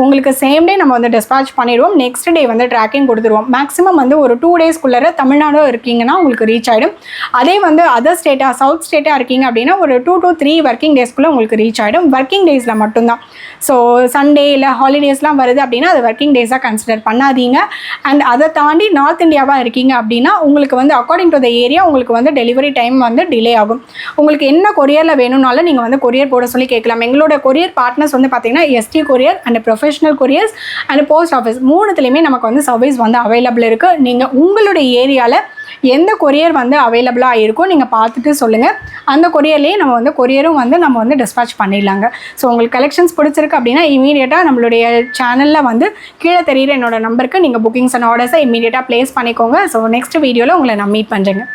உங்களுக்கு சேம் டே நம்ம வந்து டிஸ்பேச் பண்ணிடுவோம். நெக்ஸ்ட் டே வந்து ட்ராக்கிங் கொடுத்துருவோம். மேக்ஸிமம் வந்து ஒரு 2 days தமிழ்நாடு இருக்கீங்கன்னா உங்களுக்கு ரீச் ஆகிடும். அதே வந்து அதர் ஸ்டேட்டாக, சவுத் ஸ்டேட்டாக இருக்கீங்க அப்படின்னா ஒரு 2 to 3 working daysக்குள்ளே உங்களுக்கு ரீச் ஆகிடும். ஒர்க்கிங் டேஸில் மட்டும்தான். ஸோ சண்டே இல்லை ஹாலிடேஸ்லாம் வருது அப்படின்னா அது ஒர்க்கிங் டேஸாக கன்சிடர் பண்ணாதீங்க. அண்ட் அதை தாண்டி நார்த் இந்தியாவாக இருக்கீங்க அப்படின்னா உங்களுக்கு வந்து அக்கார்டிங் டு த ஏரியா உங்களுக்கு வந்து டெலிவரி டைம் வந்து டிலே ஆகும். உங்களுக்கு என்ன கொரியரில் வேணும்னாலும் நீங்கள் வந்து கொரியர் போட சொல்லி கேட்கலாம். எங்களோட கொரியர் பார்ட்னர்ஸ் வந்து பார்த்தீங்கன்னா S T courier and professional couriers and post office 3த்துலேயுமே நமக்கு வந்து சர்வீஸ் வந்து அவைலபிள் இருக்குது. நீங்கள் உங்களுடைய ஏரியாவில் எந்த கொரியர் வந்து அவைலபிளாக இருக்கும் நீங்கள் பார்த்துட்டு சொல்லுங்கள். அந்த கொரியர்லேயே நம்ம வந்து கொரியரும் வந்து நம்ம வந்து டிஸ்பேச் பண்ணிடலாங்க. ஸோ உங்களுக்கு கலெக்ஷன்ஸ் பிடிச்சிருக்கு அப்படின்னா இமீடியட்டாக நம்மளுடைய சேனலில் வந்து கீழே தெரியுற என்னோட நம்பருக்கு நீங்கள் புக்கிங்ஸ் அண்ட் ஆர்டர்ஸை இமீடியட்டாக ப்ளேஸ் பண்ணிக்கோங்க. ஸோ நெக்ஸ்ட் வீடியோவில் உங்களை நான் மீட் பண்ணுறேங்க.